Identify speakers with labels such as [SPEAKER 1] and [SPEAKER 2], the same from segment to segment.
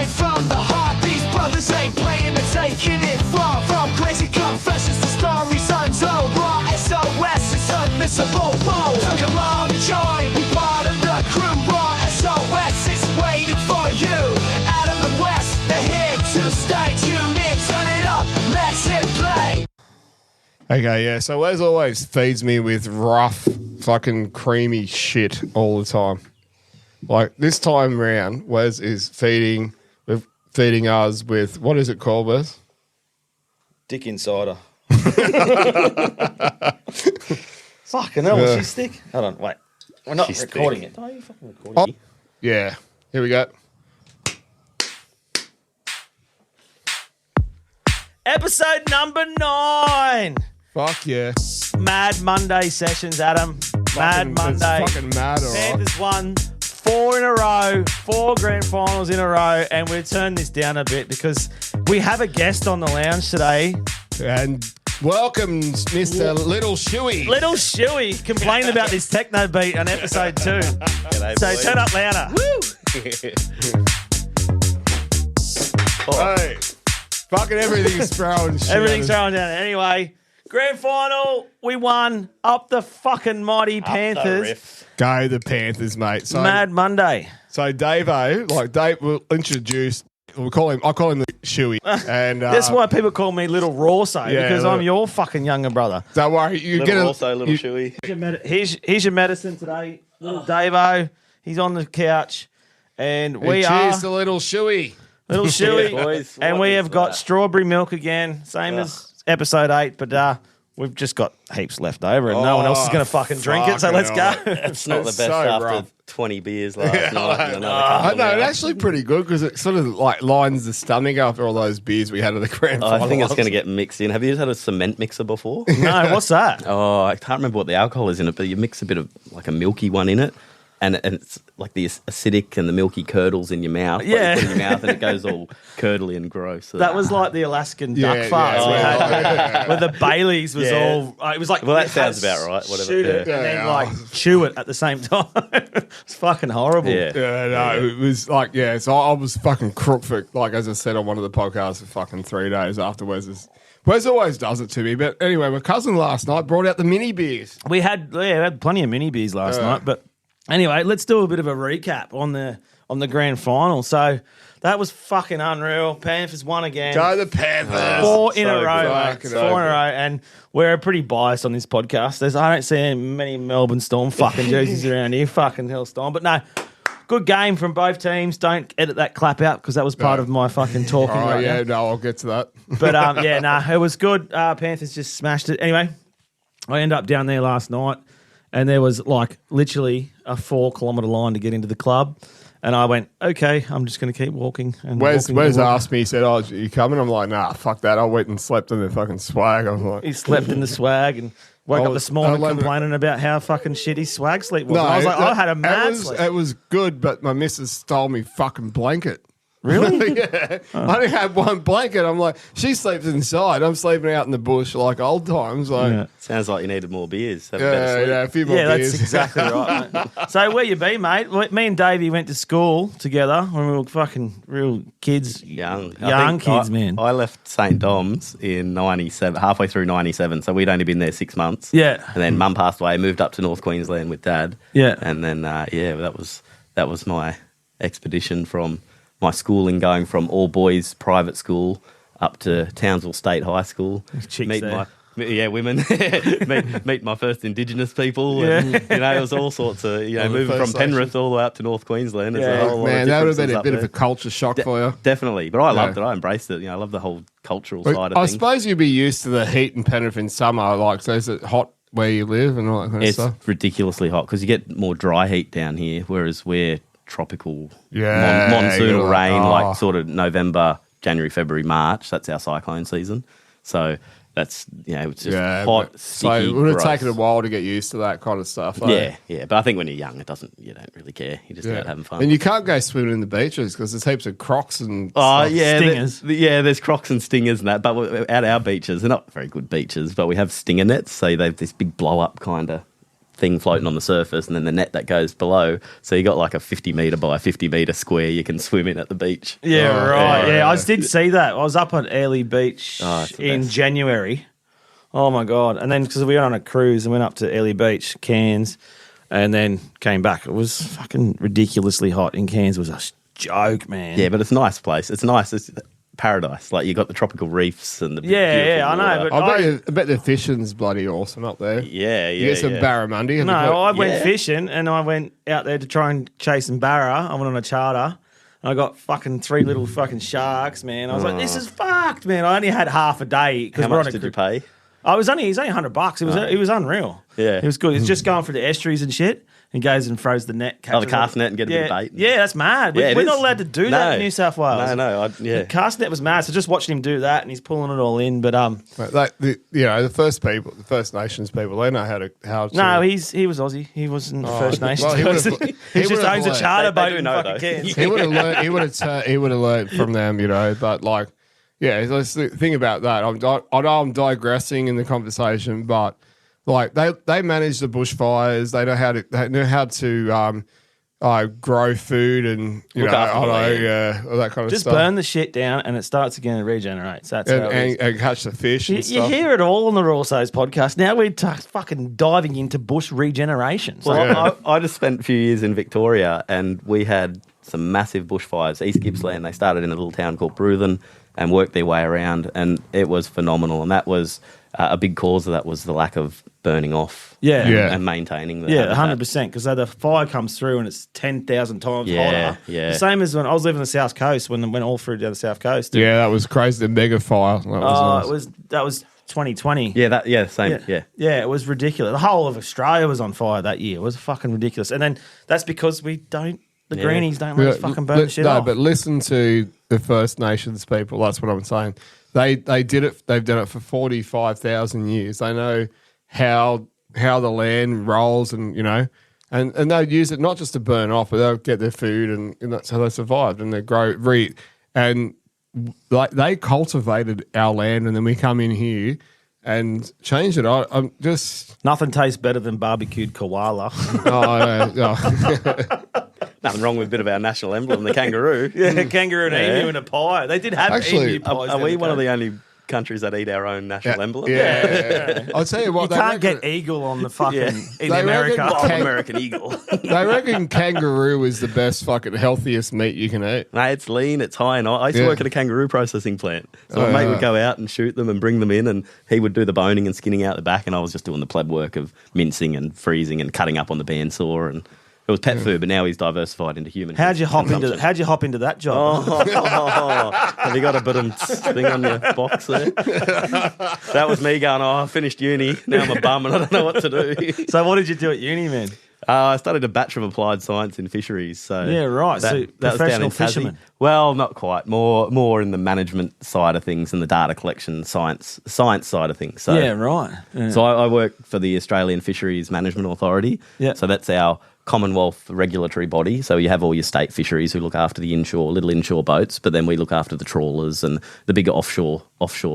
[SPEAKER 1] straight from the heart. These brothers ain't playing, they're taking it far. From crazy confessions to stories untold. Raw SOS is unmissable. Took a long joy, we part of the crew. Raw SOS is waiting for you. Out of the west, they're here to stay. Tune in, turn it up, let's hit play.
[SPEAKER 2] Okay, yeah. So Wes always feeds me with rough, fucking creamy shit all the time. Like this time round, Wes is feeding us with, what is it called, Wes?
[SPEAKER 3] Dick Insider. Fucking hell, was she stick? Hold on, wait. We're not recording it. Are you fucking recording it?
[SPEAKER 2] Yeah. Here we go.
[SPEAKER 3] Episode number 9.
[SPEAKER 2] Fuck yeah.
[SPEAKER 3] Mad Monday sessions, Adam. Mad Monday.
[SPEAKER 2] It's fucking mad, all right.
[SPEAKER 3] Panthers won 4 in a row, 4 grand finals in a row, and we've turned this down a bit because we have a guest on the lounge today.
[SPEAKER 2] And welcome, Mr. Little Shooey.
[SPEAKER 3] Little Shooey complained about this techno beat on episode 2.
[SPEAKER 4] G'day,
[SPEAKER 3] So
[SPEAKER 4] boys.
[SPEAKER 3] turn up louder. Woo!
[SPEAKER 2] Hey, fucking everything's throwing shit.
[SPEAKER 3] Everything's thrown down. Anyway, grand final, we won up the fucking mighty Panthers.
[SPEAKER 2] Go the Panthers, mate. So,
[SPEAKER 3] Mad Monday.
[SPEAKER 2] So Davo, like Dave will introduce, I call him the Shooey. And
[SPEAKER 3] That's why people call me Little Raw Sos,
[SPEAKER 2] yeah,
[SPEAKER 3] because I'm
[SPEAKER 2] little-
[SPEAKER 3] your fucking younger brother.
[SPEAKER 2] don't worry, you get
[SPEAKER 4] Little
[SPEAKER 2] a
[SPEAKER 4] also, little Shooey.
[SPEAKER 3] Here's your medicine today. Little Davo, he's on the couch. And we
[SPEAKER 2] cheers
[SPEAKER 3] are
[SPEAKER 2] to Little Shooey.
[SPEAKER 3] Little Shooey.
[SPEAKER 4] Yeah, boys.
[SPEAKER 3] And
[SPEAKER 4] What
[SPEAKER 3] we
[SPEAKER 4] is
[SPEAKER 3] have got
[SPEAKER 4] that?
[SPEAKER 3] strawberry milk again, same as episode 8, but we've just got heaps left over and no one else is going to fucking drink it, so let's go.
[SPEAKER 4] It's not the
[SPEAKER 2] It's
[SPEAKER 4] best
[SPEAKER 2] so
[SPEAKER 4] after
[SPEAKER 2] rough.
[SPEAKER 4] 20 beers last night. And another
[SPEAKER 2] I
[SPEAKER 4] couple
[SPEAKER 2] know,
[SPEAKER 4] now.
[SPEAKER 2] it's actually pretty good because it sort of like lines the stomach after all those beers we had at the grand final.
[SPEAKER 4] I think it's going to get mixed in. Have you had a cement mixer before?
[SPEAKER 3] No, what's that?
[SPEAKER 4] Oh, I can't remember what the alcohol is in it, but you mix a bit of like a milky one in it. And it's like the acidic and the milky curdles in your mouth. Like,
[SPEAKER 3] Yeah.
[SPEAKER 4] you put it in your mouth and it goes all curdly and gross. So
[SPEAKER 3] That was like the Alaskan
[SPEAKER 2] Yeah,
[SPEAKER 3] duck farts
[SPEAKER 2] yeah.
[SPEAKER 3] we
[SPEAKER 2] Oh,
[SPEAKER 3] had,
[SPEAKER 2] yeah.
[SPEAKER 3] where the Baileys was
[SPEAKER 4] Yeah.
[SPEAKER 3] all. It was like
[SPEAKER 4] Well, that
[SPEAKER 3] you had
[SPEAKER 4] sounds
[SPEAKER 3] to
[SPEAKER 4] about right, whatever.
[SPEAKER 3] Shoot it
[SPEAKER 4] Yeah.
[SPEAKER 3] and then
[SPEAKER 2] Yeah.
[SPEAKER 3] like chew it at the same time. It's fucking horrible.
[SPEAKER 4] Yeah.
[SPEAKER 2] Yeah, no, it was like, yeah, so I was fucking crook for, like, as I said on one of the podcasts, for fucking 3 days after Wes always does it to me. But anyway, my cousin last night brought out the mini beers.
[SPEAKER 3] We had plenty of mini beers last night, but anyway, let's do a bit of a recap on the grand final. So that was fucking unreal. Panthers won again.
[SPEAKER 2] Go the Panthers.
[SPEAKER 3] 4 in
[SPEAKER 4] so
[SPEAKER 3] a row,
[SPEAKER 4] good.
[SPEAKER 3] mate.
[SPEAKER 2] Fucking
[SPEAKER 3] 4 in a
[SPEAKER 2] open.
[SPEAKER 3] row, and we're pretty biased on this podcast. I don't see many Melbourne Storm fucking jerseys around here. Fucking hell, Storm. But no, good game from both teams. Don't edit that clap out because that was part of my fucking talking
[SPEAKER 2] Oh,
[SPEAKER 3] right
[SPEAKER 2] yeah,
[SPEAKER 3] now.
[SPEAKER 2] no, I'll get to that.
[SPEAKER 3] But yeah, no, it was good. Panthers just smashed it. Anyway, I ended up down there last night, and there was like literally a 4-kilometre line to get into the club. And I went, okay, I'm just going to keep walking. And
[SPEAKER 2] Wes
[SPEAKER 3] walking.
[SPEAKER 2] asked me, he said, oh, you coming? I'm like, nah, fuck that. I went and slept in the fucking swag. I'm like,
[SPEAKER 3] He slept in the swag and woke up this morning
[SPEAKER 2] I love it.
[SPEAKER 3] complaining about how fucking shitty swag sleep was.
[SPEAKER 2] no,
[SPEAKER 3] And I was like, I had a mad
[SPEAKER 2] it
[SPEAKER 3] sleep.
[SPEAKER 2] was good, but my missus stole me fucking blanket.
[SPEAKER 3] Really?
[SPEAKER 2] Yeah. I only had one blanket. I'm like, she sleeps inside. I'm sleeping out in the bush like old times. Like,
[SPEAKER 3] Yeah.
[SPEAKER 4] Sounds like you needed more beers. Have a better
[SPEAKER 2] yeah,
[SPEAKER 4] sleep.
[SPEAKER 2] yeah, a few more
[SPEAKER 3] Yeah,
[SPEAKER 2] beers.
[SPEAKER 3] that's exactly right. Mate. So where you be, mate? Me and Davey went to school together when we were fucking real kids.
[SPEAKER 4] Young
[SPEAKER 3] Kids, man.
[SPEAKER 4] I left St. Dom's in 97, halfway through 97, so we'd only been there 6 months.
[SPEAKER 3] Yeah.
[SPEAKER 4] And then Mum passed away, moved up to North Queensland with Dad.
[SPEAKER 3] Yeah.
[SPEAKER 4] And then, that was my expedition from my schooling, going from all boys private school up to Townsville State High School.
[SPEAKER 3] Chicks
[SPEAKER 4] Meet
[SPEAKER 3] there.
[SPEAKER 4] women. meet my first Indigenous people.
[SPEAKER 3] Yeah.
[SPEAKER 4] And, it was all sorts of,
[SPEAKER 2] the
[SPEAKER 4] moving
[SPEAKER 2] First
[SPEAKER 4] from Penrith all the way up to North Queensland. There's
[SPEAKER 3] Yeah.
[SPEAKER 4] a whole lot
[SPEAKER 2] Man,
[SPEAKER 4] of
[SPEAKER 2] that would have been
[SPEAKER 4] differences
[SPEAKER 2] a
[SPEAKER 4] up
[SPEAKER 2] bit of
[SPEAKER 4] there.
[SPEAKER 2] a culture shock for you.
[SPEAKER 4] Definitely, but I loved
[SPEAKER 2] Yeah.
[SPEAKER 4] it. I embraced it. I love the whole cultural
[SPEAKER 2] But
[SPEAKER 4] side of
[SPEAKER 2] I
[SPEAKER 4] things.
[SPEAKER 2] suppose you'd be used to the heat in Penrith in summer. Like, so is it hot where you live and all that kind of
[SPEAKER 4] It's
[SPEAKER 2] stuff?
[SPEAKER 4] ridiculously hot because you get more dry heat down here, whereas we're tropical
[SPEAKER 2] Yeah,
[SPEAKER 4] monsoonal
[SPEAKER 2] you're like,
[SPEAKER 4] rain,
[SPEAKER 2] oh.
[SPEAKER 4] like sort of November, January, February, March. That's our cyclone season. So that's, it's just hot,
[SPEAKER 2] but-
[SPEAKER 4] sticky,
[SPEAKER 2] So it would have
[SPEAKER 4] gross.
[SPEAKER 2] taken a while to get used to that kind of stuff.
[SPEAKER 4] Yeah. But I think when you're young, you don't really care. You're just out having fun.
[SPEAKER 2] And you can't go swimming in the beaches because there's heaps of crocs and
[SPEAKER 4] Oh,
[SPEAKER 2] stuff.
[SPEAKER 4] yeah.
[SPEAKER 3] Stingers.
[SPEAKER 4] There's crocs and stingers and that. But at our beaches, they're not very good beaches, but we have stinger nets. So they have this big blow up kind of thing floating on the surface and then the net that goes below. So you got like a 50 metre by 50 metre square you can swim in at the beach.
[SPEAKER 3] Yeah,
[SPEAKER 2] Oh,
[SPEAKER 3] right.
[SPEAKER 2] yeah.
[SPEAKER 3] Yeah, I did see that. I was up on Airlie Beach
[SPEAKER 4] it's the
[SPEAKER 3] in
[SPEAKER 4] best.
[SPEAKER 3] January. Oh, my God. And then because we went on a cruise and went up to Airlie Beach, Cairns, and then came back. It was fucking ridiculously hot in Cairns. It was a joke, man.
[SPEAKER 4] Yeah, but it's a nice place. It's nice. It's paradise. Like you got the tropical reefs and the beautiful
[SPEAKER 3] I know.
[SPEAKER 4] water.
[SPEAKER 3] But
[SPEAKER 2] I bet the fishing's bloody awesome up there.
[SPEAKER 4] Yeah,
[SPEAKER 2] You get some barramundi.
[SPEAKER 3] No, I went
[SPEAKER 4] Yeah.
[SPEAKER 3] fishing and I went out there to try and chase some barra. I went on a charter and I got fucking 3 little fucking sharks, man. I was like, this is fucked, man. I only had half a day because
[SPEAKER 4] How
[SPEAKER 3] we're on
[SPEAKER 4] much
[SPEAKER 3] a
[SPEAKER 4] did you pay?
[SPEAKER 3] I was only $100. It was unreal.
[SPEAKER 4] Yeah.
[SPEAKER 3] It was good. It's just going for the estuaries and shit and goes and throws the net.
[SPEAKER 4] Oh, the
[SPEAKER 3] catches
[SPEAKER 4] cast
[SPEAKER 3] it.
[SPEAKER 4] net and get a bit of bait.
[SPEAKER 3] Yeah, that's mad.
[SPEAKER 4] Yeah,
[SPEAKER 3] We're
[SPEAKER 4] it
[SPEAKER 3] not
[SPEAKER 4] is.
[SPEAKER 3] allowed to do that in New South Wales.
[SPEAKER 4] No.
[SPEAKER 3] The cast net was mad. So just watching him do that and he's pulling it all in. But
[SPEAKER 2] Like the First Nations people, they know how to.
[SPEAKER 3] no, he was Aussie. He wasn't First Nations
[SPEAKER 2] well, he
[SPEAKER 3] person.
[SPEAKER 2] would've-
[SPEAKER 3] He,
[SPEAKER 2] he
[SPEAKER 3] just
[SPEAKER 2] would've
[SPEAKER 3] owns a
[SPEAKER 2] learned.
[SPEAKER 3] charter
[SPEAKER 4] They
[SPEAKER 3] boat
[SPEAKER 4] do
[SPEAKER 3] in
[SPEAKER 4] know,
[SPEAKER 3] fucking
[SPEAKER 4] though.
[SPEAKER 3] Cairns.
[SPEAKER 2] He would have learned. He would have learned from them, But like, yeah, that's the thing about that. I know I'm digressing in the conversation, but like they manage the bushfires. They know how to grow food and
[SPEAKER 4] Look after the land.
[SPEAKER 2] all that kind of
[SPEAKER 3] Just
[SPEAKER 2] stuff.
[SPEAKER 3] burn the shit down and it starts again and regenerates. That's how it is.
[SPEAKER 2] and catch the fish.
[SPEAKER 3] You
[SPEAKER 2] And stuff.
[SPEAKER 3] hear it all on the Raw Sos podcast. Now we're fucking diving into bush regeneration. So
[SPEAKER 4] Well, I just spent a few years in Victoria and we had some massive bushfires. East Gippsland, they started in a little town called Bruthen and worked their way around and it was phenomenal. And that was a big cause of that was the lack of burning off
[SPEAKER 3] Yeah.
[SPEAKER 4] and maintaining the
[SPEAKER 3] Yeah,
[SPEAKER 4] habitat.
[SPEAKER 3] 100%. Because the fire comes through and it's 10,000 times
[SPEAKER 4] Yeah,
[SPEAKER 3] hotter.
[SPEAKER 4] yeah.
[SPEAKER 3] The same as when I was living on the South Coast, when it went all through down the South Coast.
[SPEAKER 2] Yeah, that was crazy. The mega fire. That was nice.
[SPEAKER 3] That was 2020.
[SPEAKER 4] Same. Yeah.
[SPEAKER 3] Yeah, it was ridiculous. The whole of Australia was on fire that year. It was fucking ridiculous. And then that's because the greenies don't let us fucking burn the shit off.
[SPEAKER 2] But listen to the First Nations people. That's what I'm saying. They did it. They've done it for 45,000 years. They know how the land rolls, and and they'll use it not just to burn off, but they'll get their food, and that's how they survived, and they grow and like they cultivated our land, and then we come in here and change it. I'm just
[SPEAKER 3] Nothing tastes better than barbecued koala.
[SPEAKER 4] Nothing wrong with a bit of our national emblem, the kangaroo.
[SPEAKER 3] Yeah, kangaroo and
[SPEAKER 4] Yeah.
[SPEAKER 3] emu in a pie. They did have
[SPEAKER 2] Actually,
[SPEAKER 3] emu pies.
[SPEAKER 4] Are
[SPEAKER 3] down
[SPEAKER 4] we
[SPEAKER 3] the
[SPEAKER 4] one of
[SPEAKER 3] coast.
[SPEAKER 4] the only countries that eat our own national emblem?
[SPEAKER 2] Yeah. I'll tell you what.
[SPEAKER 3] You
[SPEAKER 2] they
[SPEAKER 3] can't
[SPEAKER 2] reckon-
[SPEAKER 3] get eagle on the fucking
[SPEAKER 4] Yeah.
[SPEAKER 3] in
[SPEAKER 2] They
[SPEAKER 3] America.
[SPEAKER 2] reckon-
[SPEAKER 4] Oh, American eagle.
[SPEAKER 2] They reckon kangaroo is the best fucking healthiest meat you can eat.
[SPEAKER 4] No, it's lean, it's high in iron. I used to
[SPEAKER 2] Yeah.
[SPEAKER 4] work at a kangaroo processing plant. So my mate would go out and shoot them and bring them in, and he would do the boning and skinning out the back, and I was just doing the pleb work of mincing and freezing and cutting up on the bandsaw. And it was pet food, but now he's diversified into human.
[SPEAKER 3] How'd you hop into
[SPEAKER 4] consumption.
[SPEAKER 3] How'd you hop into that job?
[SPEAKER 4] Oh, have you got a bit of thing on your box there? That was me going, I finished uni. Now I'm a bum and I don't know what to do.
[SPEAKER 3] So what did you do at uni, man?
[SPEAKER 4] I studied a Bachelor of Applied Science in Fisheries. So
[SPEAKER 3] Yeah, right. So
[SPEAKER 4] was down
[SPEAKER 3] professional
[SPEAKER 4] in Tassie.
[SPEAKER 3] fisherman.
[SPEAKER 4] Well, not quite. More in the management side of things and the data collection science side of things. So,
[SPEAKER 3] Yeah, right. Yeah.
[SPEAKER 4] So I work for the Australian Fisheries Management Authority.
[SPEAKER 3] Yeah.
[SPEAKER 4] So that's our Commonwealth regulatory body. So you have all your state fisheries who look after the little inshore boats, but then we look after the trawlers and the bigger offshore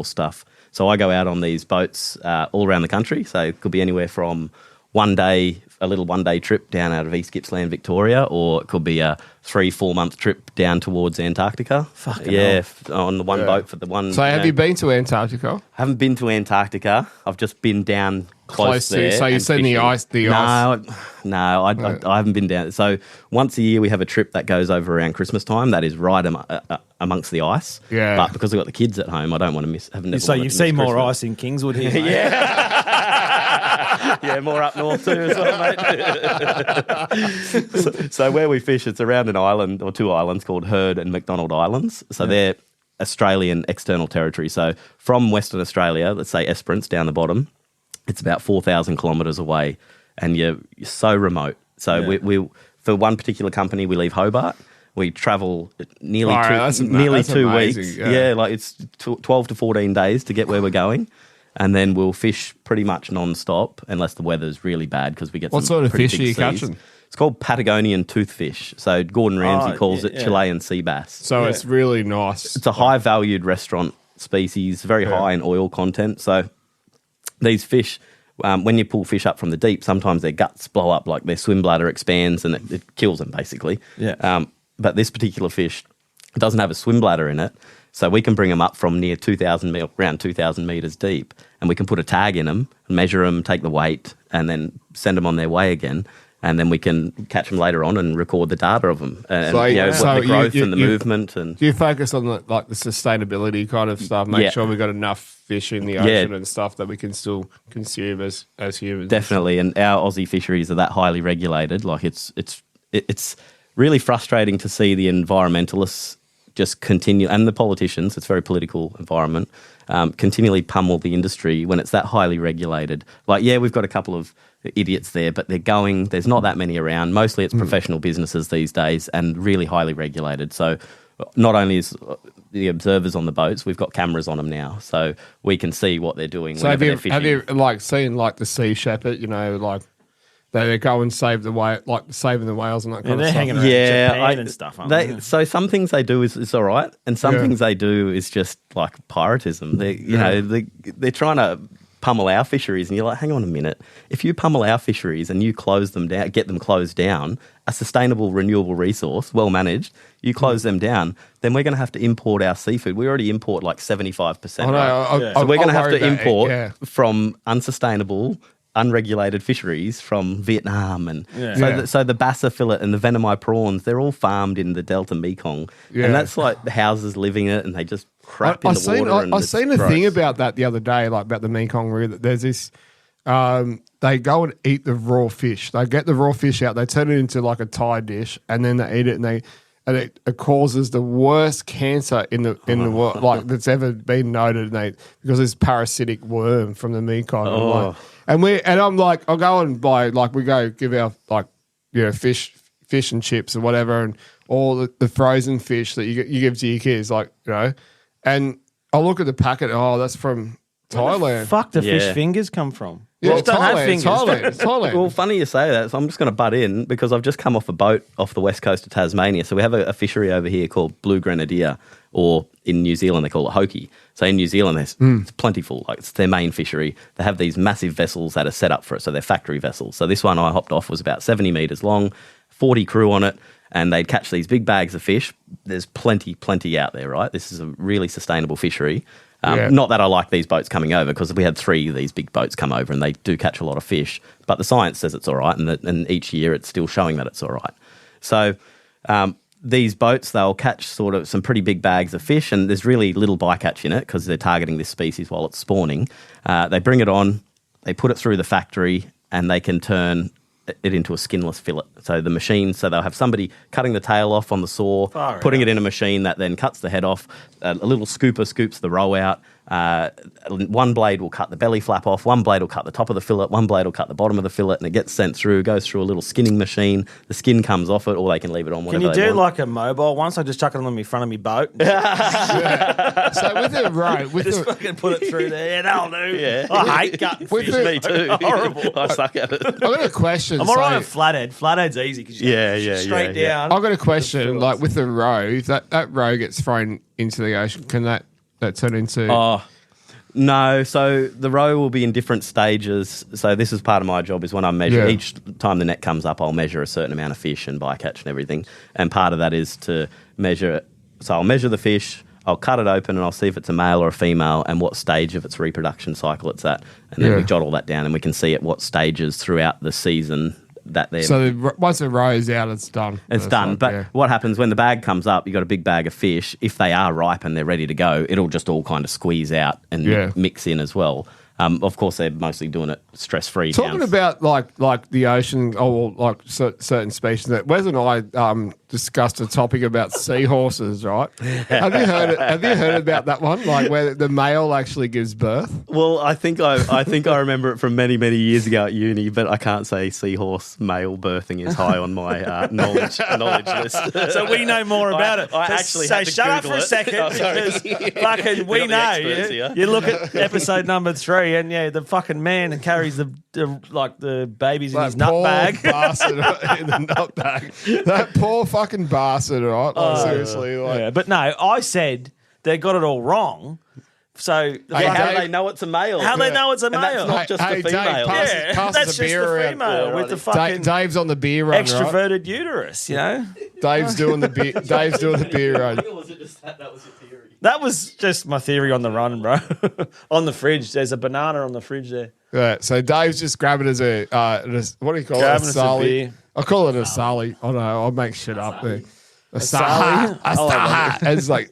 [SPEAKER 4] stuff. So I go out on these boats all around the country. So it could be anywhere from a little one-day trip down out of East Gippsland, Victoria, or it could be a 3-4 month trip down towards Antarctica.
[SPEAKER 3] Fucking
[SPEAKER 4] yeah, on the one boat for the one.
[SPEAKER 2] So have you been to Antarctica?
[SPEAKER 4] Haven't been to Antarctica. I've just been down close
[SPEAKER 2] to-
[SPEAKER 4] there.
[SPEAKER 2] so you've
[SPEAKER 4] and
[SPEAKER 2] seen the
[SPEAKER 4] fishing.
[SPEAKER 2] ice- the ice?
[SPEAKER 4] No, I haven't been down. So once a year we have a trip that goes over around Christmas time. That is right amongst the ice.
[SPEAKER 2] Yeah.
[SPEAKER 4] But because I've got the kids at home, I don't want to miss.
[SPEAKER 3] So you've seen more ice in Kingswood here. Mate.
[SPEAKER 4] Yeah, more up north too as well, mate. so where we fish, it's around an island or 2 islands called Heard and McDonald Islands. So they're Australian external territory. So from Western Australia, let's say Esperance down the bottom, it's about 4,000 kilometres away, and you're so remote. So we for one particular company, we leave Hobart. We travel nearly
[SPEAKER 2] That's
[SPEAKER 4] 2
[SPEAKER 2] amazing,
[SPEAKER 4] weeks.
[SPEAKER 2] yeah.
[SPEAKER 4] Like it's 12 to 14 days to get where we're going. And then we'll fish pretty much non-stop unless the weather's really bad because we get
[SPEAKER 2] What
[SPEAKER 4] some
[SPEAKER 2] sort of
[SPEAKER 4] pretty
[SPEAKER 2] fish
[SPEAKER 4] big
[SPEAKER 2] are you
[SPEAKER 4] seas.
[SPEAKER 2] catching?
[SPEAKER 4] It's called Patagonian toothfish. So Gordon Ramsay calls it Chilean sea bass.
[SPEAKER 2] So it's really nice.
[SPEAKER 4] It's a high-valued restaurant species, very high in oil content. So these fish, when you pull fish up from the deep, sometimes their guts blow up, like their swim bladder expands and it kills them basically.
[SPEAKER 3] Yeah.
[SPEAKER 4] But this particular fish doesn't have a swim bladder in it, so we can bring them up from near 2,000 around 2,000 meters deep, and we can put a tag in them, measure them, take the weight, and then send them on their way again. And then we can catch them later on and record the data of them, and the growth and the movement. And
[SPEAKER 2] do you focus on the sustainability kind of stuff? Make sure we've got enough fish in the ocean and stuff that we can still consume as humans.
[SPEAKER 4] Definitely, and our Aussie fisheries are that highly regulated. Like it's really frustrating to see the environmentalists just continue, and the politicians. It's a very political environment. Continually pummel the industry when it's that highly regulated. Like, we've got a couple of idiots there, but there's not that many around. Mostly it's professional businesses these days and really highly regulated. So not only is the observers on the boats, we've got cameras on them now, so we can see what they're doing.
[SPEAKER 2] So have you seen the Sea Shepherd, they go and save the whale, saving the whales and that kind of stuff?
[SPEAKER 3] Hanging around Japan and stuff.
[SPEAKER 4] So some things they do is all right, and some things they do is just like piratism. They're trying to pummel our fisheries, and you're like, hang on a minute. If you pummel our fisheries and you close them down, get them closed down, a sustainable, renewable resource, well managed, you close them down, then we're going to have to import our seafood. We already import like 75%. So we're going to have to import from unsustainable, unregulated fisheries from Vietnam, and so the bassa fillet and the venomai prawns, they're all farmed in the Delta Mekong, and that's like the houses living it, and they just crap in the water.
[SPEAKER 2] I've seen a thing about that the other day, about the Mekong River. There's this, they go and eat the raw fish. They get the raw fish out, they turn it into like a Thai dish, and then they eat it, and it causes the worst cancer in the world, that's ever been noted, because it's parasitic worm from the Mekong. I'm like, I'll go and buy, we go give our fish and chips or whatever, and all the frozen fish that you give to your kids, and I'll look at the packet. Oh, that's from Thailand.
[SPEAKER 3] Where the fuck do fish fingers come from?
[SPEAKER 2] Yeah,
[SPEAKER 3] Don't have fingers.
[SPEAKER 2] Thailand.
[SPEAKER 4] Well, funny you say that. So I'm just going to butt in because I've just come off a boat off the west coast of Tasmania. So we have a fishery over here called blue grenadier, or in New Zealand they call it hoki. So in New Zealand it's plentiful. It's their main fishery. They have these massive vessels that are set up for it. So they're factory vessels. So this one I hopped off was about 70 metres long, 40 crew on it, and they'd catch these big bags of fish. There's plenty out there, right? This is a really sustainable fishery. Not that I like these boats coming over, because we had 3 of these big boats come over and they do catch a lot of fish, but the science says it's all right, and each year it's still showing that it's all right. So these boats, they'll catch sort of some pretty big bags of fish, and there's really little bycatch in it because they're targeting this species while it's spawning. They bring it on, they put it through the factory, and they can turn it into a skinless fillet. So the machine, they'll have somebody cutting the tail off on the saw, putting it in a machine that then cuts the head off. A little scooper scoops the roe out. One blade will cut the belly flap off, one blade will cut the top of the fillet, one blade will cut the bottom of the fillet, and it gets sent through, goes through a little skinning machine. The skin comes off it, or they can leave it on whatever they want.
[SPEAKER 3] Can you do like a mobile one? So I just chuck it on the front of my boat.
[SPEAKER 2] So with the roe,
[SPEAKER 3] just fucking put it through there. Yeah, that'll do. Yeah. I hate gutting fish.
[SPEAKER 4] Me too.
[SPEAKER 3] Horrible.
[SPEAKER 4] I suck at it.
[SPEAKER 2] I've got a question.
[SPEAKER 3] I'm all right with flathead. Flathead's easy because you straight down.
[SPEAKER 2] I've got a question. With the roe, if that roe gets thrown into the ocean, can that turn into...
[SPEAKER 4] No, so the roe will be in different stages. So this is part of my job, is when I measure, each time the net comes up, I'll measure a certain amount of fish and bycatch and everything. And part of that is to measure, so I'll measure the fish, I'll cut it open, and I'll see if it's a male or a female and what stage of its reproduction cycle it's at. And then we jot all that down, and we can see at what stages throughout the season that they're...
[SPEAKER 2] So once the roe is out, it's done.
[SPEAKER 4] It's done. But what happens when the bag comes up, you've got a big bag of fish. If they are ripe and they're ready to go, it'll just all kind of squeeze out and mix in as well. Of course, they're mostly doing it stress-free.
[SPEAKER 2] Talking about like the ocean, or certain species. That Wes and I discussed a topic about seahorses, right? Have you heard about that one? Like where the male actually gives birth?
[SPEAKER 4] Well, I think I remember it from many years ago at uni, but I can't say seahorse male birthing is high on my knowledge list.
[SPEAKER 3] So we know more about it.
[SPEAKER 4] I actually had to
[SPEAKER 3] shut up
[SPEAKER 4] Google
[SPEAKER 3] for a second, because fucking we know. You look at episode number 3, and the fucking man carries the babies in his nut bag.
[SPEAKER 2] Bastard in the nut bag. That poor fucking bastard, right? Seriously.
[SPEAKER 3] But no, I said they got it all wrong. So
[SPEAKER 4] How do they know it's a male?
[SPEAKER 3] How they know it's a
[SPEAKER 4] And that's
[SPEAKER 3] male?
[SPEAKER 4] not just
[SPEAKER 2] Hey,
[SPEAKER 4] a
[SPEAKER 2] Dave,
[SPEAKER 4] female.
[SPEAKER 2] pass
[SPEAKER 3] that's
[SPEAKER 2] the
[SPEAKER 3] just
[SPEAKER 2] beer
[SPEAKER 3] the
[SPEAKER 2] around.
[SPEAKER 3] female
[SPEAKER 4] Yeah,
[SPEAKER 3] with the
[SPEAKER 4] right.
[SPEAKER 3] fucking
[SPEAKER 2] Dave's on the beer run, right?
[SPEAKER 3] extroverted uterus. You know,
[SPEAKER 2] Dave's doing the beer. Dave's doing the beer run.
[SPEAKER 4] Or was it just that was your theory?
[SPEAKER 3] that was just my theory on the run, bro. On the fridge, there's a banana on the fridge there.
[SPEAKER 2] Yeah, so Dave's just grabbing as a what do you call
[SPEAKER 3] Grabbing
[SPEAKER 2] it? A
[SPEAKER 3] us a
[SPEAKER 2] Sally.
[SPEAKER 3] beer.
[SPEAKER 2] I call it a Sally. I don't know. I'll make shit up there. A
[SPEAKER 3] Sally?
[SPEAKER 2] Saha. A Saha. It's like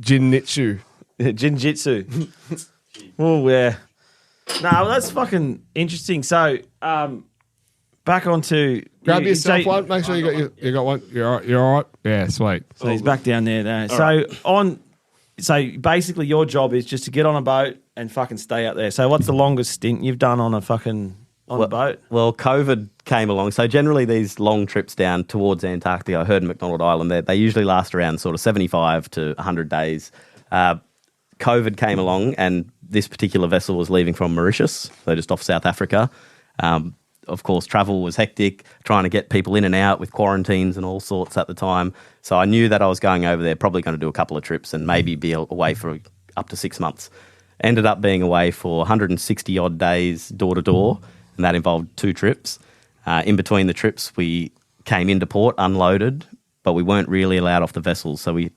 [SPEAKER 2] Jinitsu.
[SPEAKER 3] Jinjitsu. Oh yeah. No, well, that's fucking interesting. So, back onto
[SPEAKER 2] Grab
[SPEAKER 3] you
[SPEAKER 2] yourself
[SPEAKER 3] say-
[SPEAKER 2] one. Make sure you got one. You're all right. Yeah, sweet.
[SPEAKER 3] So he's back down there now. So basically, your job is just to get on a boat and fucking stay out there. So what's the longest stint you've done on a fucking a boat?
[SPEAKER 4] Well, COVID came along. So generally these long trips down towards Antarctica, I heard in McDonald Island, they usually last around sort of 75 to 100 days. COVID came along and this particular vessel was leaving from Mauritius, so just off South Africa. Of course, travel was hectic, trying to get people in and out with quarantines and all sorts at the time. So I knew that I was going over there, probably going to do a couple of trips and maybe be away for up to 6 months. Ended up being away for 160 odd days door to door, and that involved 2 trips. In between the trips, we came into port, unloaded, but we weren't really allowed off the vessels. So we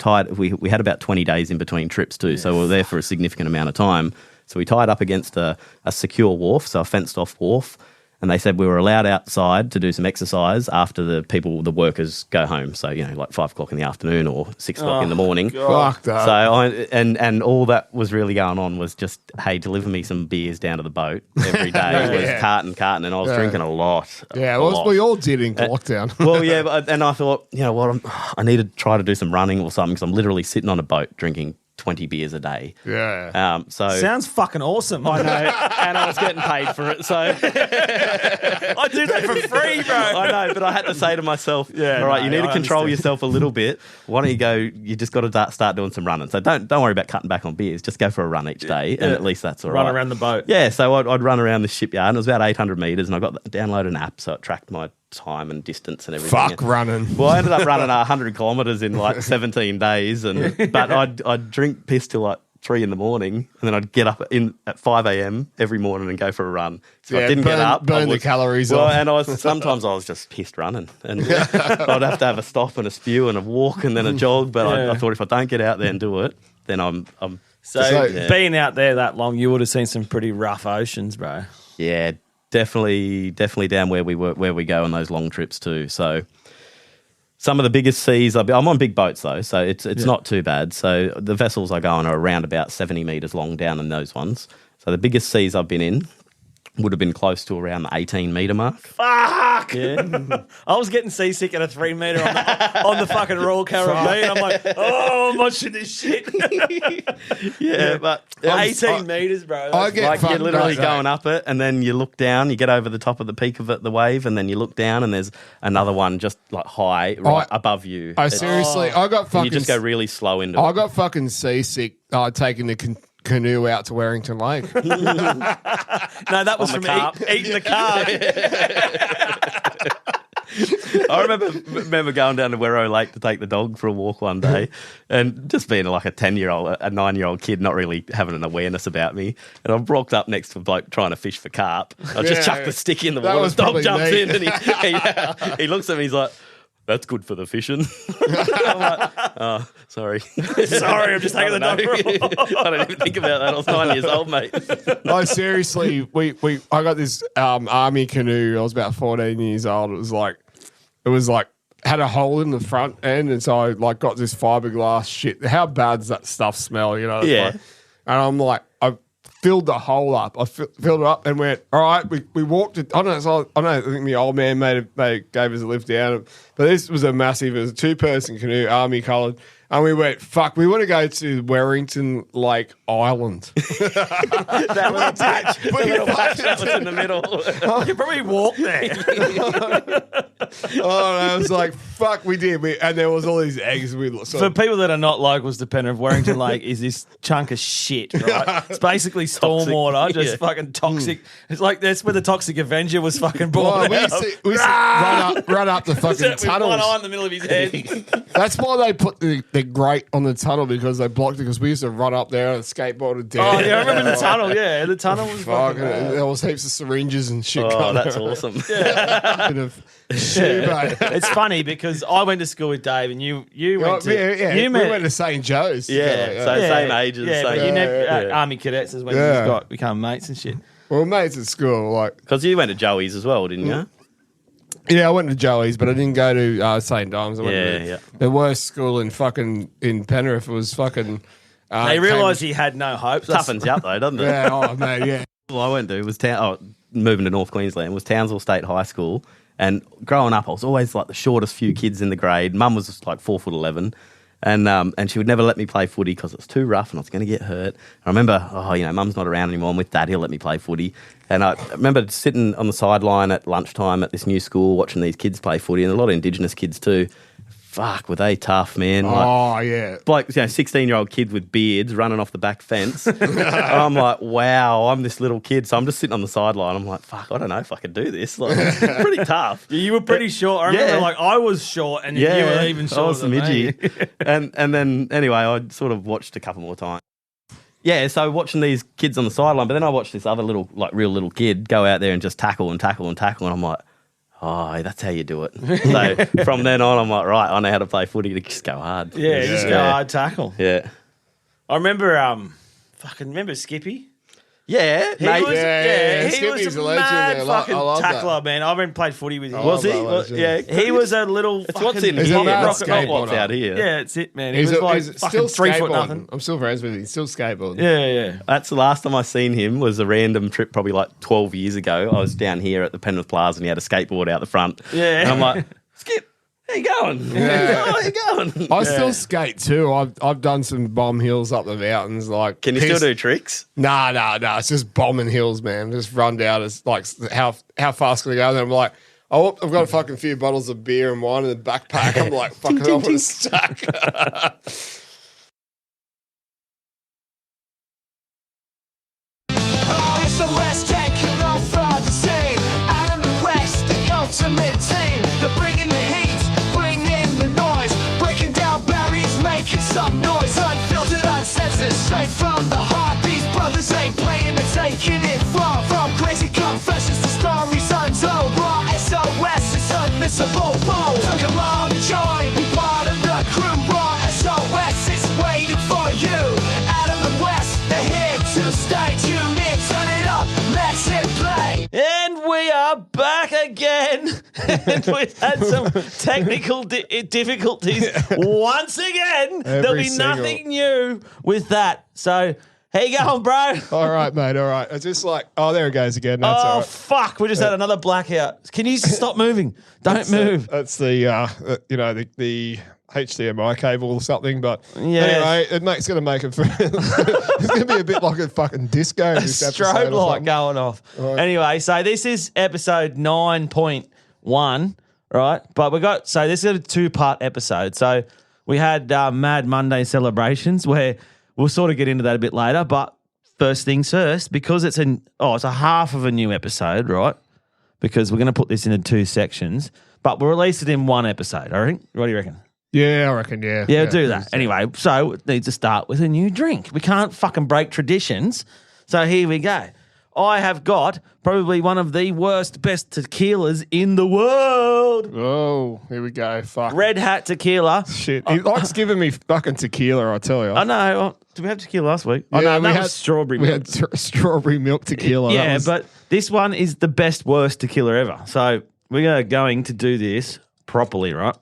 [SPEAKER 4] had about 20 days in between trips too. So we were there for a significant amount of time. So we tied up against a secure wharf, so a fenced off wharf. And they said we were allowed outside to do some exercise after the workers go home. So, like 5 o'clock in the afternoon or 6 o'clock in the morning.
[SPEAKER 2] Fuck that.
[SPEAKER 4] So and all that was really going on was just, hey, deliver me some beers down to the boat every day. It was carton, and I was drinking a lot.
[SPEAKER 2] Yeah,
[SPEAKER 4] a lot.
[SPEAKER 2] we all did in lockdown.
[SPEAKER 4] Well, yeah, and I thought, you know what, I need to try to do some running or something because I'm literally sitting on a boat drinking 20 beers a day.
[SPEAKER 2] Yeah.
[SPEAKER 4] So
[SPEAKER 3] Sounds fucking awesome.
[SPEAKER 4] I know, and I was getting paid for it, so
[SPEAKER 3] I do that for free, bro.
[SPEAKER 4] I know, but I had to say to myself,
[SPEAKER 3] Yeah,
[SPEAKER 4] all right,
[SPEAKER 3] no,
[SPEAKER 4] you need to
[SPEAKER 3] I
[SPEAKER 4] control
[SPEAKER 3] understand.
[SPEAKER 4] yourself a little bit. Why don't you go? You just got to start doing some running. So don't worry about cutting back on beers. Just go for a run each day, and at least that's all right.
[SPEAKER 3] Run around the boat.
[SPEAKER 4] Yeah, so I'd run around the shipyard, and it was about 800 metres, and I downloaded an app, so it tracked my time and distance and everything.
[SPEAKER 2] Fuck running.
[SPEAKER 4] Well, I ended up running 100 kilometres in like 17 days, but I'd drink piss till like 3 in the morning, and then I'd get up at 5 a.m. every morning and go for a run. So I didn't get up.
[SPEAKER 2] Burn the calories off.
[SPEAKER 4] And sometimes I was just pissed running, and I'd have to have a stop and a spew and a walk and then a jog. But I thought if I don't get out there and do it, then I'm.
[SPEAKER 3] So being out there that long, you would have seen some pretty rough oceans, bro.
[SPEAKER 4] Yeah, definitely down where we go on those long trips too. So some of the biggest seas, I'm on big boats though, so it's not too bad. So the vessels I go on are around about 70 metres long down in those ones. So the biggest seas I've been in would have been close to around the 18-metre mark.
[SPEAKER 3] Fuck! Yeah. I was getting seasick at a 3 metre on the fucking Royal Caribbean. I'm like, oh, I'm watching this shit.
[SPEAKER 4] But
[SPEAKER 3] 18 metres, bro.
[SPEAKER 2] I get
[SPEAKER 4] like you're
[SPEAKER 2] fucked
[SPEAKER 4] literally
[SPEAKER 2] up,
[SPEAKER 4] going up it, and then you look down, you get over the top of the peak of it, the wave, and then you look down, and there's another one just like high above you.
[SPEAKER 2] I seriously, I got
[SPEAKER 4] And
[SPEAKER 2] fucking.
[SPEAKER 4] you just go really slow into
[SPEAKER 2] I
[SPEAKER 4] it.
[SPEAKER 2] got fucking seasick taking the canoe out to Warrington Lake.
[SPEAKER 3] No, that was
[SPEAKER 4] On
[SPEAKER 3] from
[SPEAKER 4] the carp.
[SPEAKER 3] eating the carp.
[SPEAKER 4] I remember going down to Werrow Lake to take the dog for a walk one day, and just being like a 9-year-old kid, not really having an awareness about me. And I rocked up next to a bloke trying to fish for carp. I just chucked the stick in the
[SPEAKER 2] That
[SPEAKER 4] water.
[SPEAKER 2] was
[SPEAKER 4] The dog
[SPEAKER 2] probably
[SPEAKER 4] jumps
[SPEAKER 2] me.
[SPEAKER 4] in, and he looks at me. He's like, "That's good for the fishing." I'm like, "Oh, sorry,
[SPEAKER 3] Sorry, I'm just taking the dog for a walk.
[SPEAKER 4] I don't even think about that. I was 9 years old, mate."
[SPEAKER 2] No, seriously, I got this army canoe. I was about 14 years old. It was like had a hole in the front end, and so I like got this fiberglass shit. How bad's that stuff smell? You know? It's
[SPEAKER 4] Yeah.
[SPEAKER 2] like- and I'm like, I filled the hole up. I filled it up and went, all right. We walked it. I don't know. I think the old man gave us a lift down. But this was it was a 2-person canoe, army coloured. And we went, fuck, we want to go to Warrington Lake Island.
[SPEAKER 4] That little patch, that was in the middle.
[SPEAKER 3] You probably walked there.
[SPEAKER 2] Oh, and I was like, fuck, we did. And there was all these eggs.
[SPEAKER 3] For people that are not locals dependent of Warrington Lake is this chunk of shit, right? It's basically stormwater, just fucking toxic. It's like that's where the Toxic Avenger was fucking born.
[SPEAKER 2] we used to run up the fucking
[SPEAKER 3] With one eye
[SPEAKER 2] tunnels.
[SPEAKER 3] in the middle of his head.
[SPEAKER 2] That's why they put the they're great on the tunnel because they blocked it because we used to run up there and skateboarded down.
[SPEAKER 3] Oh, yeah, I remember the tunnel. Yeah, the tunnel was
[SPEAKER 2] Fucking,
[SPEAKER 3] fucking
[SPEAKER 2] there was heaps of syringes and shit.
[SPEAKER 4] Oh,
[SPEAKER 2] coming
[SPEAKER 4] that's
[SPEAKER 2] around.
[SPEAKER 4] awesome.
[SPEAKER 2] Bit of shoe, mate.
[SPEAKER 3] It's funny because I went to school with Dave and you went to
[SPEAKER 2] we went to St. Joe's.
[SPEAKER 4] Yeah,
[SPEAKER 2] together,
[SPEAKER 4] so same ages.
[SPEAKER 3] Yeah,
[SPEAKER 4] same,
[SPEAKER 3] but you never
[SPEAKER 4] yeah.
[SPEAKER 3] Army cadets is when
[SPEAKER 2] Yeah.
[SPEAKER 3] you got become mates and shit.
[SPEAKER 2] Well, mates at school, like,
[SPEAKER 4] Because you went to Joey's as well, didn't you?
[SPEAKER 2] yeah, I went to Joey's, but I didn't go to St. Dom's. I went
[SPEAKER 4] Yeah,
[SPEAKER 2] to
[SPEAKER 4] yeah.
[SPEAKER 2] the worst school in Penrith. It was fucking.
[SPEAKER 3] They realised he had no hope.
[SPEAKER 4] Toughens you up though, doesn't it?
[SPEAKER 2] Yeah, oh mate, yeah.
[SPEAKER 4] Well, I went to was moving to North Queensland was Townsville State High School, and growing up I was always like the shortest few kids in the grade. Mum was just like 4'11", and she would never let me play footy because it was too rough and I was going to get hurt. I remember, Mum's not around anymore. I'm with Dad. He'll let me play footy. And I remember sitting on the sideline at lunchtime at this new school watching these kids play footy, and a lot of Indigenous kids too. Fuck, were they tough, man?
[SPEAKER 2] Oh yeah.
[SPEAKER 4] Like 16-year-old kid with beards running off the back fence. I'm like, wow, I'm this little kid. So I'm just sitting on the sideline. I'm like, fuck, I don't know if I could do this. Like, it's pretty tough.
[SPEAKER 3] You were pretty short. I remember,
[SPEAKER 4] Yeah.
[SPEAKER 3] I was short, and you were even shorter.
[SPEAKER 4] I was a
[SPEAKER 3] than me.
[SPEAKER 4] midget. and then anyway, I sort of watched a couple more times. Yeah, so watching these kids on the sideline, but then I watched this other real little kid go out there and just tackle and tackle and tackle, and I'm like, oh, that's how you do it. So from then on, I'm like, right, I know how to play footy to just go hard.
[SPEAKER 3] Yeah, just go hard tackle.
[SPEAKER 4] Yeah.
[SPEAKER 3] I remember, remember Skippy?
[SPEAKER 4] Yeah,
[SPEAKER 3] He
[SPEAKER 4] mate.
[SPEAKER 3] was, he
[SPEAKER 2] Skippy's
[SPEAKER 3] was
[SPEAKER 2] a
[SPEAKER 3] a
[SPEAKER 2] legend,
[SPEAKER 3] mad
[SPEAKER 2] man.
[SPEAKER 3] fucking
[SPEAKER 2] I love that.
[SPEAKER 3] tackler, man. I haven't played footy with him.
[SPEAKER 4] Was he?
[SPEAKER 2] that
[SPEAKER 4] Well,
[SPEAKER 2] legend.
[SPEAKER 4] yeah.
[SPEAKER 3] He was a little
[SPEAKER 4] It's
[SPEAKER 3] fucking...
[SPEAKER 4] what's in
[SPEAKER 2] He's a
[SPEAKER 4] here,
[SPEAKER 2] mad
[SPEAKER 4] not what's
[SPEAKER 2] skateboarder.
[SPEAKER 4] out here.
[SPEAKER 3] Yeah, that's it, man. He
[SPEAKER 2] He's,
[SPEAKER 3] was like
[SPEAKER 2] he's
[SPEAKER 3] fucking
[SPEAKER 2] still
[SPEAKER 3] 3 foot
[SPEAKER 2] skateboarding.
[SPEAKER 3] nothing.
[SPEAKER 2] I'm still friends with him. He's still skateboarding.
[SPEAKER 3] Yeah.
[SPEAKER 4] That's the last time I seen him was a random trip probably like 12 years ago. I was down here at the Penrith Plaza and he had a skateboard out the front.
[SPEAKER 3] Yeah.
[SPEAKER 4] And I'm like, Skip, how you going?
[SPEAKER 2] Yeah.
[SPEAKER 4] How you going?
[SPEAKER 2] I still skate too. I've done some bomb hills up the mountains. Like,
[SPEAKER 4] Can you still do tricks?
[SPEAKER 2] Nah. It's just bombing hills, man. Just run down. It's like how fast can I go? And then I'm like, oh, I've got a fucking few bottles of beer and wine in the backpack. I'm like, fucking, I want to stack.
[SPEAKER 1] Oh, it's the West taking over the scene. Out of the West, the ultimate team. They're bringing the heat, bringing the noise, breaking down barriers, making some noise. Unfiltered, uncensored, straight from the heart. These brothers ain't playing, they're taking it far. From crazy confessions to stories untold. Raw SOS is unmissable. Took 'em all to join, be part of the crew. Raw SOS is waiting for you. Out of the West, they're here to stay. Tune in, turn it up, let's hit play.
[SPEAKER 3] And we are back again. And we've had some technical difficulties once again. There'll be
[SPEAKER 2] single.
[SPEAKER 3] nothing new with that. So, how you going, bro?
[SPEAKER 2] All right, mate. All right. It's just like, oh, there it goes again. That's all
[SPEAKER 3] Oh,
[SPEAKER 2] right.
[SPEAKER 3] fuck. We just had another blackout. Can you stop moving? Don't move.
[SPEAKER 2] That's the the HDMI cable or something. But
[SPEAKER 3] Yes.
[SPEAKER 2] anyway, it's going to make it. It's going to be a bit like a fucking disco. This episode
[SPEAKER 3] Strobe
[SPEAKER 2] or
[SPEAKER 3] light
[SPEAKER 2] something.
[SPEAKER 3] going off.
[SPEAKER 2] Right.
[SPEAKER 3] Anyway, so this is episode 9.1, right? But this is a 2-part episode. So we had Mad Monday celebrations where we'll sort of get into that a bit later. But first things first, because it's a half of a new episode, right? Because we're going to put this into 2 sections, but we'll release it in 1 episode. I think. What do you reckon?
[SPEAKER 2] Yeah, I reckon. Yeah.
[SPEAKER 3] Yeah, do that. Anyway, so it needs to start with a new drink. We can't fucking break traditions. So here we go. I have got probably one of the best tequilas in the world.
[SPEAKER 2] Oh, here we go. Fuck.
[SPEAKER 3] Red Hat tequila.
[SPEAKER 2] Shit. He likes giving me fucking tequila, I tell you.
[SPEAKER 3] I know. Did we have tequila last week? Oh,
[SPEAKER 2] Yeah,
[SPEAKER 3] no,
[SPEAKER 2] we
[SPEAKER 3] that
[SPEAKER 2] had
[SPEAKER 3] was strawberry
[SPEAKER 2] We
[SPEAKER 3] milk.
[SPEAKER 2] had strawberry milk tequila.
[SPEAKER 3] Yeah, but this one is the worst tequila ever. So we're going to do this properly, right?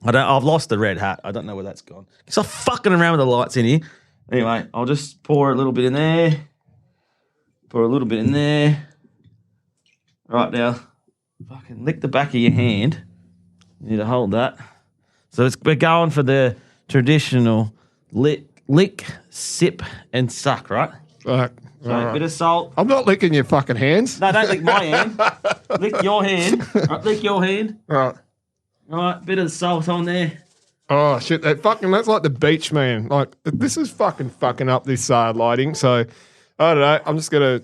[SPEAKER 3] I've lost the Red Hat. I don't know where that's gone. Stop fucking around with the lights in here. Anyway, I'll just pour a little bit in there. Pour a little bit in there. Right now, fucking lick the back of your hand. You need to hold that. So we're going for the traditional lick, sip, and suck, right?
[SPEAKER 2] Fuck.
[SPEAKER 3] So
[SPEAKER 2] All
[SPEAKER 3] a
[SPEAKER 2] right.
[SPEAKER 3] bit of salt.
[SPEAKER 2] I'm not licking your fucking hands.
[SPEAKER 3] No, don't lick my hand. Lick your hand. Right, lick your hand.
[SPEAKER 2] Right.
[SPEAKER 3] All right, bit of salt on there.
[SPEAKER 2] Oh shit! That's like the beach, man. Like this is fucking up this lighting. So I don't know. I'm just gonna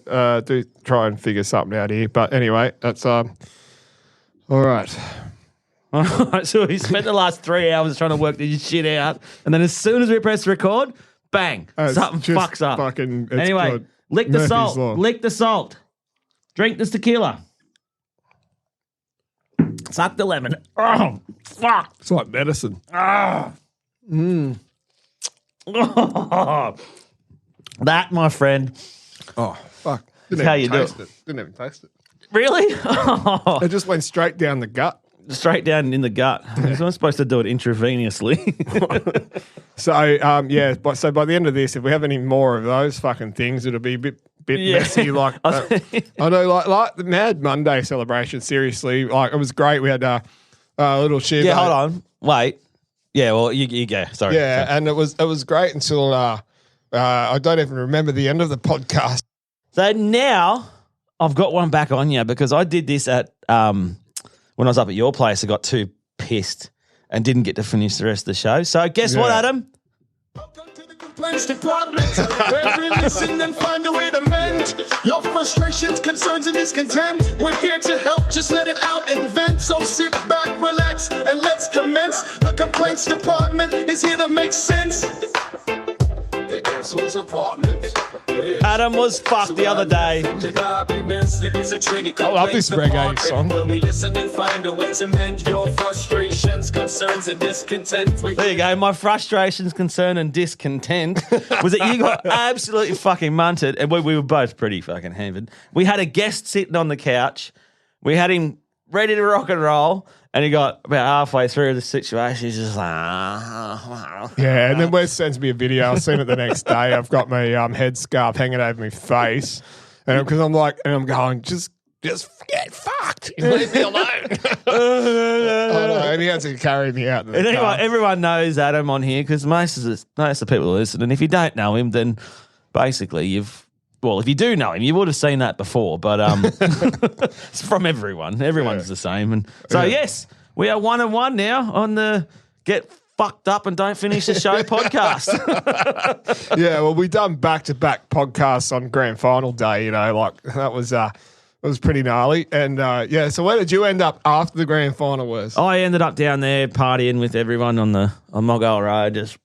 [SPEAKER 2] try and figure something out here. But anyway, that's all right.
[SPEAKER 3] So we spent the last 3 hours trying to work this shit out, and then as soon as we press record, bang,
[SPEAKER 2] It's
[SPEAKER 3] something
[SPEAKER 2] just
[SPEAKER 3] fucks up.
[SPEAKER 2] fucking- it's
[SPEAKER 3] Anyway,
[SPEAKER 2] good.
[SPEAKER 3] lick the
[SPEAKER 2] Murphy's
[SPEAKER 3] salt.
[SPEAKER 2] Law.
[SPEAKER 3] Lick the salt. Drink this tequila. Suck the lemon. Oh, fuck.
[SPEAKER 2] It's like medicine.
[SPEAKER 3] That, my friend.
[SPEAKER 2] Oh, fuck. Didn't
[SPEAKER 3] how
[SPEAKER 2] even
[SPEAKER 3] you do
[SPEAKER 2] taste it. Didn't even taste it.
[SPEAKER 3] Really?
[SPEAKER 2] It just went straight down the gut.
[SPEAKER 3] Straight down in the gut. You're not supposed to do it intravenously.
[SPEAKER 2] So, yeah, so by the end of this, if we have any more of those fucking things, it'll be a bit
[SPEAKER 3] Yeah.
[SPEAKER 2] messy. Like, I know, like the Mad Monday celebration, seriously, like, it was great. We had Little Shooey.
[SPEAKER 3] Yeah, hold on. Wait. Yeah, well, you go. Sorry.
[SPEAKER 2] Yeah, and it was great until I don't even remember the end of the podcast.
[SPEAKER 3] So now I've got one back on you because I did this at when I was up at your place. I got too pissed and didn't get to finish the rest of the show. So guess what,
[SPEAKER 2] Yeah.
[SPEAKER 3] Adam?
[SPEAKER 1] Welcome to the complaints department, where we listen and find a way to mend your frustrations, concerns, and discontent. We're here to help, just let it out and vent. So sit back, relax, and let's commence. The complaints department is here to make sense. The assholes apartment.
[SPEAKER 3] Adam was fucked the other day.
[SPEAKER 2] I love this reggae song.
[SPEAKER 1] Where we listen and find a way to mend your frustrations, concerns, and discontent.
[SPEAKER 3] There you go. My frustrations, concern, and discontent was that you got absolutely fucking munted, and we were both pretty fucking hammered. We had a guest sitting on the couch. We had him ready to rock and roll, and he got about halfway through the situation. He's just like,
[SPEAKER 2] Yeah, and then Wes sends me a video. I've seen it the next day. I've got my headscarf hanging over my face, and because I'm like, and I'm going, just get fucked. Leave me alone. I know, and he had to carry me out. To the
[SPEAKER 3] And anyway,
[SPEAKER 2] car.
[SPEAKER 3] everyone knows Adam on here because most of the people who listen, and if you don't know him, then basically if you do know him, you would have seen that before. But it's from everyone. Everyone's the same. And so yes, we are 1-1 now on the Get Fucked Up and Don't Finish the Show podcast.
[SPEAKER 2] Yeah, well, we done back-to-back podcasts on grand final day. Like that was it was pretty gnarly. And yeah, so where did you end up after the grand final? Was
[SPEAKER 3] I ended up down there partying with everyone on Moggle Road, just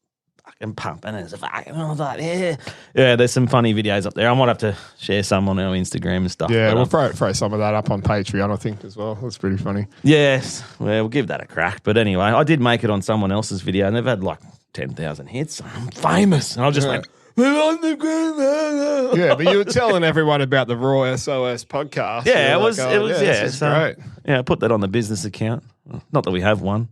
[SPEAKER 3] fucking pumping as a fucking. I was like, yeah. There's some funny videos up there. I might have to share some on our Instagram and stuff.
[SPEAKER 2] yeah,
[SPEAKER 3] but,
[SPEAKER 2] we'll throw some of that up on Patreon, I think, as well. That's pretty funny.
[SPEAKER 3] yes. Well, we'll give that a crack. But anyway, I did make it on someone else's video, and they've had like 10,000 hits. I'm famous, and I just went. We're on the grand final.
[SPEAKER 2] Yeah, but you were telling everyone about the Raw Sos podcast.
[SPEAKER 3] Yeah,
[SPEAKER 2] You were
[SPEAKER 3] it was.
[SPEAKER 2] like,
[SPEAKER 3] It was.
[SPEAKER 2] this is great.
[SPEAKER 3] Yeah, I put that on the business account. Not that we have one.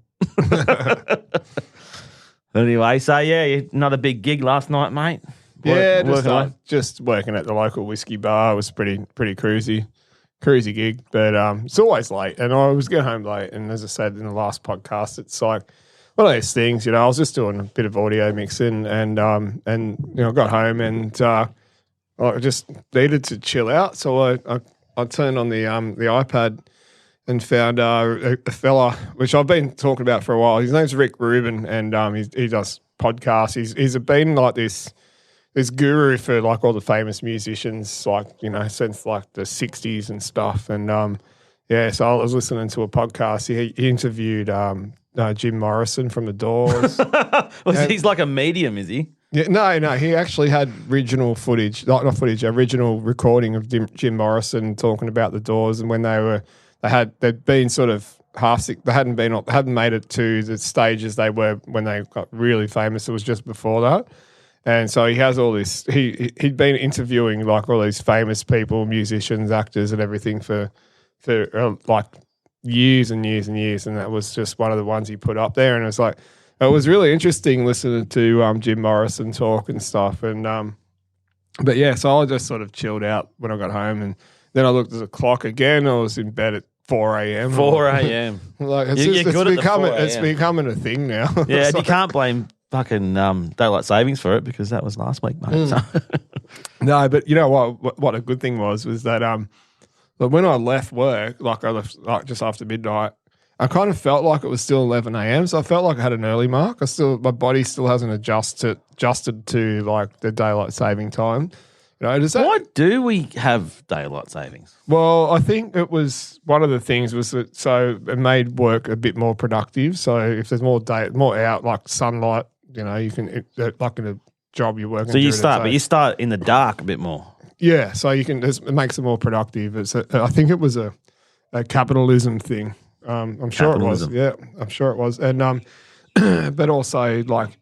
[SPEAKER 3] Anyway, so yeah, another big gig last night, mate.
[SPEAKER 2] Yeah,
[SPEAKER 3] Working away.
[SPEAKER 2] just working at the local whiskey bar. It was pretty cruisy gig, but it's always late, and I was getting home late. And as I said in the last podcast, it's like one of those things. I was just doing a bit of audio mixing, and I got home and I just needed to chill out, so I turned on the iPad and found a fella which I've been talking about for a while. His name's Rick Rubin, and he does podcasts. He's been like this guru for like all the famous musicians, like since like the 60s and stuff. And yeah, so I was listening to a podcast. He interviewed Jim Morrison from the Doors.
[SPEAKER 3] He's like a medium, is he?
[SPEAKER 2] Yeah, no, he actually had original footage, not footage, original recording of Jim Morrison talking about the Doors, and when they'd been sort of half sick. They hadn't made it to the stages they were when they got really famous. It was just before that. And so he has all this. He'd been interviewing like all these famous people, musicians, actors, and everything for like years and years and years. And that was just one of the ones he put up there. And it was like it was really interesting listening to Jim Morrison talk and stuff. And but yeah, so I just sort of chilled out when I got home, and then I looked at the clock again. I was in bed at 4 a.m.
[SPEAKER 3] 4 a.m.
[SPEAKER 2] Like
[SPEAKER 3] You're good at the 4
[SPEAKER 2] it's
[SPEAKER 3] a.m.
[SPEAKER 2] becoming a thing now.
[SPEAKER 3] Yeah,
[SPEAKER 2] It's
[SPEAKER 3] and you can't blame fucking daylight savings for it because that was last week, mate. So.
[SPEAKER 2] No, but you know what a good thing was that but when I left work, like I left like just after midnight, I kind of felt like it was still 11 a.m. So I felt like I had an early mark. My body still hasn't adjusted to like the daylight saving time. Does that?
[SPEAKER 3] Why do we have daylight savings?
[SPEAKER 2] Well, I think it was one of the things was that so it made work a bit more productive. So if there's more out like sunlight, you can like in a job you're working.
[SPEAKER 3] So you start in the dark a bit more.
[SPEAKER 2] Yeah, so you can. It makes it more productive. I think it was a capitalism thing. I'm sure it was. Yeah, I'm sure it was. And but also like.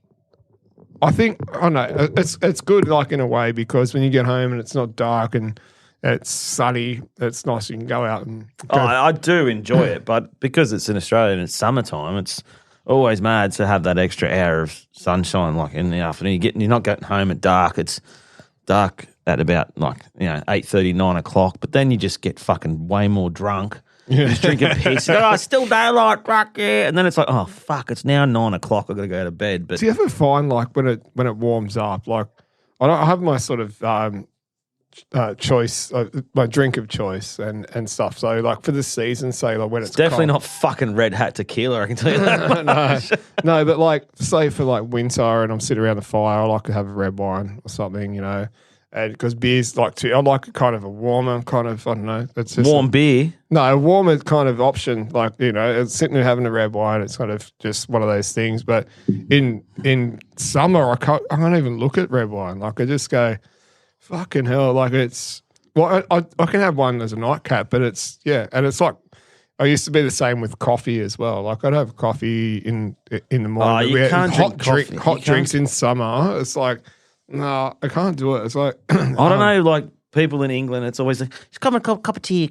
[SPEAKER 2] I think it's good like in a way because when you get home and it's not dark and it's sunny, it's nice. You can go out and.
[SPEAKER 3] I do enjoy it, but because it's in Australia and it's summertime, it's always mad to have that extra hour of sunshine like in the afternoon. You're not getting home at dark. It's dark at about 8:30, 9 o'clock, but then you just get fucking way more drunk. Yeah. Just drink a piss. It's still daylight, fuck yeah. And then it's like, oh fuck, it's now 9 o'clock. I've got to go to bed. But
[SPEAKER 2] do you ever find like when it warms up, like I have my sort of choice, my drink of choice and stuff. So like for the season, say like when it's
[SPEAKER 3] definitely
[SPEAKER 2] cold.
[SPEAKER 3] not fucking Red Hat tequila. I can tell you that.
[SPEAKER 2] no, but like say for like winter and I'm sitting around the fire, I like to have a red wine or something, And because beer's I like kind of a warmer kind of, I don't know. It's just
[SPEAKER 3] warm beer?
[SPEAKER 2] No, a warmer kind of option. Like, it's sitting there having a red wine. It's kind of just one of those things. But in summer, I can't even look at red wine. Like, I just go, fucking hell. Like, I can have one as a nightcap, but it's, yeah. And it's like, I used to be the same with coffee as well. Like, I'd have coffee in the morning.
[SPEAKER 3] You can't drink
[SPEAKER 2] hot drinks in summer. It's like, no, I can't do it. It's like
[SPEAKER 3] I don't know, like people in England, it's always like just come a cup of tea,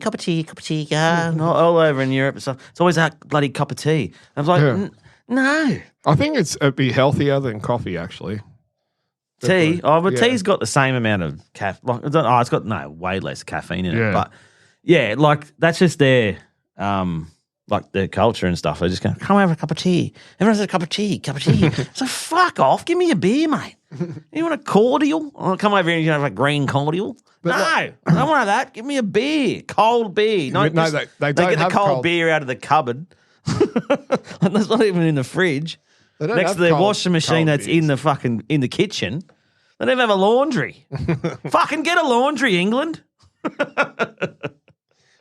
[SPEAKER 3] yeah. And all over in Europe and stuff. It's always that bloody cup of tea. I was like, no.
[SPEAKER 2] I think it'd be healthier than coffee actually.
[SPEAKER 3] Tea, but tea's got the same amount of caffeine. Like, it's got way less caffeine in it. But yeah, like that's just their like their culture and stuff. They just go, come have a cup of tea. Everyone says a cup of tea. So fuck off. Give me a beer, mate. You want a cordial? I'll come over here and you have a green cordial. No, I don't want that. Give me a beer, cold beer.
[SPEAKER 2] No, they don't
[SPEAKER 3] get
[SPEAKER 2] have
[SPEAKER 3] the cold beer out of the cupboard. That's not even in the fridge. Next to their washing machine that's in the kitchen. They don't even have a laundry. Fucking get a laundry, England.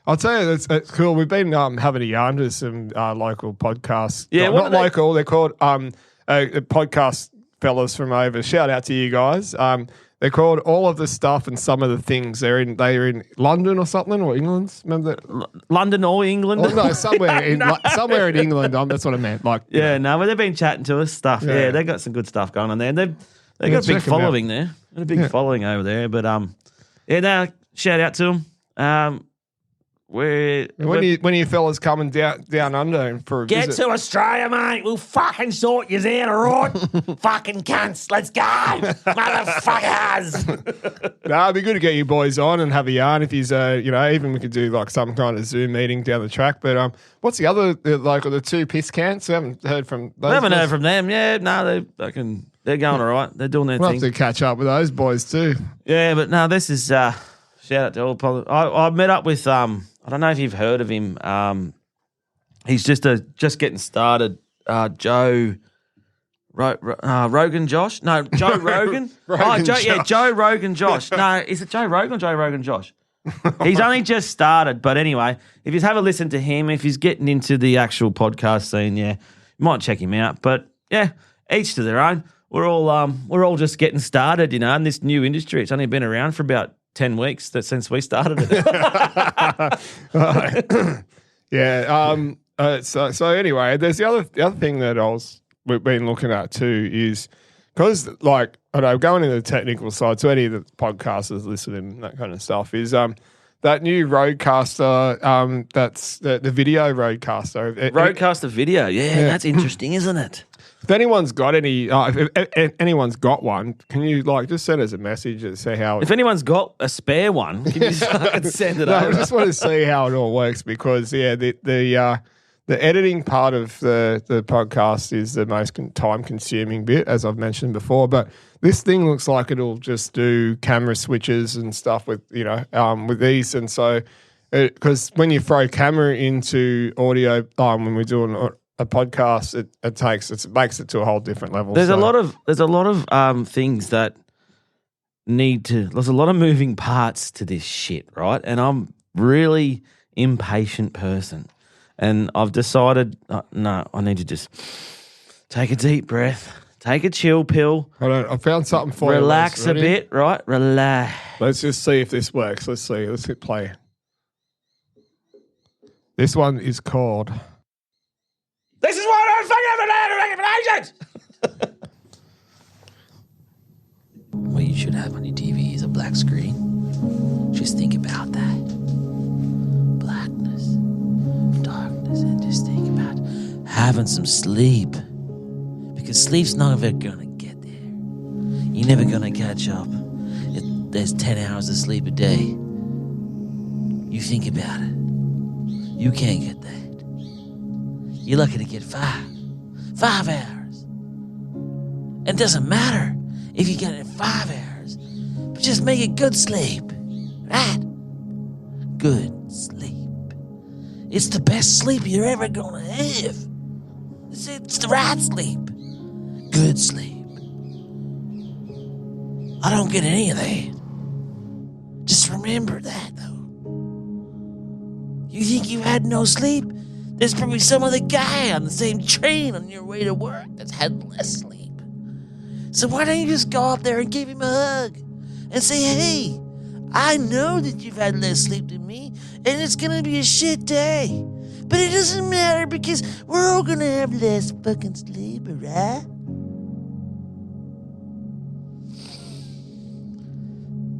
[SPEAKER 2] I'll tell you, it's cool. We've been having a yarn to some local podcasts.
[SPEAKER 3] Yeah,
[SPEAKER 2] not local. They're called podcast fellas from over. Shout out to you guys. They're called All of the Stuff and Some of the Things. They're in London or something, or England. Remember that?
[SPEAKER 3] London or England?
[SPEAKER 2] Oh, no, somewhere in England. That's what I meant. Like,
[SPEAKER 3] but they've been chatting to us stuff. Yeah, they've got some good stuff going on there. They've got a big following there. Got a big following over there. But shout out to them. When are
[SPEAKER 2] you fellas coming down under for a
[SPEAKER 3] visit?
[SPEAKER 2] Get
[SPEAKER 3] to Australia, mate. We'll fucking sort you out, all right? Fucking cunts. Let's go. Motherfuckers.
[SPEAKER 2] It'd be good to get you boys on and have a yarn if he's, even we could do like some kind of Zoom meeting down the track. But what's the other, the two piss cans? We haven't heard from those.
[SPEAKER 3] We haven't heard from them. Yeah, no, they're going all right. They're doing their thing.
[SPEAKER 2] We'll have to catch up with those boys too.
[SPEAKER 3] Yeah, but no, this is, shout out to all. I met up with, I don't know if you've heard of him. He's just getting started. Joe Rogan Josh? No, Joe Rogan. Joe Rogan Josh. No, is it Joe Rogan or Joe Rogan Josh? He's only just started, but anyway, if you have a listen to him, if he's getting into the actual podcast scene, you might check him out. But yeah, each to their own. We're all just getting started, in this new industry. It's only been around for about 10 weeks since we started it.
[SPEAKER 2] So anyway, there's the other thing that we've been looking at too is because like I know going into the technical side, to any of the podcasters listening and that kind of stuff is that new Rodecaster, that's the video Rodecaster.
[SPEAKER 3] Rodecaster video, that's interesting, isn't it?
[SPEAKER 2] If anyone's got any, if anyone's got one, can you just send us a message and see how?
[SPEAKER 3] If anyone's got a spare one, can you send it over?
[SPEAKER 2] I just want to see how it all works because the editing part of the podcast is the most time consuming bit, as I've mentioned before. But this thing looks like it'll just do camera switches and stuff with with these, and so because when you throw camera into audio, when we're doing a podcast, it makes it to a whole different level.
[SPEAKER 3] There's a lot of things that there's a lot of moving parts to this shit, right? And I'm really impatient person. And I've decided, no, I need to just take a deep breath, take a chill pill.
[SPEAKER 2] Hold on, I found something for
[SPEAKER 3] relax
[SPEAKER 2] you.
[SPEAKER 3] a bit, right? Relax.
[SPEAKER 2] Let's just see if this works. Let's see. Let's hit play. This one is called...
[SPEAKER 3] This is what I'm fucking recommendations.
[SPEAKER 5] What you should have on your TV is a black screen. Just think about that. Blackness, darkness, and just think about having some sleep. Because sleep's not ever gonna get there. You're never gonna catch up. There's 10 hours of sleep a day. You think about it. You can't get that. You're lucky to get 5 hours. It doesn't matter if you get it 5 hours, but just make it good sleep, right? Good sleep. It's the best sleep you're ever gonna have. It's the right sleep. Good sleep. I don't get any of that. Just remember that, though. You think you had no sleep? There's probably some other guy on the same train on your way to work that's had less sleep. So why don't you just go up there and give him a hug and say, hey, I know that you've had less sleep than me, and it's gonna be a shit day. But it doesn't matter because we're all gonna have less fucking sleep, alright?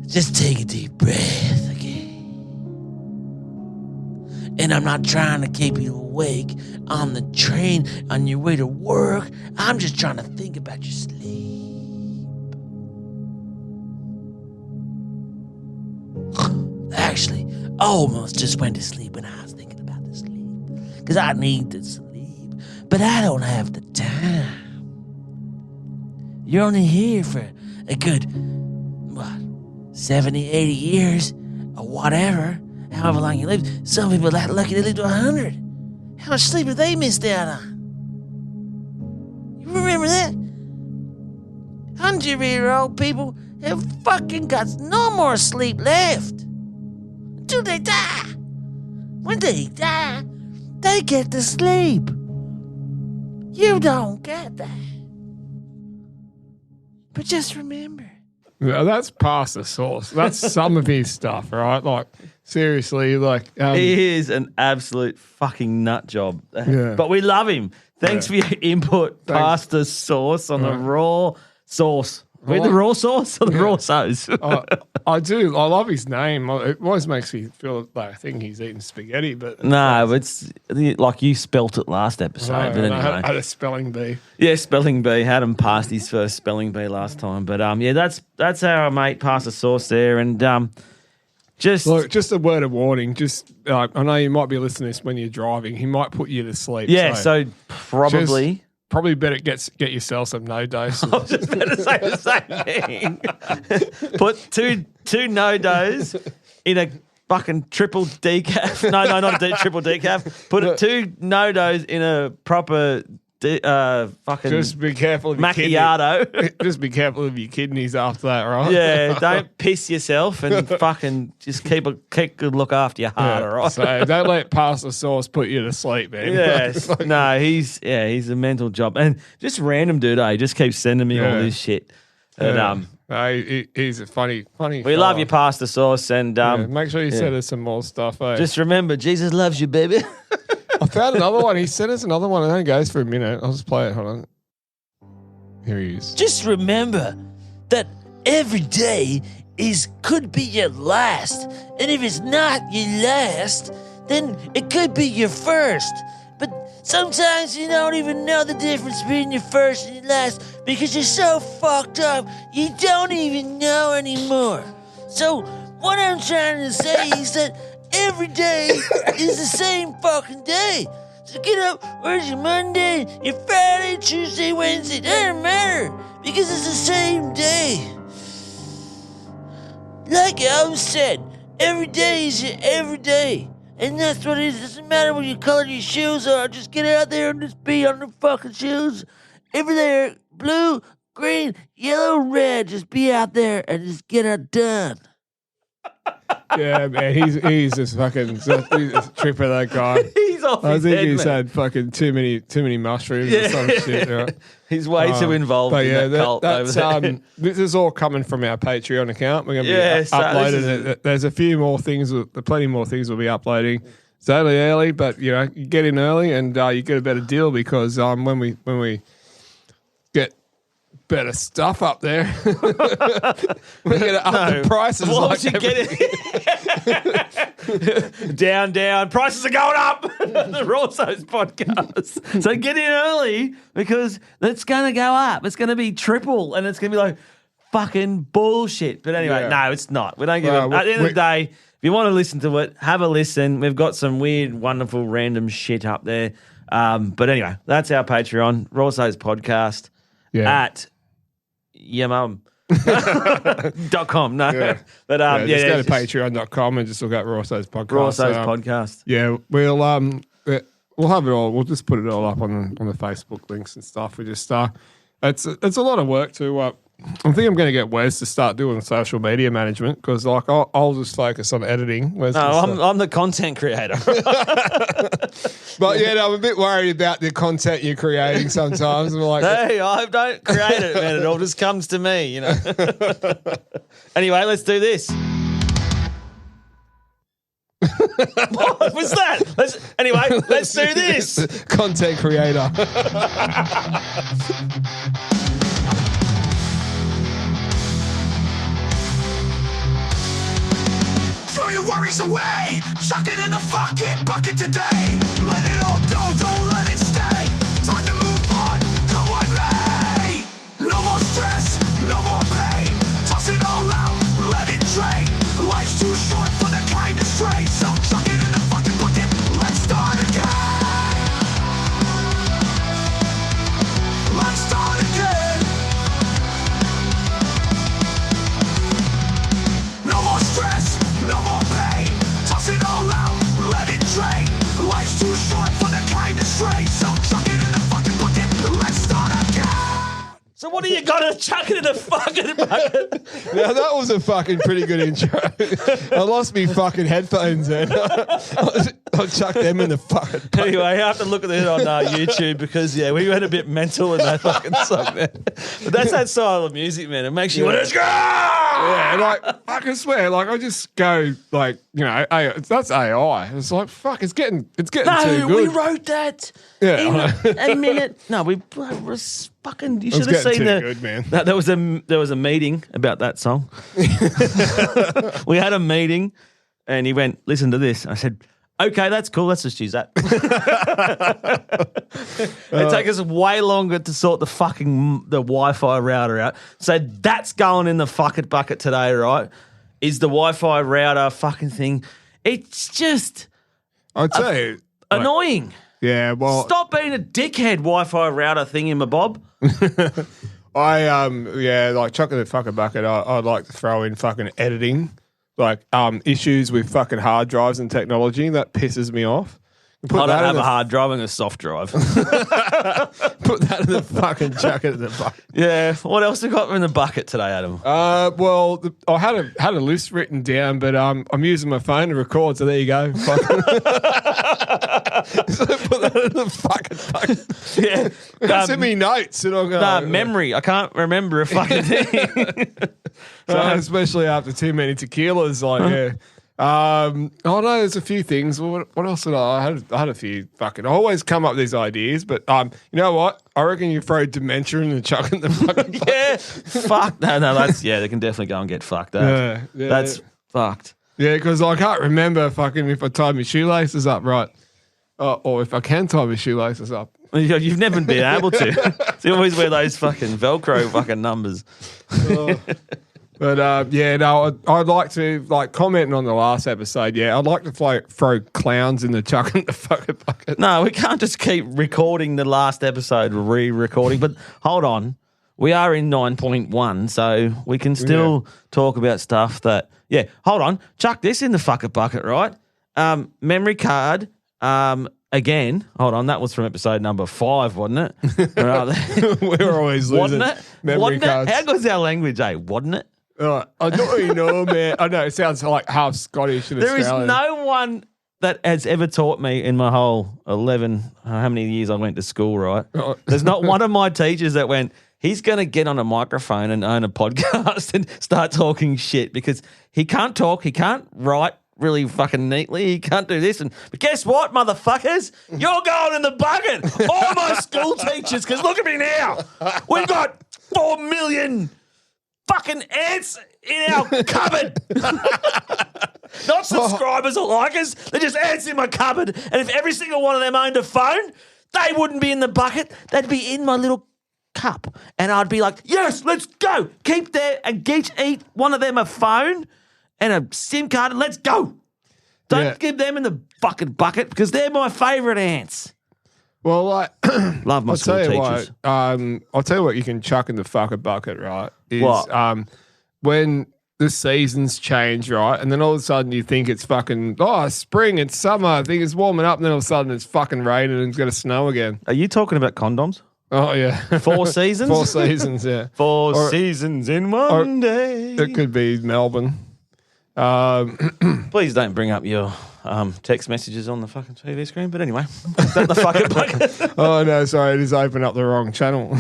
[SPEAKER 5] Just take a deep breath, okay? And I'm not trying to keep you awake on the train on your way to work. I'm just trying to think about your sleep. Actually, I almost just went to sleep when I was thinking about the sleep. Because I need to sleep, but I don't have the time. You're only here for a good, 70, 80 years, or whatever, however long you live. Some people are that lucky to live to 100. How much sleep have they missed out on? You remember that? 100-year-old people have fucking got no more sleep left. Until they die. When they die, they get to sleep. You don't get that. But just remember.
[SPEAKER 2] Yeah, that's past the sauce. That's some of his stuff, right? Like, seriously, like...
[SPEAKER 3] he is an absolute fucking nut job.
[SPEAKER 2] Yeah.
[SPEAKER 3] But we love him. Thanks for your input, pasta sauce on the raw sauce. With the raw sauce or the raw sauce?
[SPEAKER 2] I do. I love his name. It always makes me feel like I think he's eating spaghetti, but...
[SPEAKER 3] No, it's like you spelt it last episode. But anyway.
[SPEAKER 2] I had a spelling bee.
[SPEAKER 3] Yeah, spelling bee. Had him past his first spelling bee last time. But yeah, that's our mate pasta sauce there. And just
[SPEAKER 2] a word of warning. Just I know you might be listening to this when you're driving. He might put you to sleep.
[SPEAKER 3] Yeah, so probably...
[SPEAKER 2] Probably better get yourself some no doses.
[SPEAKER 3] I was just about to say the same thing. Put two no dos in a fucking triple decaf. No, not a triple decaf. Put 2 no dos in a proper fucking
[SPEAKER 2] just be careful of your
[SPEAKER 3] macchiato.
[SPEAKER 2] Kidney. Just be careful of your kidneys after that, right?
[SPEAKER 3] Yeah, don't piss yourself and fucking just keep a good look after your heart, all right?
[SPEAKER 2] So don't let pasta sauce put you to sleep, man.
[SPEAKER 3] Yes. No, he's a mental job. And just random dude, he just keeps sending me all this shit. And,
[SPEAKER 2] he's a funny
[SPEAKER 3] we
[SPEAKER 2] fella.
[SPEAKER 3] love your pasta sauce and
[SPEAKER 2] make sure you send us some more stuff.
[SPEAKER 3] Just remember, Jesus loves you, baby.
[SPEAKER 2] I found another one. He sent us another one. It only goes for a minute. I'll just play it. Hold on. Here he is.
[SPEAKER 5] Just remember that every day could be your last. And if it's not your last, then it could be your first. But sometimes you don't even know the difference between your first and your last because you're so fucked up, you don't even know anymore. So what I'm trying to say is that every day is the same fucking day. So get up, where's your Monday, your Friday, Tuesday, Wednesday, doesn't matter, because it's the same day. Like I always said, every day is your every day. And that's what it is. It doesn't matter what your color your shoes are, just get out there and just be on the fucking shoes. If they're blue, green, yellow, red. Just be out there and just get it done.
[SPEAKER 2] Yeah, man, he's just fucking he's a tripper, that guy.
[SPEAKER 3] He's off
[SPEAKER 2] I
[SPEAKER 3] his
[SPEAKER 2] think
[SPEAKER 3] head,
[SPEAKER 2] he's
[SPEAKER 3] man.
[SPEAKER 2] had fucking too many mushrooms or some shit. Right?
[SPEAKER 3] He's way too involved
[SPEAKER 2] But
[SPEAKER 3] in
[SPEAKER 2] yeah,
[SPEAKER 3] that cult over
[SPEAKER 2] that's
[SPEAKER 3] there.
[SPEAKER 2] this is all coming from our Patreon account. We're going to be
[SPEAKER 3] Yeah, so
[SPEAKER 2] uploading
[SPEAKER 3] this is-
[SPEAKER 2] it. There's a few more things, plenty more things we'll be uploading. It's only early, but you know, you get in early and you get a better deal because when we get better stuff up there, we're going to up the prices.
[SPEAKER 3] What
[SPEAKER 2] like
[SPEAKER 3] was you getting? Down. Prices are going up. The Raw Sos Podcast. So get in early because it's going to go up. It's going to be triple and it's going to be like fucking bullshit. But anyway,
[SPEAKER 2] Yeah.
[SPEAKER 3] no, it's not. We don't give a... At the end of the day, if you want to listen to it, have a listen. We've got some weird, wonderful, random shit up there. But anyway, that's our Patreon, Raw Sos Podcast at yamum.com. No.
[SPEAKER 2] Yeah.
[SPEAKER 3] But
[SPEAKER 2] just go to patreon.com and just look at Raw Sos Podcast.
[SPEAKER 3] Raw Sos Podcast.
[SPEAKER 2] Yeah, we'll have it all. We'll just put it all up on the Facebook links and stuff. We just it's a lot of work to. I think I'm going to get Wes to start doing social media management because like I'll just focus on editing. Wes
[SPEAKER 3] No,
[SPEAKER 2] can
[SPEAKER 3] I'm the content creator.
[SPEAKER 2] But yeah, no, I'm a bit worried about the content you're creating sometimes. I'm like,
[SPEAKER 3] Hey, I don't create it, man. It all just comes to me, you know. Anyway, let's do this. What was that? Let's do this.
[SPEAKER 2] content creator.
[SPEAKER 1] Throw your worries away, chuck it in the fucking bucket today. Let it all go, don't let it stay. Time to move on, go on, May. No more stress, no more pain. Toss it all out, let it drain. Life's too short for the kind of stray. So chuck it in the fucking bucket, let's start again. Let's start again. No more stress, no more pain. Toss it all out, let it drain. Life's too short for the kind of stray. So chuck it in the fucking bucket, let's start again.
[SPEAKER 3] So what do you got to chuck it in a fucking bucket?
[SPEAKER 2] Now that was a fucking pretty good intro. I lost me fucking headphones then. I'll chuck them in the fucking bucket.
[SPEAKER 3] Anyway, you have to look at it on YouTube because, yeah, we went a bit mental in that fucking song there. But that's that style of music, man. It makes you want to go.
[SPEAKER 2] Yeah, like I can swear, like I just go like, you know, that's AI. It's like fuck, it's getting too
[SPEAKER 3] No,
[SPEAKER 2] good.
[SPEAKER 3] we wrote that
[SPEAKER 2] Yeah,
[SPEAKER 3] in a minute. No, we was fucking. You
[SPEAKER 2] It was
[SPEAKER 3] should have
[SPEAKER 2] getting
[SPEAKER 3] seen
[SPEAKER 2] too
[SPEAKER 3] the.
[SPEAKER 2] good, man.
[SPEAKER 3] No, there was a meeting about that song. We had a meeting, and he went, "Listen to this." I said, "Okay, that's cool. Let's just use that." It took us way longer to sort the Wi-Fi router out. So that's going in the fucking bucket today, right? Is the Wi-Fi router fucking thing? It's just
[SPEAKER 2] I'll tell you.
[SPEAKER 3] annoying.
[SPEAKER 2] Yeah, well,
[SPEAKER 3] Stop being a dickhead Wi-Fi router thing in my bob.
[SPEAKER 2] like chucking the fucking bucket. I'd like to throw in fucking editing, like issues with fucking hard drives and technology. That pisses me off.
[SPEAKER 3] I don't have a hard drive and a soft drive.
[SPEAKER 2] Put that in the fucking chuck it in the bucket.
[SPEAKER 3] Yeah. What else we got in the bucket today, Adam?
[SPEAKER 2] Well, I had a list written down, but I'm using my phone to record, so there you go. Fucking- so put that in the fucking bucket.
[SPEAKER 3] Yeah.
[SPEAKER 2] Send me notes, and I'll go.
[SPEAKER 3] Memory. I can't remember a fucking thing.
[SPEAKER 2] So especially after too many tequilas, like yeah. Oh no, there's a few things. What else did I had a few fucking. I always come up with these ideas, but you know what? I reckon you throw dementia in the chuck in the fucking bucket.
[SPEAKER 3] Yeah. Fuck. No, that's, yeah, they can definitely go and get fucked up.
[SPEAKER 2] Yeah,
[SPEAKER 3] That's fucked.
[SPEAKER 2] Yeah, because I can't remember fucking if I tied my shoelaces up right, or if I can tie my shoelaces up.
[SPEAKER 3] You've never been able to. So you always wear those fucking Velcro fucking numbers.
[SPEAKER 2] But I'd like to commenting on the last episode. Yeah, I'd like to throw clowns in the chuck in the fucking bucket.
[SPEAKER 3] No, we can't just keep recording the last episode, re-recording. But hold on, we are in 9.1, so we can still talk about stuff that. Yeah, hold on, chuck this in the fucking bucket, right? Memory card, again, hold on, that was from episode number 5, wasn't it?
[SPEAKER 2] We're always losing
[SPEAKER 3] Wasn't it?
[SPEAKER 2] memory
[SPEAKER 3] Wasn't
[SPEAKER 2] cards.
[SPEAKER 3] it? How good's our language, eh? Wasn't it?
[SPEAKER 2] I don't really know, man. I know it sounds like half Scottish and
[SPEAKER 3] There is
[SPEAKER 2] Australian.
[SPEAKER 3] no one that has ever taught me in my whole 11, how many years I went to school, right?
[SPEAKER 2] Oh.
[SPEAKER 3] There's not one of my teachers that went, he's going to get on a microphone and own a podcast and start talking shit because he can't talk, he can't write really fucking neatly, he can't do this. But guess what, motherfuckers? You're going in the bucket. All my school teachers, because look at me now. We've got 4 million fucking ants in our cupboard. Not subscribers or likers. They're just ants in my cupboard. And if every single one of them owned a phone, they wouldn't be in the bucket. They'd be in my little cup. And I'd be like, yes, let's go. Keep there and each one of them a phone and a SIM card and let's go. Don't give them in the fucking bucket because they're my favourite ants.
[SPEAKER 2] Well, like,
[SPEAKER 3] Love my
[SPEAKER 2] I'll
[SPEAKER 3] school
[SPEAKER 2] tell you
[SPEAKER 3] teachers.
[SPEAKER 2] what. I'll tell you what you can chuck in the fucking bucket, right? Is
[SPEAKER 3] What?
[SPEAKER 2] When the seasons change, right? And then all of a sudden you think it's fucking spring, it's summer. I think it's warming up, and then all of a sudden it's fucking raining and it's going to snow again.
[SPEAKER 3] Are you talking about condoms?
[SPEAKER 2] Oh yeah,
[SPEAKER 3] 4 seasons?
[SPEAKER 2] 4 seasons, yeah.
[SPEAKER 3] 4 seasons in one day.
[SPEAKER 2] It could be Melbourne.
[SPEAKER 3] Please don't bring up your text messages on the fucking TV screen. But anyway, is that the fucking bucket?
[SPEAKER 2] Oh no, sorry, I just opened up the wrong channel.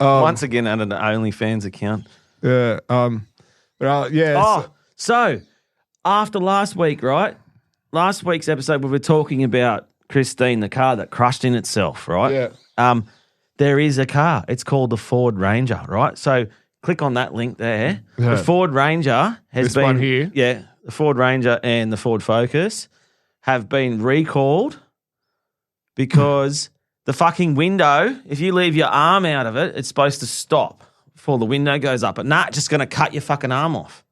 [SPEAKER 3] Once again, under the OnlyFans account.
[SPEAKER 2] Yeah. Yeah.
[SPEAKER 3] Oh, so after last week, right? Last week's episode, we were talking about Christine, the car that crushed in itself, right?
[SPEAKER 2] Yeah.
[SPEAKER 3] There is a car. It's called the Ford Ranger, right? So click on that link there.
[SPEAKER 2] Yeah.
[SPEAKER 3] The Ford Ranger has
[SPEAKER 2] This
[SPEAKER 3] been
[SPEAKER 2] one here?
[SPEAKER 3] Yeah, the Ford Ranger and the Ford Focus have been recalled because the fucking window, if you leave your arm out of it, it's supposed to stop before the window goes up. But nah, it's just going to cut your fucking arm off.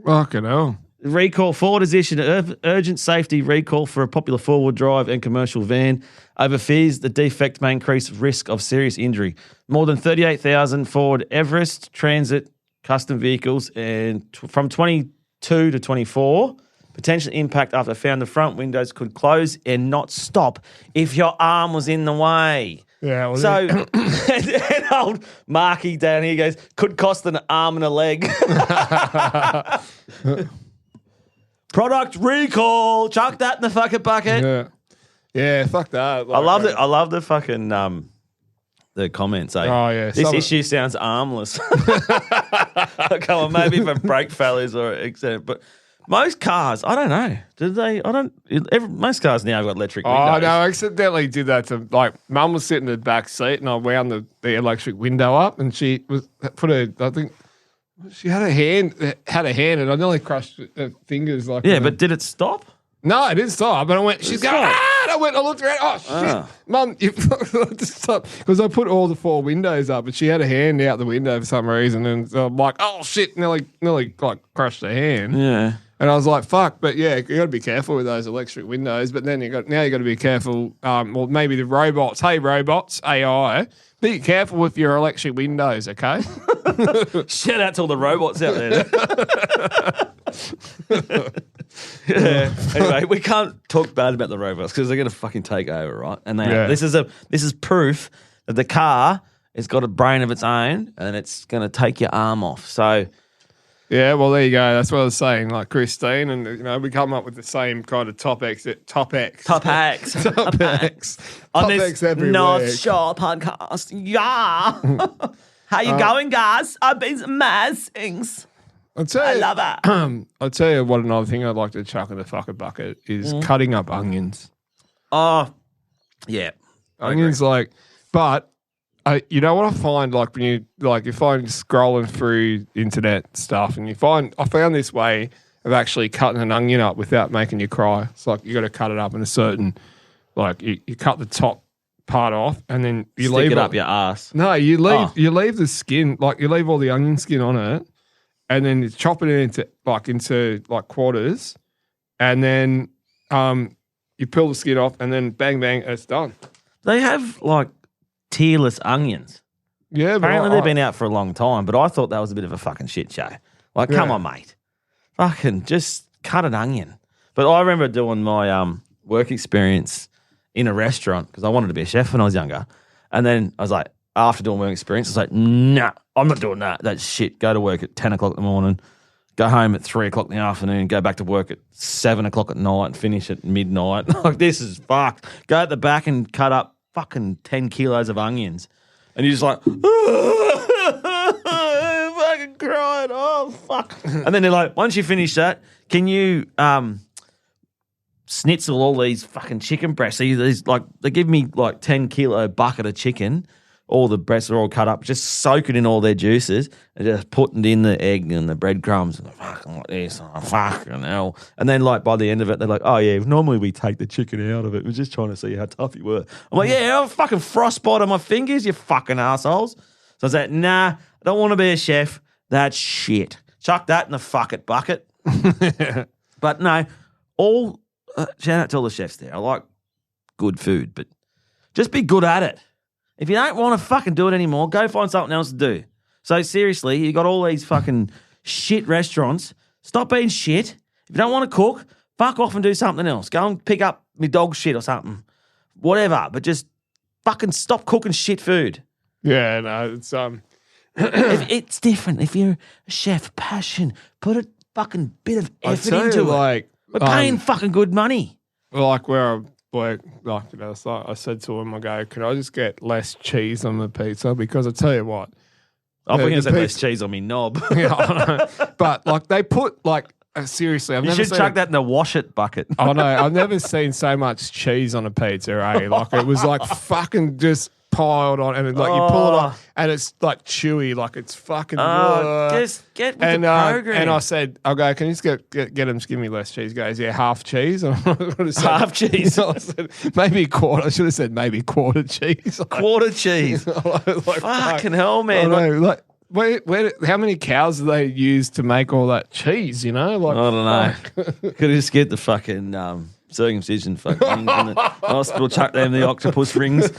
[SPEAKER 2] Fucking hell.
[SPEAKER 3] Recall. Ford has issued an urgent safety recall for a popular four-wheel drive and commercial van over fears the defect may increase risk of serious injury. More than 38,000 Ford Everest Transit custom vehicles and from 22 to 24 potential impact after found the front windows could close and not stop if your arm was in the way.
[SPEAKER 2] Yeah. Well,
[SPEAKER 3] So, and old Marky down here goes, could cost an arm and a leg. Product recall. Chuck that in the fucking bucket.
[SPEAKER 2] yeah. Yeah. Fuck that.
[SPEAKER 3] I love it. I love the fucking the comments. Eh?
[SPEAKER 2] Oh, yeah.
[SPEAKER 3] This
[SPEAKER 2] Some-
[SPEAKER 3] issue sounds armless. Come on, maybe for brake failures or etc. But most cars, I don't know. Do they? I don't. Most cars now have got electric windows.
[SPEAKER 2] Oh no! I accidentally did that to Mum was sitting in the back seat and I wound the electric window up and she was put her. I think she had a hand and I nearly crushed her fingers. Like
[SPEAKER 3] Yeah, but did it stop?
[SPEAKER 2] no, it didn't stop. And I went. She's going.
[SPEAKER 3] stop.
[SPEAKER 2] Ah! And I looked around. Oh shit,
[SPEAKER 3] Ah.
[SPEAKER 2] Mum! You just stop because I put all the 4 windows up, but she had a hand out the window for some reason, and so I'm like, oh shit! Nearly like crushed her hand.
[SPEAKER 3] Yeah.
[SPEAKER 2] And I was like, fuck, but yeah, you got to be careful with those electric windows. But then you got to be careful. Well, maybe the robots. Hey, robots, AI, be careful with your electric windows, okay?
[SPEAKER 3] Shout out to all the robots out there. Yeah. Anyway, we can't talk bad about the robots because they're going to fucking take over, right? And they
[SPEAKER 2] Yeah.
[SPEAKER 3] this is proof that the car has got a brain of its own and it's going to take your arm off. So
[SPEAKER 2] Yeah, well, there you go. That's what I was saying. Like Christine, and we come up with the same kind of topics.
[SPEAKER 3] top hacks
[SPEAKER 2] Topics.
[SPEAKER 3] on
[SPEAKER 2] Topics
[SPEAKER 3] this
[SPEAKER 2] every
[SPEAKER 3] North
[SPEAKER 2] week.
[SPEAKER 3] Shore podcast. Yeah. How you going, guys? I've been amazing. I love it.
[SPEAKER 2] I'll tell you what another thing I'd like to chuck in the fucking bucket is cutting up onions.
[SPEAKER 3] Oh, yeah.
[SPEAKER 2] Onions, but you know what I find, like when you find scrolling through internet stuff, and I found this way of actually cutting an onion up without making you cry. It's like you got to cut it up in a certain, like you cut the top part off, and then you
[SPEAKER 3] Stick
[SPEAKER 2] leave
[SPEAKER 3] it up your ass.
[SPEAKER 2] No, you leave the skin, like you leave all the onion skin on it, and then you chop it into quarters, and then you peel the skin off, and then bang bang, it's done.
[SPEAKER 3] They have like tearless onions.
[SPEAKER 2] Yeah, but
[SPEAKER 3] Apparently they've been out for a long time, but I thought that was a bit of a fucking shit show. Like, come
[SPEAKER 2] Yeah.
[SPEAKER 3] on, mate. Fucking just cut an onion. But I remember doing my work experience in a restaurant because I wanted to be a chef when I was younger. And then I was like, after doing work experience, I was like, nah, I'm not doing that. That's shit. Go to work at 10 o'clock in the morning, go home at 3 o'clock in the afternoon, go back to work at 7 o'clock at night and finish at midnight. Like, this is fucked. Go at the back and cut up fucking 10 kilos of onions. And you're just like, fucking crying. Oh, fuck. And then they're like, once you finish that, can you schnitzel all these fucking chicken breasts? So they give me like 10 kilo bucket of chicken. All the breasts are all cut up, just soak it in all their juices and just put it in the egg and the breadcrumbs and fucking like this. Oh, fucking hell. And then like by the end of it, they're like, oh yeah, normally we take the chicken out of it. We're just trying to see how tough you were. I'm like, yeah, I'll fucking frostbite on my fingers, you fucking assholes. So I was like, nah, I don't want to be a chef. That's shit. Chuck that in the fuck it bucket. But no, shout out to all the chefs there. I like good food, but just be good at it. If you don't want to fucking do it anymore, go find something else to do. So seriously, you got all these fucking shit restaurants. Stop being shit. If you don't want to cook, fuck off and do something else. Go and pick up my dog shit or something. Whatever. But just fucking stop cooking shit food.
[SPEAKER 2] Yeah, no, it's
[SPEAKER 3] It's different. If you're a chef, passion, put a fucking bit of effort into it.
[SPEAKER 2] Like,
[SPEAKER 3] we're paying fucking good money.
[SPEAKER 2] like where I work, like, you know, so I said to him, I go, can I just get less cheese on the pizza? Because I tell you what,
[SPEAKER 3] I'm going to say less
[SPEAKER 2] pizza-
[SPEAKER 3] cheese on me knob.
[SPEAKER 2] yeah, I know. But like they put like seriously, I've
[SPEAKER 3] You
[SPEAKER 2] never
[SPEAKER 3] should
[SPEAKER 2] seen
[SPEAKER 3] chuck that in the wash it bucket.
[SPEAKER 2] I know, I've never seen so much cheese on a pizza. Like it was like fucking just piled on, and like you pull it off, and it's like chewy, like it's fucking.
[SPEAKER 3] Just get with the program.
[SPEAKER 2] And I said, I'll go. Can you just get him to give me less cheese? He goes, yeah, half cheese. And I would have said,
[SPEAKER 3] Half cheese.
[SPEAKER 2] I said, maybe a quarter. I should have said maybe quarter cheese.
[SPEAKER 3] Quarter cheese.
[SPEAKER 2] Like,
[SPEAKER 3] Fucking hell, man.
[SPEAKER 2] I know, like. How many cows do they use to make all that cheese? You know, like
[SPEAKER 3] I don't know. Could just get the fucking circumcision fucking in the hospital. Chuck them in the octopus rings.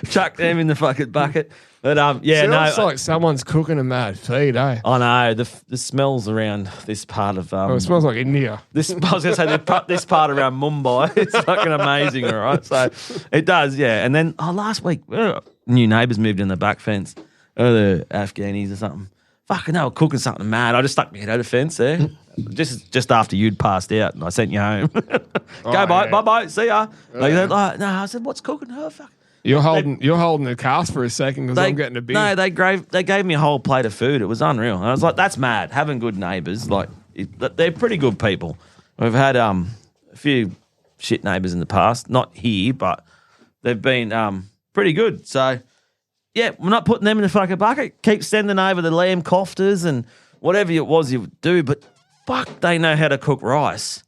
[SPEAKER 3] Chuck them in the fucking bucket. But yeah, no.
[SPEAKER 2] It's like someone's cooking a mad feed, eh?
[SPEAKER 3] I know the smells around this part of
[SPEAKER 2] It smells like India.
[SPEAKER 3] I was going to say this part around Mumbai. It's fucking amazing, all right. So it does, yeah. And then last week, new neighbours moved in the back fence. The Afghanis or something. Fucking, they were cooking something mad. I just stuck my head over the fence there. just after you'd passed out and I sent you home. Bye, see ya. Like, no, I said, what's cooking? Oh, fuck.
[SPEAKER 2] You're holding the cast for a second because I'm getting a beer.
[SPEAKER 3] No, they gave me a whole plate of food. It was unreal. And I was like, that's mad. Having good neighbours, like, they're pretty good people. We've had a few shit neighbours in the past. Not here, but they've been pretty good. So... yeah, we're not putting them in the fucking bucket. Keep sending over the lamb koftas and whatever it was you would do, but fuck, they know how to cook rice.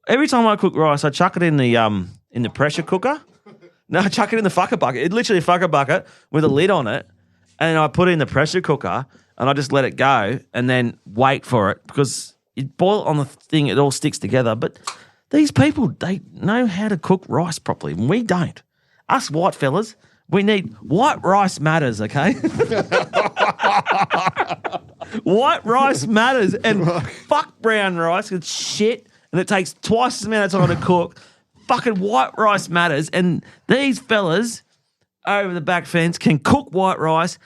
[SPEAKER 3] Every time I cook rice, I chuck it in the pressure cooker. No, I chuck it in the fucker bucket. It's literally a fucker bucket with a lid on it, and I put it in the pressure cooker, and I just let it go, and then wait for it because you boil it on the thing, it all sticks together. But these people, they know how to cook rice properly, and we don't. Us white fellas. We need white rice matters, okay? White rice matters, and fuck brown rice. It's shit, and it takes twice as amount of time to cook. Fucking white rice matters, and these fellas over the back fence can cook white rice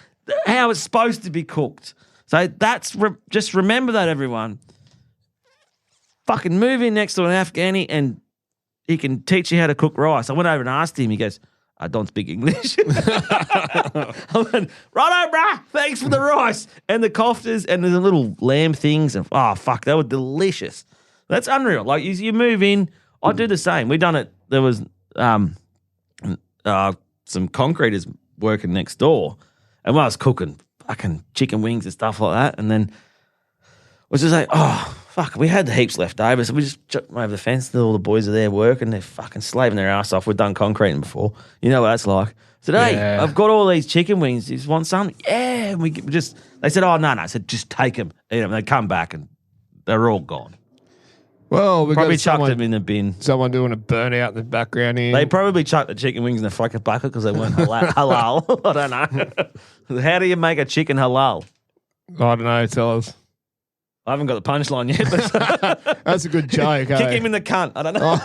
[SPEAKER 3] how it's supposed to be cooked. So that's just remember that, everyone. Fucking move in next to an Afghani, and he can teach you how to cook rice. I went over and asked him. He goes, I don't speak English. I went, righto, brah, thanks for the rice and the koftas and the little lamb things. And fuck, they were delicious. That's unreal. Like, you move in, I do the same. We done it. There was some concreters working next door, and when I was cooking fucking chicken wings and stuff like that, and then was just like, fuck, we had the heaps left over, so we just chucked them over the fence. All the boys are there working. They're fucking slaving their ass off. We've done concreting before. You know what that's like. I said, hey, I've got all these chicken wings. You just want some? Yeah. And they said, oh, no. I said, just take them. Eat them. They come back, and they're all gone.
[SPEAKER 2] Well, we
[SPEAKER 3] probably
[SPEAKER 2] got
[SPEAKER 3] chucked them in the bin.
[SPEAKER 2] Someone doing a burnout in the background here.
[SPEAKER 3] They probably chucked the chicken wings in the fucking bucket because they weren't halal. I don't know. How do you make a chicken halal?
[SPEAKER 2] I don't know. Tell us.
[SPEAKER 3] I haven't got the punchline yet, but
[SPEAKER 2] That's a good joke.
[SPEAKER 3] kick him in the cunt. I don't know.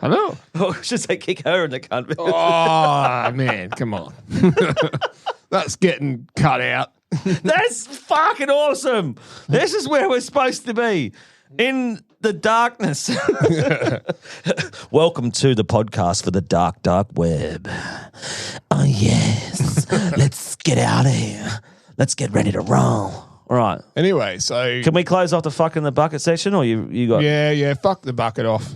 [SPEAKER 2] I know.
[SPEAKER 3] Or should say kick her in the cunt.
[SPEAKER 2] Oh, man, come on. That's getting cut out.
[SPEAKER 3] That's fucking awesome. This is where we're supposed to be. In the darkness.
[SPEAKER 5] Welcome to the podcast for the dark, dark web. Oh, yes. Let's get out of here. Let's get ready to roll.
[SPEAKER 3] All right.
[SPEAKER 2] Anyway, so...
[SPEAKER 3] Can we close off the fucking the bucket section, or you got...
[SPEAKER 2] Yeah, fuck the bucket off.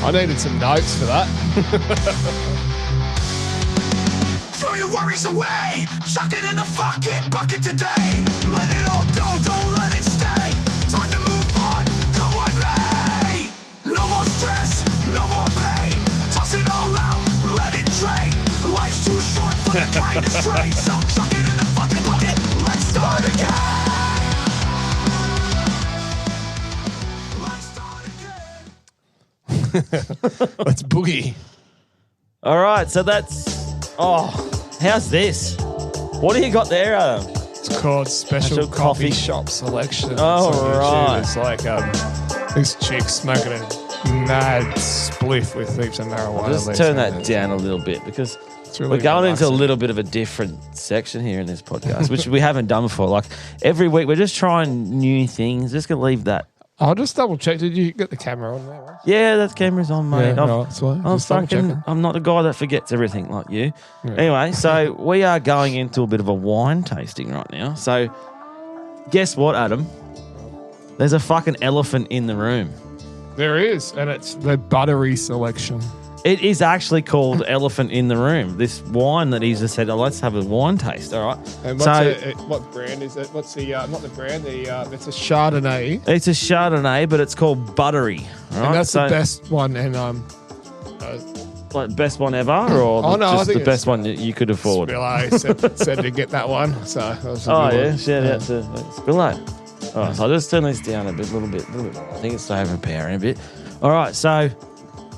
[SPEAKER 2] I needed some notes for that.
[SPEAKER 1] Throw your worries away. Chuck it in the fucking bucket today. Let it all go, don't let it stay. Time to move on, go on, play. No more stress, no more pain. Toss it all out, let it drain. Life's too short for the kind of strain. So chuck it in the fucking bucket. Let's start again. Let's start again.
[SPEAKER 2] Let's boogie.
[SPEAKER 3] All right, so that's... Oh, how's this? What do you got there, Adam?
[SPEAKER 2] It's called Special
[SPEAKER 3] Coffee
[SPEAKER 2] Coffee Shop Selection.
[SPEAKER 3] Oh,
[SPEAKER 2] It's on
[SPEAKER 3] right.
[SPEAKER 2] YouTube. It's like this chick smoking a mad spliff with heaps of marijuana.
[SPEAKER 3] Just
[SPEAKER 2] leaves
[SPEAKER 3] turn
[SPEAKER 2] in
[SPEAKER 3] that
[SPEAKER 2] it.
[SPEAKER 3] down a little bit because
[SPEAKER 2] really
[SPEAKER 3] we're going into a
[SPEAKER 2] relaxing.
[SPEAKER 3] little bit of a different section here in this podcast, which we haven't done before. Like every week, we're just trying new things. Just gonna leave that.
[SPEAKER 2] I'll just double check. Did you get the camera on there? Right?
[SPEAKER 3] Yeah, that camera's on, mate.
[SPEAKER 2] Yeah,
[SPEAKER 3] I'm,
[SPEAKER 2] right, so
[SPEAKER 3] I'm
[SPEAKER 2] just double
[SPEAKER 3] fucking.
[SPEAKER 2] checking.
[SPEAKER 3] I'm not a guy that forgets everything like you. Anyway, so we are going into a bit of a wine tasting right now. So, guess what, Adam? There's a fucking elephant in the room.
[SPEAKER 2] There is, and it's the buttery selection.
[SPEAKER 3] It is actually called Elephant in the Room. This wine that he's just said, oh, let's have a wine taste. All right.
[SPEAKER 2] And what brand is it? What's the not the brand? It's a Chardonnay,
[SPEAKER 3] It's a Chardonnay, but it's called Buttery. Right?
[SPEAKER 2] and that's
[SPEAKER 3] So,
[SPEAKER 2] the best one. And
[SPEAKER 3] like best one ever, or
[SPEAKER 2] Oh, no, I
[SPEAKER 3] just
[SPEAKER 2] think
[SPEAKER 3] the best one that you could afford.
[SPEAKER 2] Spillo said to get that one. So that was a
[SPEAKER 3] Oh
[SPEAKER 2] good
[SPEAKER 3] yeah,
[SPEAKER 2] one.
[SPEAKER 3] shout out to Spillo. All right, so I'll just turn this down a little bit. I think it's overpowering a bit. All right, so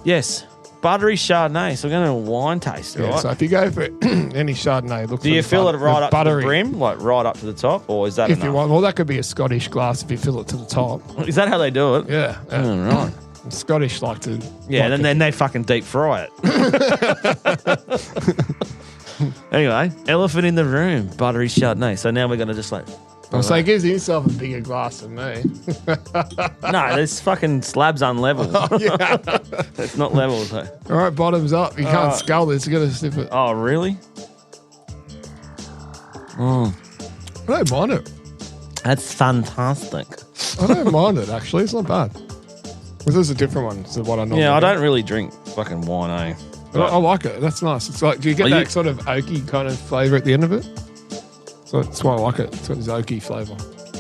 [SPEAKER 3] yes, buttery Chardonnay. So we're going to a wine taste,
[SPEAKER 2] Yeah,
[SPEAKER 3] right?
[SPEAKER 2] so if you go for any Chardonnay, look.
[SPEAKER 3] Do you fill it right up to the brim, like right up to the top, or is that
[SPEAKER 2] If
[SPEAKER 3] enough?
[SPEAKER 2] you want, well, that could be a Scottish glass if you fill it to the top.
[SPEAKER 3] Is that how they do it?
[SPEAKER 2] Yeah,
[SPEAKER 3] Oh, right.
[SPEAKER 2] Scottish like to.
[SPEAKER 3] Yeah,
[SPEAKER 2] like
[SPEAKER 3] then they fucking deep fry it. Anyway, elephant in the room, buttery Chardonnay. So now we're going to just like...
[SPEAKER 2] So he gives himself a bigger glass than me.
[SPEAKER 3] No, this fucking slab's unlevel.
[SPEAKER 2] Yeah.
[SPEAKER 3] It's not level. So.
[SPEAKER 2] All right, bottoms up. You can't scull this. You got to sniff it.
[SPEAKER 3] Oh, really?
[SPEAKER 2] I don't mind it.
[SPEAKER 3] That's fantastic.
[SPEAKER 2] I don't mind it, actually. It's not bad. This is a different one to what I normally
[SPEAKER 3] Yeah, I
[SPEAKER 2] do.
[SPEAKER 3] don't really drink fucking wine, eh?
[SPEAKER 2] I like it. That's nice. It's like, do you get
[SPEAKER 3] Are
[SPEAKER 2] that
[SPEAKER 3] you-
[SPEAKER 2] sort of oaky kind of flavour at the end of it? So that's why I like it. It's got this oaky flavour.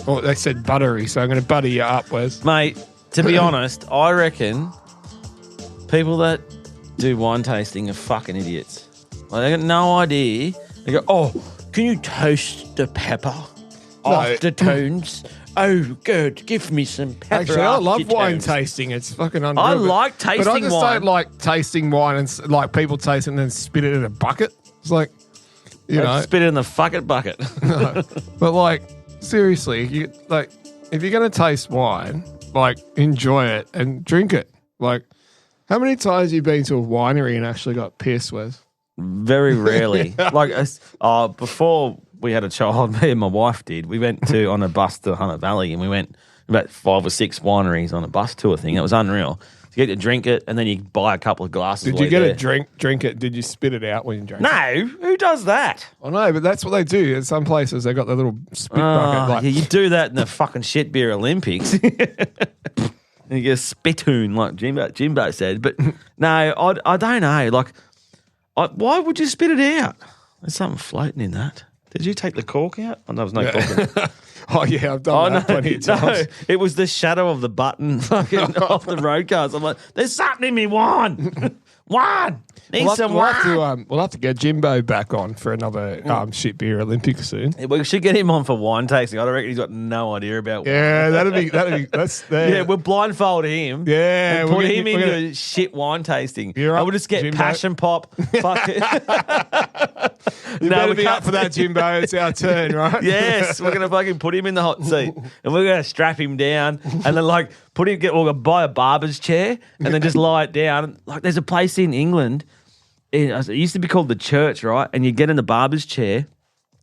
[SPEAKER 2] Oh, they said buttery, so I'm going to butter you up, Wes.
[SPEAKER 3] Mate, to be honest, I reckon people that do wine tasting are fucking idiots. Like, they got no idea. They go, oh, can you toast the pepper aftertones? Oh, good. Give me some pepper.
[SPEAKER 2] Actually, I love wine
[SPEAKER 3] aftertones."
[SPEAKER 2] tasting. It's fucking unreal.
[SPEAKER 3] I like
[SPEAKER 2] But I
[SPEAKER 3] tasting
[SPEAKER 2] just
[SPEAKER 3] wine.
[SPEAKER 2] don't like tasting wine and like people taste it and then spit it in a bucket. It's like, you know.
[SPEAKER 3] Spit it in the fucking bucket.
[SPEAKER 2] But like, seriously, you like if you're gonna taste wine, like enjoy it and drink it. Like, how many times have you been to a winery and actually got pissed, Wes?
[SPEAKER 3] Very rarely. Before we had a child, me and my wife did. We went on a bus to Hunter Valley, and we went about 5 or 6 wineries on a bus tour thing. It was unreal. You get to drink it, and then you buy a couple of glasses.
[SPEAKER 2] Did
[SPEAKER 3] while
[SPEAKER 2] you get
[SPEAKER 3] you're
[SPEAKER 2] a drink it? Did you spit it out when you drank it?
[SPEAKER 3] No, who does that?
[SPEAKER 2] I know, but that's what they do. In some places, they got the little spit bucket. Like,
[SPEAKER 3] Yeah, you do that in the fucking shit beer Olympics. And you get a spittoon, like Jimbo said. But no, I don't know. Like, why would you spit it out? There's something floating in that. Did you take the cork out? Oh, there was no cork in it.
[SPEAKER 2] oh yeah, I've done that plenty of times.
[SPEAKER 3] It was the shadow of the button fucking off the road cars. I'm like, there's something in me wine. Wine. Need
[SPEAKER 2] We'll
[SPEAKER 3] some
[SPEAKER 2] we'll have to get Jimbo back on for another shit beer Olympics soon.
[SPEAKER 3] We should get him on for wine tasting. I reckon he's got no idea about wine.
[SPEAKER 2] Yeah, that's
[SPEAKER 3] Yeah, we'll blindfold him.
[SPEAKER 2] Yeah,
[SPEAKER 3] and
[SPEAKER 2] we'll
[SPEAKER 3] put
[SPEAKER 2] get-
[SPEAKER 3] him
[SPEAKER 2] we're
[SPEAKER 3] into
[SPEAKER 2] gonna-
[SPEAKER 3] shit wine tasting.
[SPEAKER 2] You're
[SPEAKER 3] I
[SPEAKER 2] up,
[SPEAKER 3] would just get
[SPEAKER 2] Jimbo.
[SPEAKER 3] passion pop. Fuck it.
[SPEAKER 2] You
[SPEAKER 3] No,
[SPEAKER 2] better
[SPEAKER 3] we
[SPEAKER 2] be
[SPEAKER 3] can't.
[SPEAKER 2] up for that, Jimbo. It's our turn, right?
[SPEAKER 3] Yes, we're gonna fucking put him in the hot seat, and we're gonna strap him down, and then like buy a barber's chair, and then just lie it down. Like there's a place in England, it used to be called the Church, right? And you get in the barber's chair,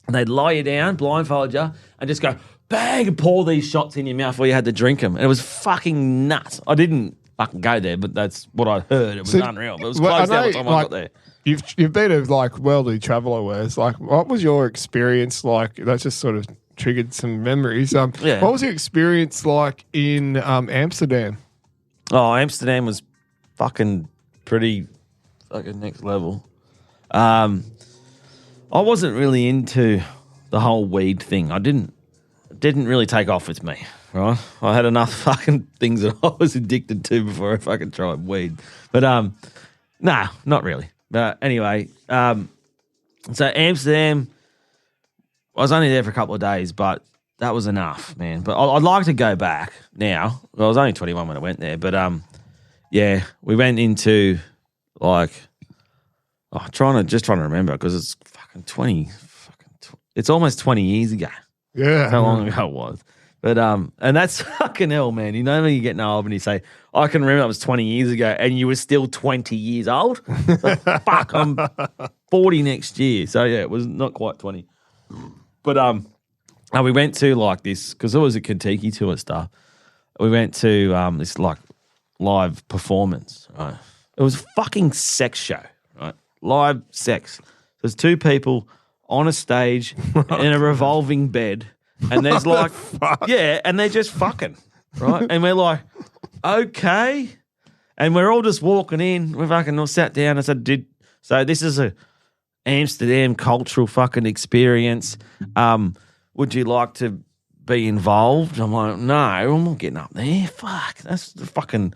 [SPEAKER 3] and they'd lie you down, blindfold you, and just go bang and pour these shots in your mouth where you had to drink them, and it was fucking nuts. I didn't fucking go there, but that's what I heard. It was unreal. But it was closed down by the time I got there.
[SPEAKER 2] You've been a worldly traveller, Wes. Like, what was your experience like? That just sort of triggered some memories.
[SPEAKER 3] Yeah.
[SPEAKER 2] What was your experience like in Amsterdam?
[SPEAKER 3] Oh, Amsterdam was fucking pretty fucking next level. I wasn't really into the whole weed thing. It didn't really take off with me, right? I had enough fucking things that I was addicted to before I fucking tried weed. But nah, not really. But anyway, so Amsterdam, I was only there for a couple of days, but that was enough, man. But I'd like to go back now. Well, I was only 21 when I went there, but yeah, we went into like trying to remember because it's fucking it's almost 20 years ago.
[SPEAKER 2] Yeah.
[SPEAKER 3] How long ago it was. But and that's fucking hell, man. You know when you get old and you say, I can remember that was 20 years ago and you were still 20 years old? Like, fuck, I'm 40 next year. So yeah, it was not quite 20. But we went to like this, because it was a Kentucky tour and stuff. We went to this like live performance, right? It was a fucking sex show, right? Live sex. There's two people on a stage in a revolving bed. And there's like, yeah, and they're just fucking, right? And we're like, okay. And we're all just walking in. We fucking all sat down and said, so this is a Amsterdam cultural fucking experience. Would you like to be involved? I'm like, no, I'm not getting up there. Fuck, that's the fucking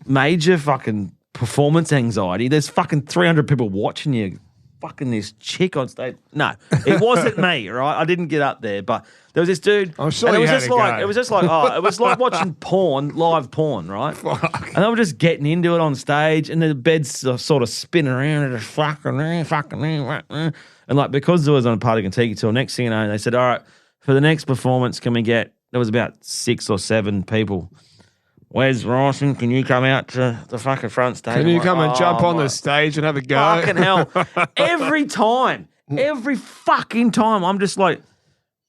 [SPEAKER 3] major fucking performance anxiety. There's fucking 300 people watching you. Fucking this chick on stage. No, it wasn't me, right? I didn't get up there, but there was this dude.
[SPEAKER 2] I'm sure
[SPEAKER 3] and
[SPEAKER 2] you
[SPEAKER 3] it was
[SPEAKER 2] had
[SPEAKER 3] just
[SPEAKER 2] to
[SPEAKER 3] like
[SPEAKER 2] go.
[SPEAKER 3] it was just like it was like watching live porn, right?
[SPEAKER 2] Fuck.
[SPEAKER 3] And they were just getting into it on stage, and the beds sort of spinning around and just fucking, and like because it was on a party Kentucky tour. Next thing you know, they said, all right, for the next performance, can we get? There was about 6 or 7 people. Where's Rawson? Can you come out to the fucking front stage?
[SPEAKER 2] Can you come and jump on
[SPEAKER 3] my
[SPEAKER 2] the stage and have a go?
[SPEAKER 3] Fucking hell. Every fucking time, I'm just like,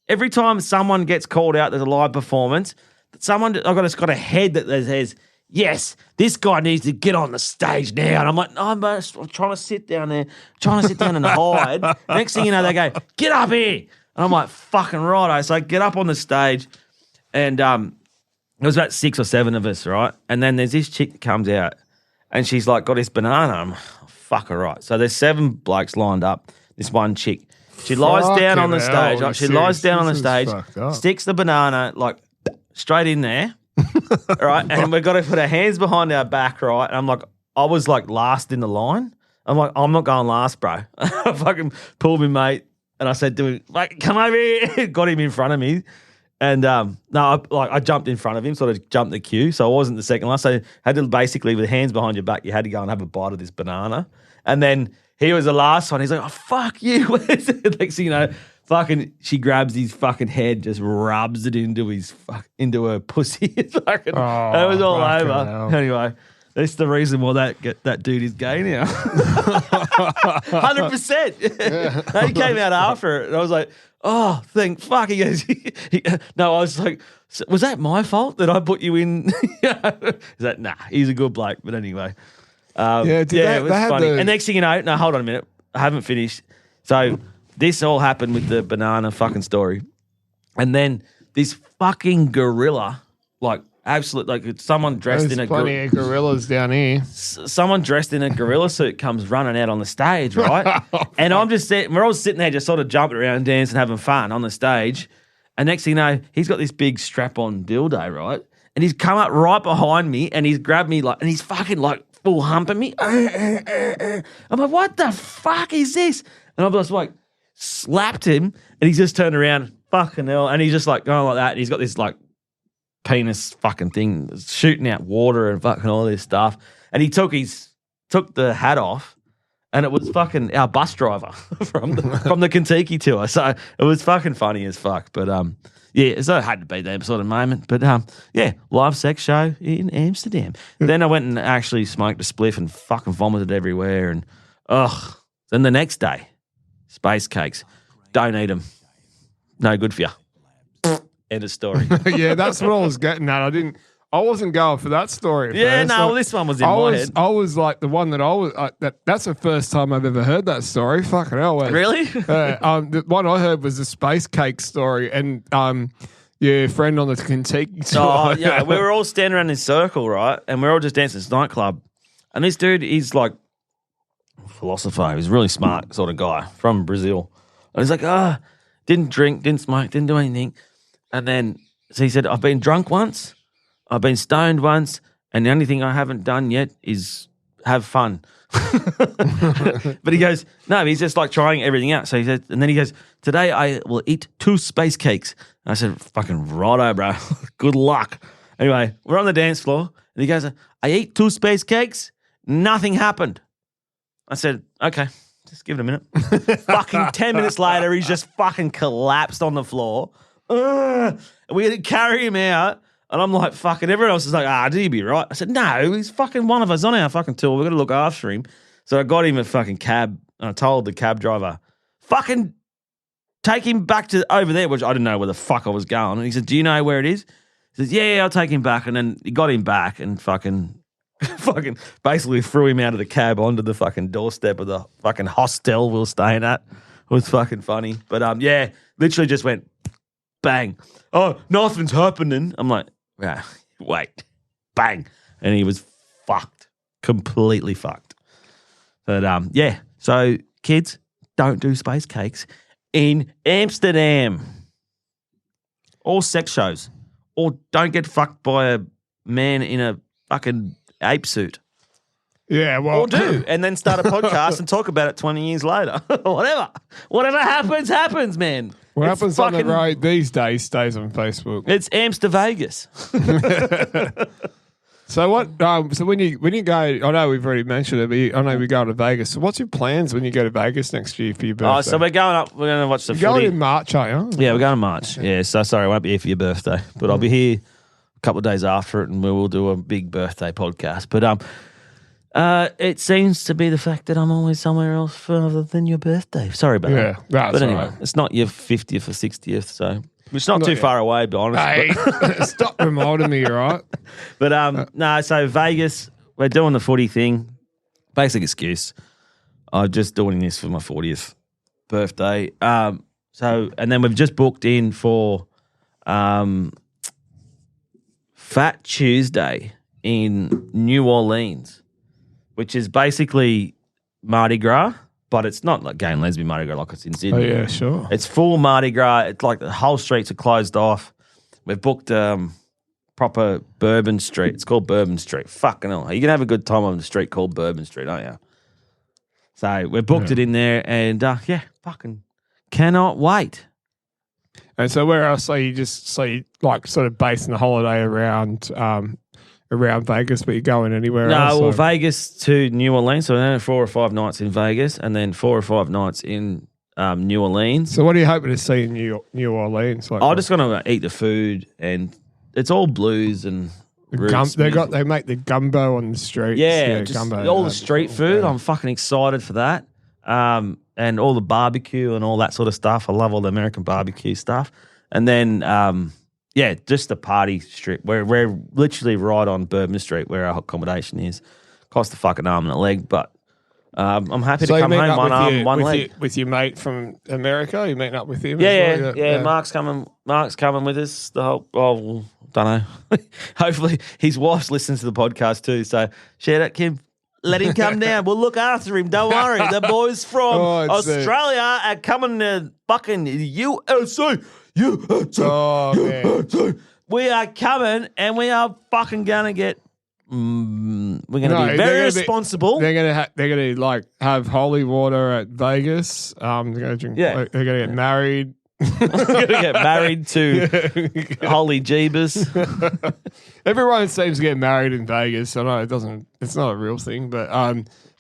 [SPEAKER 3] every time someone gets called out, there's a live performance, I've got a head that says, yes, this guy needs to get on the stage now. And I'm like, no, I'm trying to sit down there, and hide. Next thing you know, they go, get up here. And I'm like, fucking righto. So I get up on the stage and there was about 6 or 7 of us, right? And then there's this chick that comes out and she's like got this banana. I'm like, oh, fuck her, right. So there's 7 blokes lined up, this one chick. She lies down on the stage. Right? She lies down on the stage, sticks the banana like straight in there, right? And we've got to put our hands behind our back, right? And I'm like, I was like last in the line. I'm like, I'm not going last, bro. I fucking pulled my mate and I said to him, like, come over here. Got him in front of me. And I jumped in front of him, sort of jumped the queue, so I wasn't the second last. So I had to basically, with hands behind your back, you had to go and have a bite of this banana. And then he was the last one. He's like, oh, fuck you. Next thing you know, fucking, she grabs his fucking head, just rubs it into her pussy. And it was all over.
[SPEAKER 2] Hell.
[SPEAKER 3] Anyway, that's the reason why that dude is gay now. 100%. Yeah. He came out after it, and I was like, oh, thank fuck. He goes, no, I was like, was that my fault that I put you in? Nah, he's a good bloke. But anyway. It was funny. And next thing you know, no, hold on a minute. I haven't finished. So this all happened with the banana fucking story. And then this fucking gorilla, like, absolute, like someone dressed in a
[SPEAKER 2] plenty of gorillas down here.
[SPEAKER 3] Someone dressed in a gorilla suit comes running out on the stage, right? And I'm just we're all sitting there just sort of jumping around, dancing, having fun on the stage. And next thing you know, he's got this big strap-on dildo, right? And he's come up right behind me and he's grabbed me and he's fucking like full humping me. I'm like, what the fuck is this? And I was like, slapped him, and he just turned around, fucking hell, and he's just like going like that. And he's got this like penis fucking thing shooting out water and fucking all this stuff. And he took the hat off, and it was fucking our bus driver from the Kentucky tour. So it was fucking funny as fuck. But yeah, so it had to be that sort of moment. But yeah, live sex show in Amsterdam. Then I went and actually smoked a spliff and fucking vomited everywhere. And then the next day, space cakes. Don't eat them. No good for you. End of story.
[SPEAKER 2] Yeah, that's what I was getting at. I wasn't going for that story.
[SPEAKER 3] Yeah,
[SPEAKER 2] first.
[SPEAKER 3] no, well, this one was in my head.
[SPEAKER 2] I was like the one that I was. That's the first time I've ever heard that story. Fucking hell, Wes.
[SPEAKER 3] Really?
[SPEAKER 2] The one I heard was the space cake story, and your friend on the Kentucky tour.
[SPEAKER 3] Oh, yeah, we were all standing around in a circle, right? And we're all just dancing at this nightclub. And this dude, he's like a philosopher. He's a really smart sort of guy from Brazil. And he's like, didn't drink, didn't smoke, didn't do anything. And then, so he said, I've been drunk once, I've been stoned once, and the only thing I haven't done yet is have fun. But he goes, no, he's just like trying everything out. So he said, and then he goes, today I will eat 2 space cakes. And I said, fucking righto, bro. Good luck. Anyway, we're on the dance floor, and he goes, I ate 2 space cakes, nothing happened. I said, okay, just give it a minute. Fucking 10 minutes later, he's just fucking collapsed on the floor. And we had to carry him out. And I'm like, fucking, everyone else is like, did he be right? I said, no, he's fucking one of us on our fucking tour. We've got to look after him. So I got him a fucking cab, and I told the cab driver, fucking take him back to over there, which I didn't know where the fuck I was going. And he said, do you know where it is? He says, yeah, I'll take him back. And then he got him back and fucking basically threw him out of the cab onto the fucking doorstep of the fucking hostel we were staying at. It was fucking funny. But yeah, literally just went bang. Oh, nothing's happening. I'm like, wait, bang. And he was fucked, completely fucked. But yeah, so kids, don't do space cakes in Amsterdam. Or sex shows. Or don't get fucked by a man in a fucking ape suit.
[SPEAKER 2] Yeah, well.
[SPEAKER 3] Or do, and then start a podcast and talk about it 20 years later. Whatever happens, man.
[SPEAKER 2] What
[SPEAKER 3] It's
[SPEAKER 2] happens on the
[SPEAKER 3] fucking-
[SPEAKER 2] road these days stays on Facebook.
[SPEAKER 3] It's Amster Vegas.
[SPEAKER 2] So what? So when you go, I know we've already mentioned it, but I know we're going to Vegas. So what's your plans when you go to Vegas next year for your birthday?
[SPEAKER 3] Oh, so we're going up. We're going to watch the
[SPEAKER 2] You're going
[SPEAKER 3] footy.
[SPEAKER 2] in March, aren't you?
[SPEAKER 3] Yeah, we're going in March. Yeah, so sorry, I won't be here for your birthday, but I'll be here a couple of days after it, and we will do a big birthday podcast. But it seems to be the fact that I'm always somewhere else further than your birthday. Sorry about
[SPEAKER 2] Yeah,
[SPEAKER 3] that.
[SPEAKER 2] that's
[SPEAKER 3] But anyway,
[SPEAKER 2] all right.
[SPEAKER 3] it's not your 50th or 60th, so it's not too
[SPEAKER 2] yet.
[SPEAKER 3] far away, to be honest.
[SPEAKER 2] Hey, stop reminding me, all right?
[SPEAKER 3] But no, so Vegas, we're doing the footy thing. Basic excuse. I'm just doing this for my 40th birthday. So and then we've just booked in for Fat Tuesday in New Orleans, which is basically Mardi Gras, but it's not like gay and lesbian Mardi Gras like it's in
[SPEAKER 2] Oh,
[SPEAKER 3] Sydney.
[SPEAKER 2] yeah, sure.
[SPEAKER 3] It's full Mardi Gras. It's like the whole streets are closed off. We've booked proper Bourbon Street. It's called Bourbon Street. Fucking hell. You can have a good time on the street called Bourbon Street, aren't you? So we booked it in there, and yeah, fucking cannot wait.
[SPEAKER 2] And so where else are you like sort of basing the holiday around Vegas, but you're going anywhere else?
[SPEAKER 3] No, well,
[SPEAKER 2] or-
[SPEAKER 3] Vegas to New Orleans. So then 4 or 5 nights in Vegas, and then 4 or 5 nights in New Orleans.
[SPEAKER 2] So what are you hoping to see in New Orleans? Like
[SPEAKER 3] I'm just going to eat the food, and it's all blues and roots music.
[SPEAKER 2] they make the gumbo on the streets.
[SPEAKER 3] Yeah, just
[SPEAKER 2] gumbo.
[SPEAKER 3] all the street food. I'm fucking excited for that. And all the barbecue and all that sort of stuff. I love all the American barbecue stuff. And then, yeah, just the party strip. We're literally right on Bourbon Street where our accommodation is. Cost a fucking arm and a leg, but I'm happy to
[SPEAKER 2] you
[SPEAKER 3] come
[SPEAKER 2] meet
[SPEAKER 3] home
[SPEAKER 2] up
[SPEAKER 3] one
[SPEAKER 2] with
[SPEAKER 3] arm,
[SPEAKER 2] your-
[SPEAKER 3] one
[SPEAKER 2] with
[SPEAKER 3] leg.
[SPEAKER 2] your- with your mate from America. You meeting up with him?
[SPEAKER 3] Yeah,
[SPEAKER 2] as well?
[SPEAKER 3] yeah. Mark's coming with us. The whole, don't know. Hopefully, his wife listens to the podcast too. So shout out, Kim. Let him come down. We'll look after him. Don't worry. The boys from
[SPEAKER 2] Oh, it's
[SPEAKER 3] Australia are coming to fucking USA. USA.
[SPEAKER 2] Oh, man.
[SPEAKER 3] We are coming, and we are fucking gonna get we're going to be very responsible.
[SPEAKER 2] They're gonna like have holy water at Vegas. They're gonna drink.
[SPEAKER 3] Yeah.
[SPEAKER 2] They're gonna get married.
[SPEAKER 3] We're going to get married to Holy Jeebus.
[SPEAKER 2] Everyone seems to get married in Vegas. I know it's not a real thing, but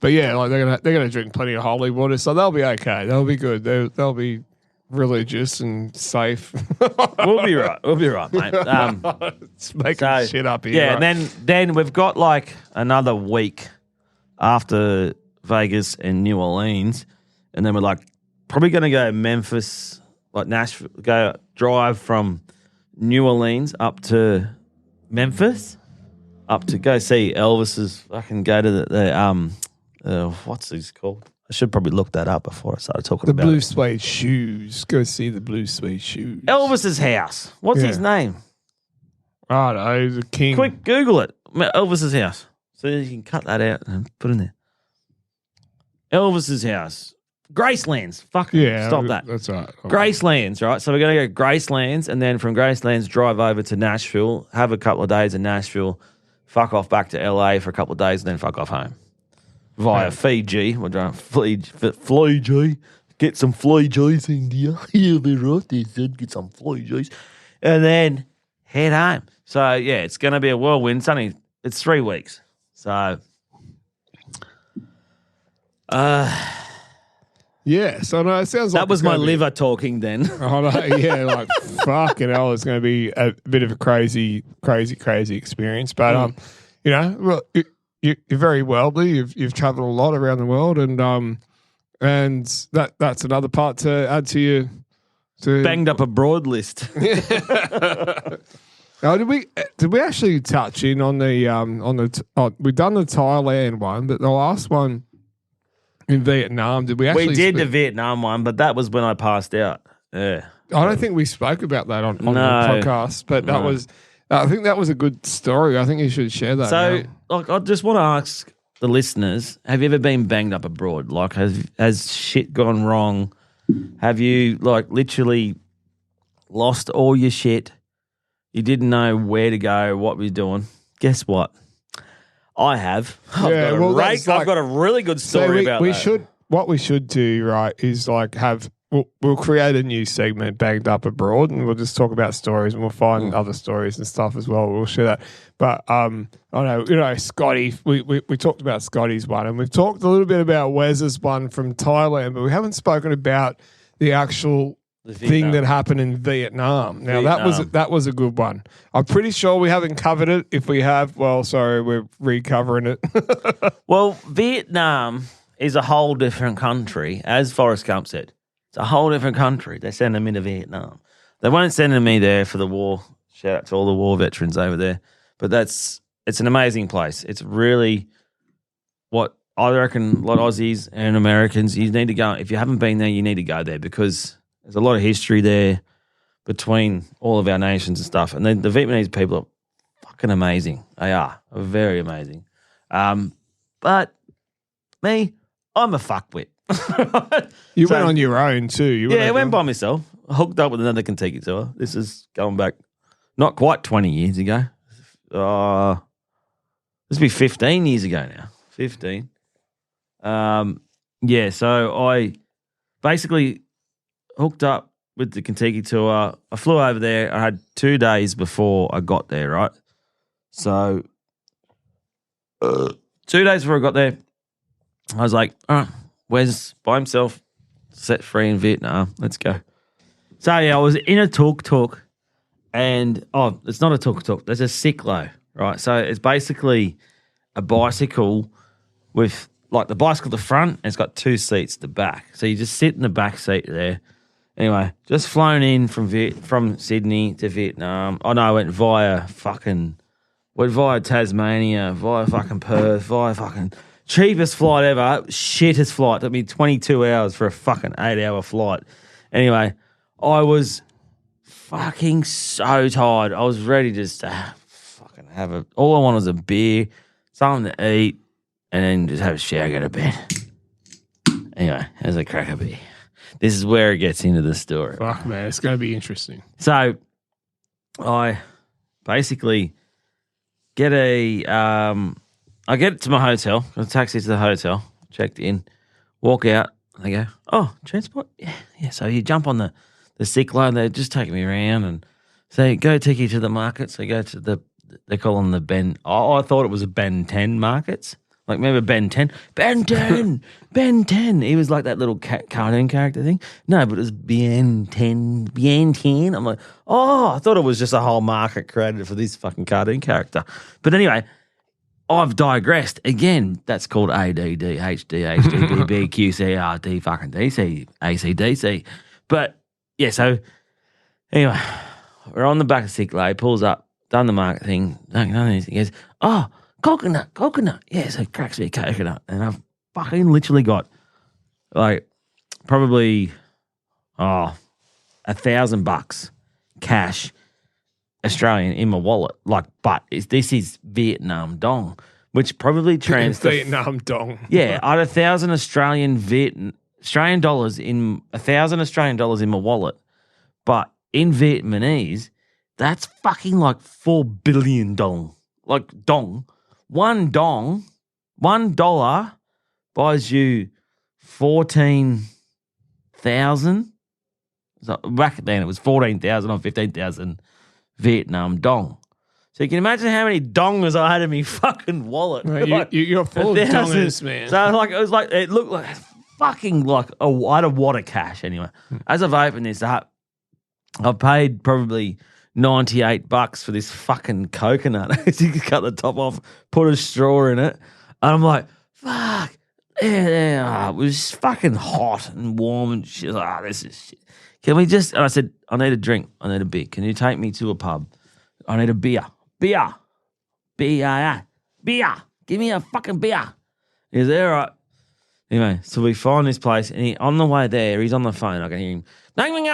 [SPEAKER 2] yeah, like they're gonna drink plenty of holy water, so they'll be okay. They'll be good. They'll be religious and safe.
[SPEAKER 3] We'll be right. We'll be right, mate.
[SPEAKER 2] It's making shit up here.
[SPEAKER 3] Yeah,
[SPEAKER 2] right?
[SPEAKER 3] and then we've got like another week after Vegas and New Orleans, and then we're like probably going to go Memphis, like Nashville, go drive from New Orleans up to Memphis, up to go see Elvis's. Fucking go to the what's this called? I should probably look that up before I started talking about
[SPEAKER 2] blue
[SPEAKER 3] it.
[SPEAKER 2] suede shoes. Go see the blue suede shoes.
[SPEAKER 3] Elvis's house. What's his name?
[SPEAKER 2] I don't know. The king.
[SPEAKER 3] Quick, Google it. Elvis's house. So you can cut that out and put in there. Elvis's house. Gracelands. Fucking stop that.
[SPEAKER 2] That's right.
[SPEAKER 3] Gracelands, right? So we're going to go Gracelands, and then from Gracelands, drive over to Nashville, have a couple of days in Nashville, fuck off back to LA for a couple of days, and then fuck off home. Via Fiji. We're going Fiji. Get some Fijis in here. You'll be right, they said. Get some Fijis. And then head home. So, yeah, it's going to be a whirlwind. It's 3 weeks. So,
[SPEAKER 2] yeah, so no, it sounds like
[SPEAKER 3] that was my liver talking then.
[SPEAKER 2] Oh, no, yeah, like fucking hell, it's going to be a bit of a crazy experience. But you know, well, you're very wealthy. You've travelled a lot around the world, and that's another part to add to your
[SPEAKER 3] Banged up abroad list.
[SPEAKER 2] Oh, did we actually touch in on the we've done the Thailand one, but the last one in Vietnam, did we actually?
[SPEAKER 3] We did the Vietnam one, but that was when I passed out. Yeah,
[SPEAKER 2] I don't think we spoke about that on the podcast, but I think that was a good story. I think you should share that.
[SPEAKER 3] So, like, I just want to ask the listeners: have you ever been banged up abroad? Like, has shit gone wrong? Have you like literally lost all your shit? You didn't know where to go, what we're doing. Guess what? I have. I've got a really good story about that.
[SPEAKER 2] What we should do, right, is like we'll create a new segment, Banged Up Abroad, and we'll just talk about stories, and we'll find other stories and stuff as well. We'll share that. But I know, Scotty, we talked about Scotty's one, and we've talked a little bit about Wes's one from Thailand, but we haven't spoken about the actual thing that happened in Vietnam. Now that was a good one. I'm pretty sure we haven't covered it. If we have, well, sorry, we're recovering it.
[SPEAKER 3] Well, Vietnam is a whole different country, as Forrest Gump said. It's a whole different country. They send them into Vietnam. They won't send me there for the war. Shout out to all the war veterans over there. But it's an amazing place. It's really what I reckon a lot of Aussies and Americans, you need to go. If you haven't been there, you need to go there because there's a lot of history there between all of our nations and stuff. And the Vietnamese people are fucking amazing. They are very amazing. But me, I'm a fuckwit.
[SPEAKER 2] You went on your own too.
[SPEAKER 3] I went by myself. I hooked up with another Kentucky tour. This is going back not quite 20 years ago. This will be 15 years ago now. 15. So I basically hooked up with the Kentucky tour. I flew over there. I had 2 days before I got there, right? So 2 days before I got there, I was like, all right, Wes by himself, set free in Vietnam. Let's go. So, yeah, I was in a tuk-tuk and, it's not a tuk-tuk. There's a cyclo, right? So it's basically a bicycle with, like, the bicycle at the front and it's got 2 seats at the back. So you just sit in the back seat there. Anyway, just flown in from Sydney to Vietnam. Oh, no, I went via Tasmania, via fucking Perth, via fucking cheapest flight ever, shittest flight. It took me 22 hours for a fucking 8-hour flight. Anyway, I was fucking so tired. I was ready just to fucking have all I wanted was a beer, something to eat, and then just have a shower, go to bed. Anyway, there's a cracker beer. This is where it gets into the story.
[SPEAKER 2] Fuck, man, it's going to be interesting.
[SPEAKER 3] So I basically
[SPEAKER 5] get I get to my hotel, got a taxi to the hotel, checked in, walk out, and they go, oh, transport? Yeah. So you jump on the sick line, they're just taking me around and say, go take you to the markets. They go to they call them the Ben. Oh, I thought it was a Ben 10 markets. Like maybe Ben 10. Ben 10! Ben 10! He was like that little cartoon character thing. No, but it was Ben 10. Ben 10. I'm like, oh, I thought it was just a whole market created for this fucking cartoon character. But anyway, I've digressed. Again, that's called ADD, HD, HDBB, QCRD, fucking DC, ACDC. But, yeah, so anyway, we're on the back of sick lay, pulls up, done the market thing, he goes, oh, coconut. Yeah, so cracks me a coconut. And I've fucking literally got, like, probably, $1,000 cash Australian in my wallet. Like, but this is Vietnam dong, which probably
[SPEAKER 2] Vietnam dong.
[SPEAKER 5] Yeah, I had 1,000 Australian dollars in 1,000 Australian dollars in my wallet, but in Vietnamese, that's fucking like 4 billion dong. Like dong, $1 buys you 14,000. So back then it was 14,000 or 15,000 Vietnam dong. So you can imagine how many dongers I had in my fucking wallet.
[SPEAKER 2] Right, you're full of dongers, man.
[SPEAKER 5] So like it was like it looked like fucking like I had a wad of cash anyway. As I've opened this up, I've paid probably $98 for this fucking coconut. You can cut the top off, put a straw in it, and I'm like, fuck. Yeah, it was fucking hot and warm and shit. Oh, this is shit. Can we just? And I said, I need a drink. I need a beer. Can you take me to a pub? I need a beer. Beer. Beer. Give me a fucking beer. He's there, right? Anyway, so we find this place, and on the way there, he's on the phone. I can hear him. And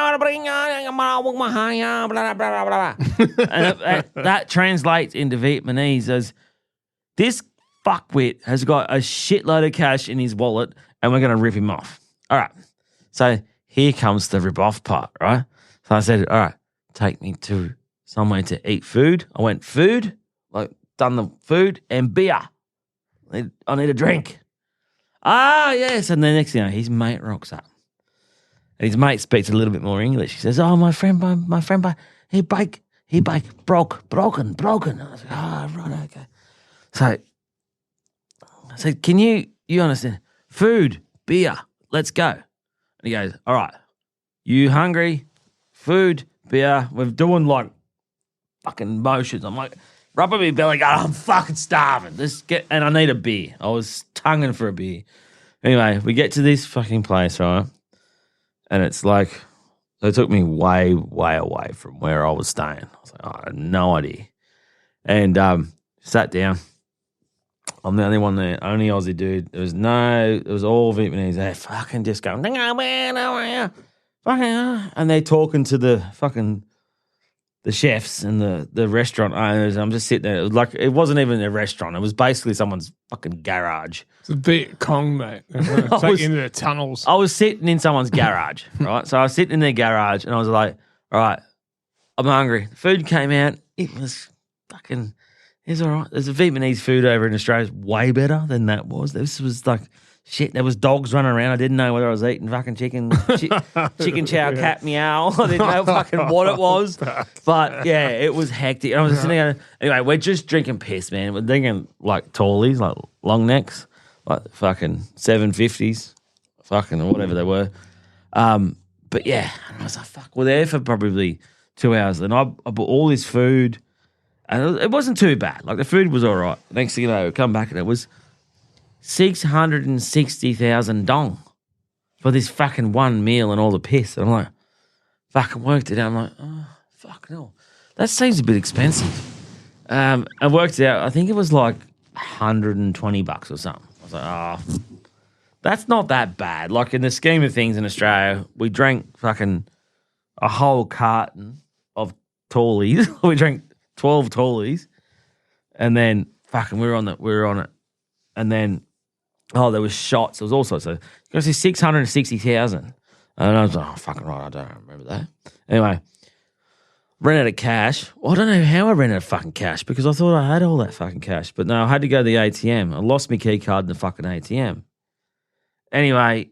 [SPEAKER 5] that translates into Vietnamese as this fuckwit has got a shitload of cash in his wallet, and we're going to rip him off. All right. So here comes the rip-off part, right? So I said, all right, take me to somewhere to eat food. I went food, like done the food, and beer. I need a drink. Ah, yes. And the next thing you know, his mate rocks up. And his mate speaks a little bit more English. He says, oh, my friend, he broken. I was like, oh, right, okay. So I said, can you understand? Food, beer, let's go. And he goes, all right, you hungry? Food, beer. We're doing like fucking motions. I'm like, rubbing my belly, going, I'm fucking starving. And I need a beer. I was tonguing for a beer. Anyway, we get to this fucking place, right? And it's like, they took me way, way away from where I was staying. I was like, oh, I had no idea. And sat down. I'm the only one there, only Aussie dude. It was all Vietnamese. They fucking just going, and they're talking to the chefs and the restaurant owners. I'm just sitting there. It was like, it wasn't even a restaurant. It was basically someone's fucking garage.
[SPEAKER 2] It's a Viet Cong, mate. It's like into the tunnels.
[SPEAKER 5] I was sitting in someone's garage, right? So I was sitting in their garage and I was like, all right, I'm hungry. The food came out. It was fucking, it's all right. There's a Vietnamese food over in Australia. It's way better than that was. This was like, shit, there was dogs running around. I didn't know whether I was eating fucking chicken chow, cat meow. I didn't know fucking what it was. But, yeah, it was hectic. And I was sitting there. Anyway, we're just drinking piss, man. We're drinking, like, tallies, like long necks, like fucking 750s, fucking whatever they were. But, yeah, and I was like, fuck, we're there for probably 2 hours. And I bought all this food, and it wasn't too bad. Like, the food was all right. Next thing you know, I come back, and it was 660,000 dong for this fucking one meal and all the piss. And I'm like, fucking worked it out. I'm like, oh, fuck no. That seems a bit expensive. I worked it out. I think it was like $120 or something. I was like, oh, that's not that bad. Like in the scheme of things in Australia, we drank fucking a whole carton of tallies. We drank 12 tallies. And then fucking we were on it. And then there was shots. There was all sorts of. You got to see 660,000, and I was like, "Oh, fucking right, I don't remember that." Anyway, ran out of cash. Well, I don't know how I ran out of fucking cash because I thought I had all that fucking cash. But no, I had to go to the ATM. I lost my key card in the fucking ATM. Anyway,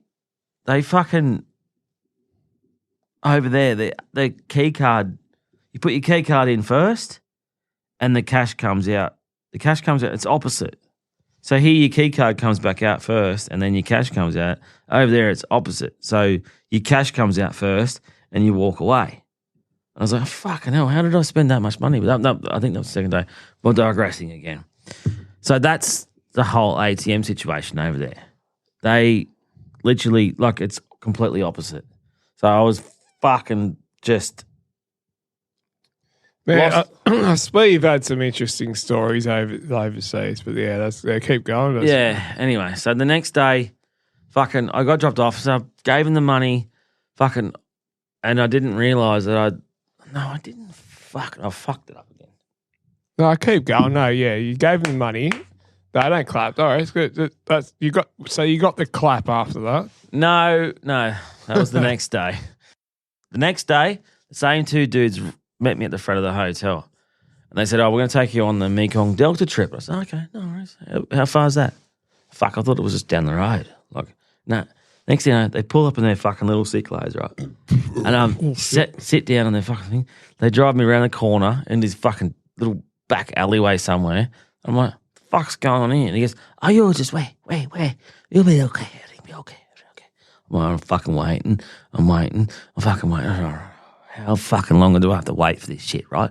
[SPEAKER 5] they fucking over there, the key card, you put your key card in first and the cash comes out. The cash comes out, it's opposite. So here your key card comes back out first and then your cash comes out. Over there it's opposite. So your cash comes out first and you walk away. I was like, fucking hell, how did I spend that much money? But no, I think that was the second day. We're digressing again. So that's the whole ATM situation over there. They literally, like, it's completely opposite. So I was fucking just
[SPEAKER 2] Man, I swear you've had some interesting stories overseas, but yeah, keep going.
[SPEAKER 5] Yeah, anyway, so the next day, fucking, I got dropped off, so I gave him the money, fucking, and I didn't realise that I didn't, I fucked it up again.
[SPEAKER 2] No, I keep going. No, yeah, you gave them the money. No, don't clap. All right, it's good. You got the clap after that.
[SPEAKER 5] No, that was the next day. The next day, the same two dudes met me at the front of the hotel. And they said, we're going to take you on the Mekong Delta trip. I said, okay, no worries. How far is that? Fuck, I thought it was just down the road. Like, no. Next thing you know, they pull up in their fucking little Cyclos, right? And sit down on their fucking thing. They drive me around the corner in this fucking little back alleyway somewhere. I'm like, fuck's going on here? And he goes, you'll just wait. You'll be okay. You'll be okay. Well, I'm fucking waiting. I'm fucking waiting. How fucking long do I have to wait for this shit, right?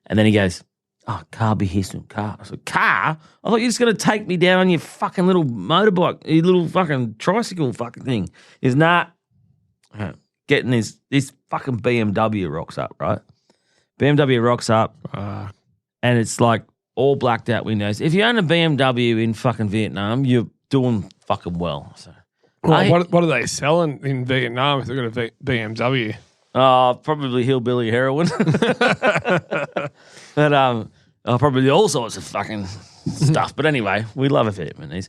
[SPEAKER 5] And then he goes, car be here soon, car. I said, car? I thought you were just going to take me down on your fucking little motorbike, your little fucking tricycle fucking thing. He's not getting this fucking BMW rocks up, right? BMW rocks up, and it's like all blacked out windows. If you own a BMW in fucking Vietnam, you're doing fucking well. So,
[SPEAKER 2] what are they selling in Vietnam if they've got a BMW?
[SPEAKER 5] Probably hillbilly heroin. But probably all sorts of fucking stuff. But anyway, we love a Vietnamese.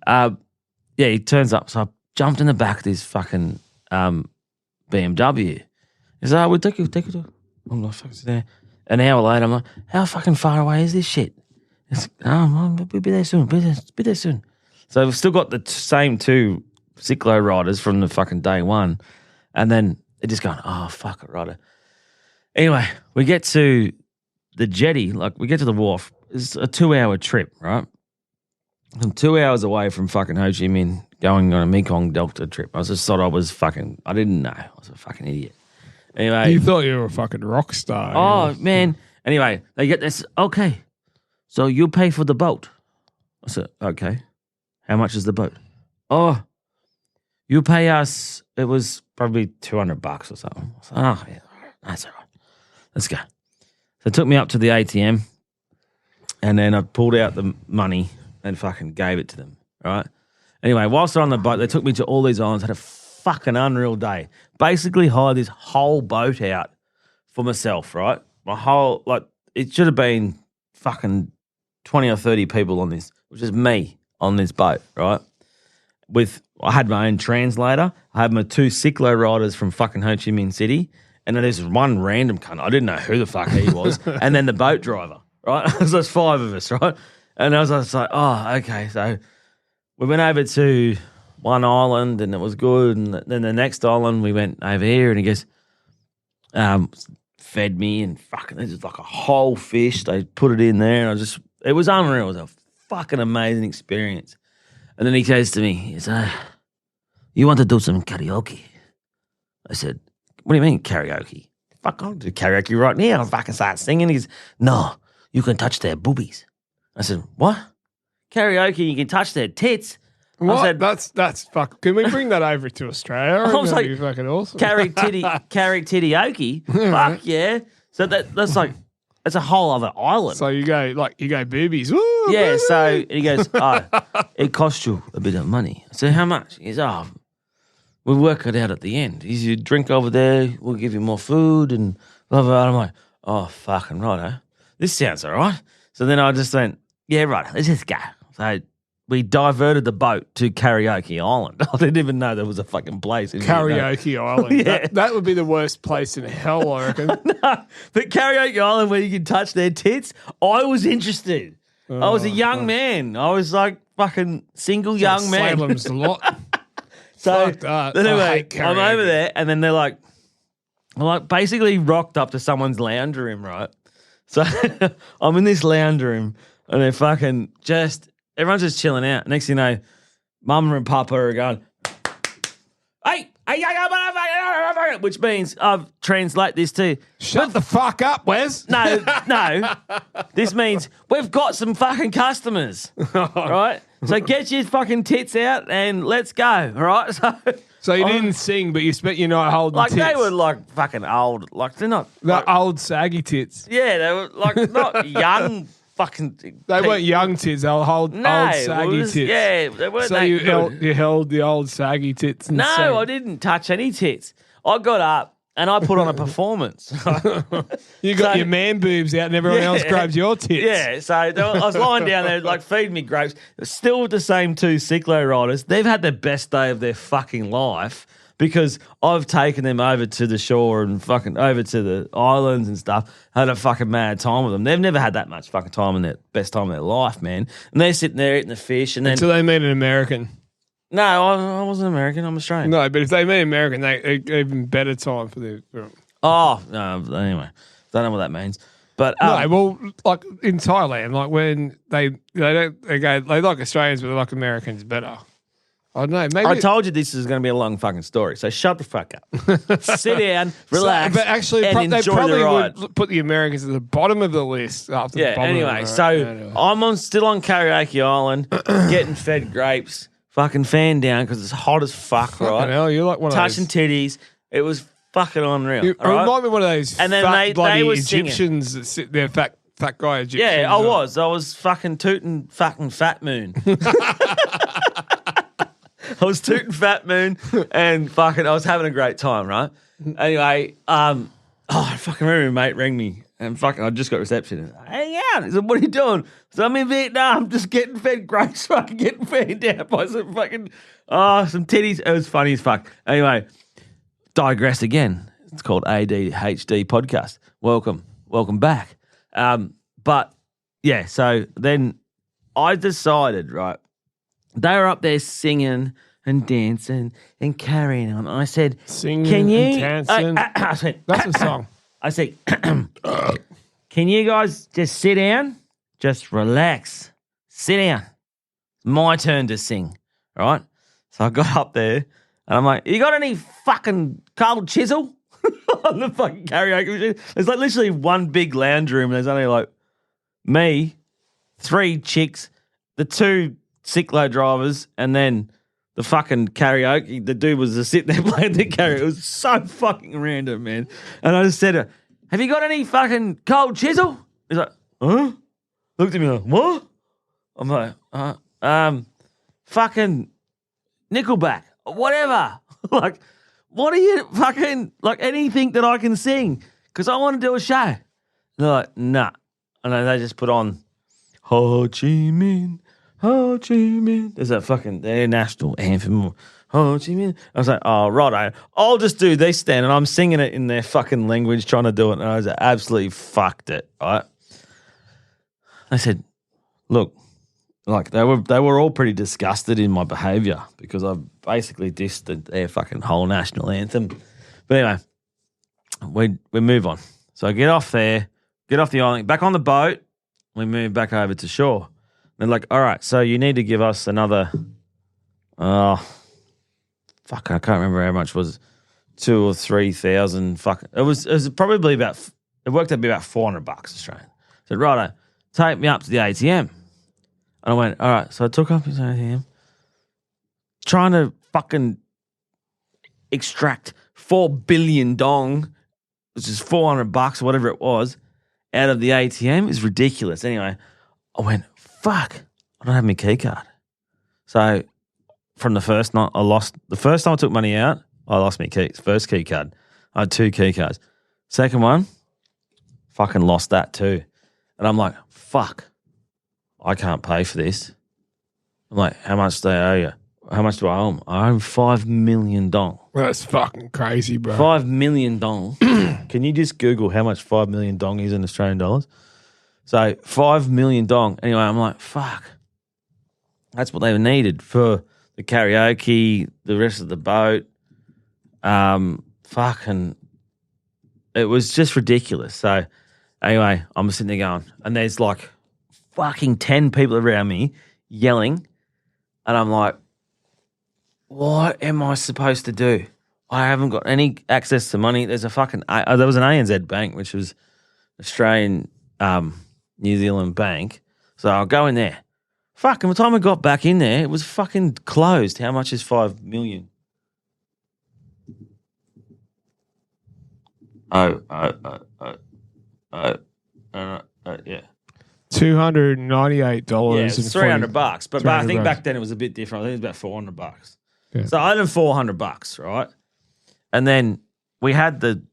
[SPEAKER 5] Yeah, he turns up. So I jumped in the back of this fucking BMW. He said, we'll take you to. I'm like, fuck, it's there. An hour later, I'm like, how fucking far away is this shit? It's, we'll be there soon. Be there soon. So we've still got the same two cyclo riders from the fucking day one. And then they're just going, fuck it, righto. Anyway, we get to the jetty, like we get to the wharf. It's a 2-hour trip, right? I'm 2 hours away from fucking Ho Chi Minh going on a Mekong Delta trip. I just thought I didn't know. I was a fucking idiot. Anyway.
[SPEAKER 2] You thought you were a fucking rock star.
[SPEAKER 5] Man. Anyway, they get this, okay, so you pay for the boat. I said, okay. How much is the boat? You pay us, it was probably $200 or something. I said, yeah, that's all right. Let's go. So it took me up to the ATM, and then I pulled out the money and fucking gave it to them, right? Anyway, whilst they're on the boat, they took me to all these islands, had a fucking unreal day. Basically hired this whole boat out for myself, right? It should have been fucking 20 or 30 people on this, which is me on this boat, right? I had my own translator. I had my two cyclo riders from fucking Ho Chi Minh City. And then there's one random cunt. I didn't know who the fuck he was. And then the boat driver, right? So there's 5 of us, right? And I was like, okay. So we went over to one island and it was good. And then the next island we went over here and he goes, fed me and fucking, there's just like a whole fish. They put it in there and it was unreal. It was a fucking amazing experience. And then he says to me, he says, you want to do some karaoke? I said, what do you mean karaoke? Fuck, I'll do karaoke right now. I'll fucking start singing. He goes, no, you can touch their boobies. I said, what? Karaoke, you can touch their tits?
[SPEAKER 2] What?
[SPEAKER 5] I said,
[SPEAKER 2] that's fuck. Can we bring that over to Australia?
[SPEAKER 5] I was like,
[SPEAKER 2] fucking awesome.
[SPEAKER 5] Carry titty-okie? Fuck yeah. So that's like, it's a whole other island.
[SPEAKER 2] So you go boobies. Woo,
[SPEAKER 5] yeah,
[SPEAKER 2] baby.
[SPEAKER 5] so he goes, it costs you a bit of money. I said, how much? He goes, we'll work it out at the end. He said, you drink over there, we'll give you more food and blah, blah, blah. I'm like, fucking right, huh? This sounds all right. So then I just went, yeah, right, let's just go. So
[SPEAKER 3] we diverted the boat to Karaoke Island. I didn't even know there was a fucking place in
[SPEAKER 2] Karaoke Island.
[SPEAKER 3] Yeah.
[SPEAKER 2] That would be the worst place in hell, I reckon.
[SPEAKER 3] But Karaoke Island where you can touch their tits, I was interested. I was a young man. I was like fucking single young man.
[SPEAKER 2] Salem's a lot.
[SPEAKER 3] So
[SPEAKER 2] Fuck that.
[SPEAKER 3] anyway,
[SPEAKER 2] I hate
[SPEAKER 3] I'm
[SPEAKER 2] karaoke.
[SPEAKER 3] over there, and then they're like, I'm like basically rocked up to someone's lounge room, right? So I'm in this lounge room, and they're fucking just everyone's just chilling out. Next thing you know, Mama and Papa are going, hey, which means I've translate this to
[SPEAKER 2] Shut the fuck up, Wes.
[SPEAKER 3] no. This means we've got some fucking customers, right? So get your fucking tits out and let's go, all right?
[SPEAKER 2] So you didn't sing, but you spent your night holding
[SPEAKER 3] Like
[SPEAKER 2] tits.
[SPEAKER 3] they were like fucking old, like they're not.
[SPEAKER 2] The
[SPEAKER 3] Like,
[SPEAKER 2] old saggy tits.
[SPEAKER 3] yeah, they were like not young fucking.
[SPEAKER 2] They weren't young tits. They were old saggy tits.
[SPEAKER 3] Yeah, they weren't.
[SPEAKER 2] So
[SPEAKER 3] that
[SPEAKER 2] you
[SPEAKER 3] good.
[SPEAKER 2] held the old saggy tits. And
[SPEAKER 3] No,
[SPEAKER 2] sang.
[SPEAKER 3] I didn't touch any tits. I got up and I put on a performance.
[SPEAKER 2] You got
[SPEAKER 3] So-
[SPEAKER 2] your man boobs out, and everyone else grabs your tits.
[SPEAKER 3] Yeah, so I was lying down there, like, feeding me grapes. Still with the same two Cyclo riders. They've had the best day of their fucking life because I've taken them over to the shore and fucking over to the islands and stuff. Had a fucking mad time with them. They've never had that much fucking time in their best time of their life, man. And they're sitting there eating the fish and then...
[SPEAKER 2] Until they meet an American.
[SPEAKER 3] No, I wasn't American. I'm Australian.
[SPEAKER 2] No, but if they meet American, they even better time for the.
[SPEAKER 3] Oh, no, anyway. Don't know what that means. But...
[SPEAKER 2] No, well, like in Thailand, like when they like Australians, but they like Americans better. I don't know. Maybe
[SPEAKER 3] I told you this is going to be a long fucking story, so shut the fuck up. Sit down, relax,
[SPEAKER 2] but actually,
[SPEAKER 3] and
[SPEAKER 2] they
[SPEAKER 3] enjoy
[SPEAKER 2] probably
[SPEAKER 3] the ride.
[SPEAKER 2] would put the Americans at the bottom of the list after the
[SPEAKER 3] Yeah,
[SPEAKER 2] bottom
[SPEAKER 3] anyway,
[SPEAKER 2] of the
[SPEAKER 3] so
[SPEAKER 2] Anyway.
[SPEAKER 3] I'm still on Karaoke Island, getting fed grapes, fucking fan down because it's hot as fuck,
[SPEAKER 2] Fucking
[SPEAKER 3] right?
[SPEAKER 2] hell, you're like one
[SPEAKER 3] Touching
[SPEAKER 2] of those.
[SPEAKER 3] titties. It was fucking unreal.
[SPEAKER 2] You
[SPEAKER 3] all right?
[SPEAKER 2] remind me of one of those
[SPEAKER 3] And then
[SPEAKER 2] fat
[SPEAKER 3] they
[SPEAKER 2] bloody
[SPEAKER 3] were singing.
[SPEAKER 2] Egyptians that sit there, fat guy Egyptians.
[SPEAKER 3] Yeah, I was fucking tooting fucking Fat Moon. I was tooting Fat Moon and fucking I was having a great time, right? Anyway, I fucking remember my mate rang me and fucking I just got reception. Hang out. He said, what are you doing? So I'm in Vietnam, just getting fed grapes, fucking getting fed down by some fucking some titties. It was funny as fuck. Anyway, digress again. It's called ADHD Podcast. Welcome back. But yeah, so then I decided, right, they were up there singing and dancing and carrying on. I said,
[SPEAKER 2] Singing
[SPEAKER 3] can you?
[SPEAKER 2] and dancing.
[SPEAKER 3] I said,
[SPEAKER 2] That's a song.
[SPEAKER 3] I said, can you guys just sit down? Just relax. Sit down. My turn to sing, right? So I got up there and I'm like, you got any fucking cold chisel? On the fucking karaoke machine. There's like literally one big lounge room. There's only like me, 3 chicks, the 2 Cyclo drivers, and then the fucking karaoke. The dude was just sitting there playing the karaoke. It was so fucking random, man. And I just said, have you got any fucking cold chisel? He's like, huh? Looked at me like, what? I'm like, fucking Nickelback, whatever. Like, what are you fucking, like anything that I can sing? Because I want to do a show. And they're like, nah. And then they just put on Ho Chi Minh, Ho Chi Minh. There's a fucking, their national anthem. Ho Chi Minh. I was like, oh, righto. I'll just do this then. And I'm singing it in their fucking language, trying to do it. And I was absolutely fucked it, right? I said, look, like they were all pretty disgusted in my behaviour because I basically dissed their fucking whole national anthem. But anyway, we move on. So I get off there, get off the island, back on the boat. We move back over to shore. They're like, all right, so you need to give us another. I can't remember how much it was. 2,000 or 3,000. Fuck, it was probably about. It worked out to be about $400 Australian. I said, righto, take me up to the ATM. And I went, all right. So I took up his ATM, trying to fucking extract 4 billion dong, which is $400 or whatever it was, out of the ATM is ridiculous. Anyway, I went, fuck, I don't have my key card. So from the first night, the first time I took money out, I lost my first key card. I had 2 key cards. Second one, fucking lost that too. And I'm like, fuck. I can't pay for this.
[SPEAKER 5] I'm like, how much do they owe you? How much do I owe them? I owe $5 million.
[SPEAKER 2] That's fucking crazy, bro.
[SPEAKER 5] $5 million. Can you just Google how much $5 million is in Australian dollars? So $5 million. Anyway, I'm like, fuck. That's what they needed for the karaoke, the rest of the boat. Fucking, it was just ridiculous. So anyway, I'm sitting there going, and there's like fucking 10 people around me yelling, and I'm like, what am I supposed to do? I haven't got any access to money. There's a fucking, there was an ANZ bank, which was Australian New Zealand bank. So I'll go in there. Fucking, by the time I got back in there, it was fucking closed. How much is 5 million? Yeah.
[SPEAKER 2] $298.
[SPEAKER 5] Yeah, it's $300, but I think back then it was a bit different. I think it was about $400.
[SPEAKER 2] Yeah.
[SPEAKER 5] So I owed him $400, right? And then we had the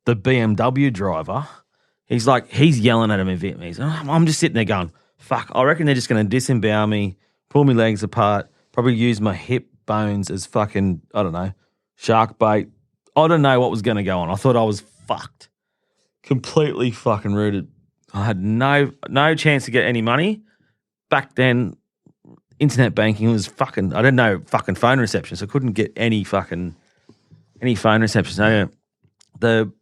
[SPEAKER 5] BMW driver. He's yelling at him in Vietnamese. I'm just sitting there going, fuck, I reckon they're just going to disembowel me, pull my legs apart, probably use my hip bones as fucking, I don't know, shark bait. I don't know what was going to go on. I thought I was fucked. Completely fucking rooted. I had no chance to get any money. Back then, internet banking was fucking, I didn't know fucking phone reception, so I couldn't get any phone reception. So the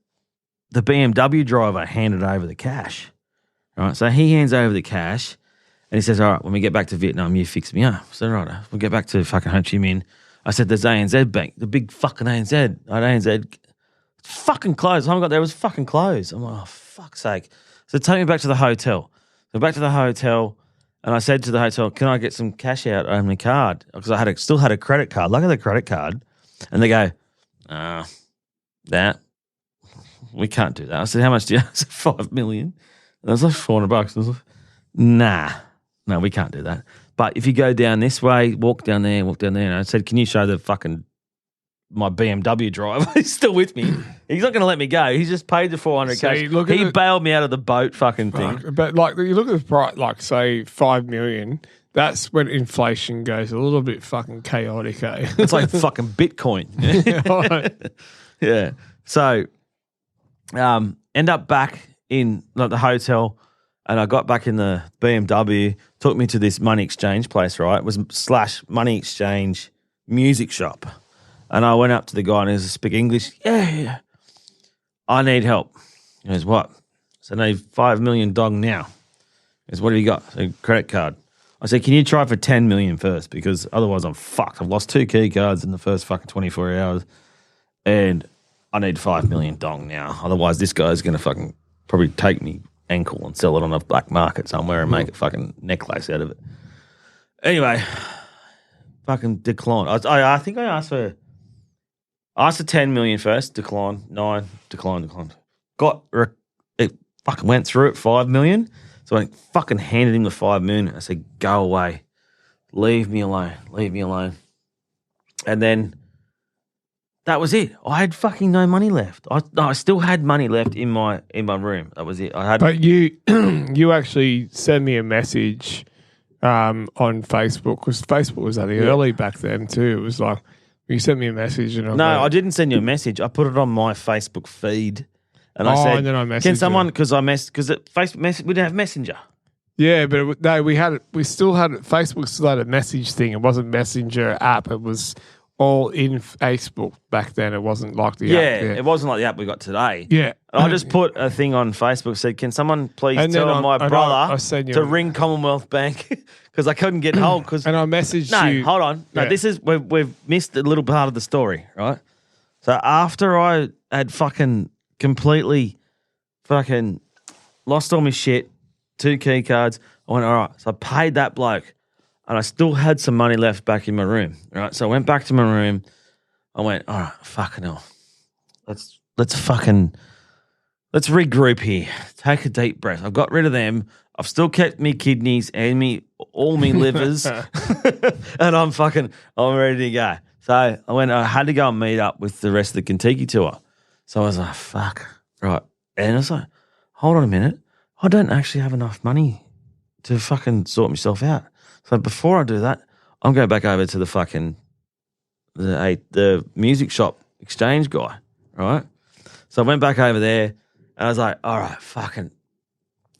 [SPEAKER 5] BMW driver handed over the cash. Right, so he hands over the cash and he says, all right, when we get back to Vietnam, you fix me up. I said, all right, we'll get back to fucking Ho Chi Minh. I said, there's ANZ Bank, the big fucking ANZ. ANZ fucking closed. The time I got there, it was fucking closed. I'm like, oh, fuck's sake. So take me back to the hotel. So back to the hotel, and I said to the hotel, can I get some cash out on my card? Because I still had a credit card. Look at the credit card. And they go, that, we can't do that. I said, how much do you have? I said, 5 million. And I was like, $400. I was like, nah, no, we can't do that. But if you go down this way, walk down there. And I said, can you show my BMW driver? He's still with me. He's not going to let me go. He's just paid the $400. He bailed me out of the boat fucking thing.
[SPEAKER 2] But like, you look at the price, like say 5 million. That's when inflation goes a little bit fucking chaotic, eh?
[SPEAKER 5] It's like fucking Bitcoin. Yeah. So, end up back in the hotel, and I got back in the BMW. Took me to this money exchange place. Right, it was / money exchange music shop. And I went up to the guy and he says, speak English? Yeah. I need help. He goes, what? So I need 5 million dong now. He goes, what have you got? A credit card. I said, can you try for 10 million first? Because otherwise I'm fucked. I've lost 2 key cards in the first fucking 24 hours. And I need 5 million dong now. Otherwise this guy's going to fucking probably take me ankle and sell it on a black market somewhere and make a fucking necklace out of it. Anyway, fucking declined. I think I asked for 10 million first, declined, 9, declined. It fucking went through at 5 million. So I fucking handed him the 5 million. I said, go away. Leave me alone. And then that was it. I had fucking no money left. I still had money left in my room. That was it.
[SPEAKER 2] But you actually sent me a message on Facebook, because Facebook was only early back then too. It was like, you sent me a message. And
[SPEAKER 5] I didn't send you a message. I put it on my Facebook feed. And I said,
[SPEAKER 2] and then I messaged
[SPEAKER 5] can someone, because at Facebook, we didn't have Messenger.
[SPEAKER 2] Yeah, but we still had it. Facebook still had a message thing. It wasn't Messenger app. It was all in Facebook back then. It wasn't like the app.
[SPEAKER 5] Yeah, it wasn't like the app we got today.
[SPEAKER 2] Yeah.
[SPEAKER 5] And I just put a thing on Facebook, said, can someone please tell my brother to ring Commonwealth Bank, because I couldn't get hold.
[SPEAKER 2] And I messaged you.
[SPEAKER 5] No, hold on. No, this is, we've missed a little part of the story, right? So after I had fucking completely fucking lost all my shit, 2 key cards, I went, all right. So I paid that bloke, and I still had some money left back in my room, right? So I went back to my room. I went, all right, fucking hell. Let's regroup here. Take a deep breath. I've got rid of them. I've still kept me kidneys and all me livers, and I'm ready to go. So I had to go and meet up with the rest of the Kentucky tour. So I was like, fuck, right. And I was like, hold on a minute. I don't actually have enough money to fucking sort myself out. So before I do that,
[SPEAKER 3] I'm going back over to the fucking the music shop exchange guy, right? So I went back over there and I was like, all right, fucking,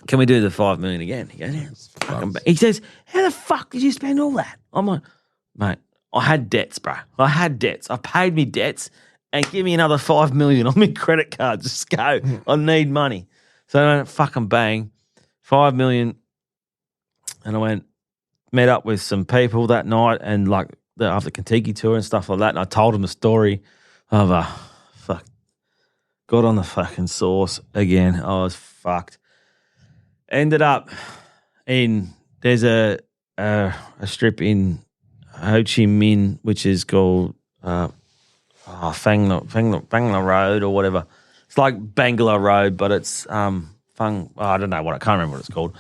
[SPEAKER 3] can we do the 5 million again? He goes, yeah, fucking. He says, how the fuck did you spend all that? I'm like, mate, I had debts, bro. I had debts. I paid me debts and give me another 5 million on my credit card. Just go. I need money. So I went, fucking bang, 5 million. And I met up with some people that night and like after the Kentucky tour and stuff like that. And I told them the story of got on the fucking sauce again. I was fucked. Ended up there's a strip in Ho Chi Minh, which is called Phang Road or whatever. It's like Bangalore Road, but it's I don't know I can't remember what it's called.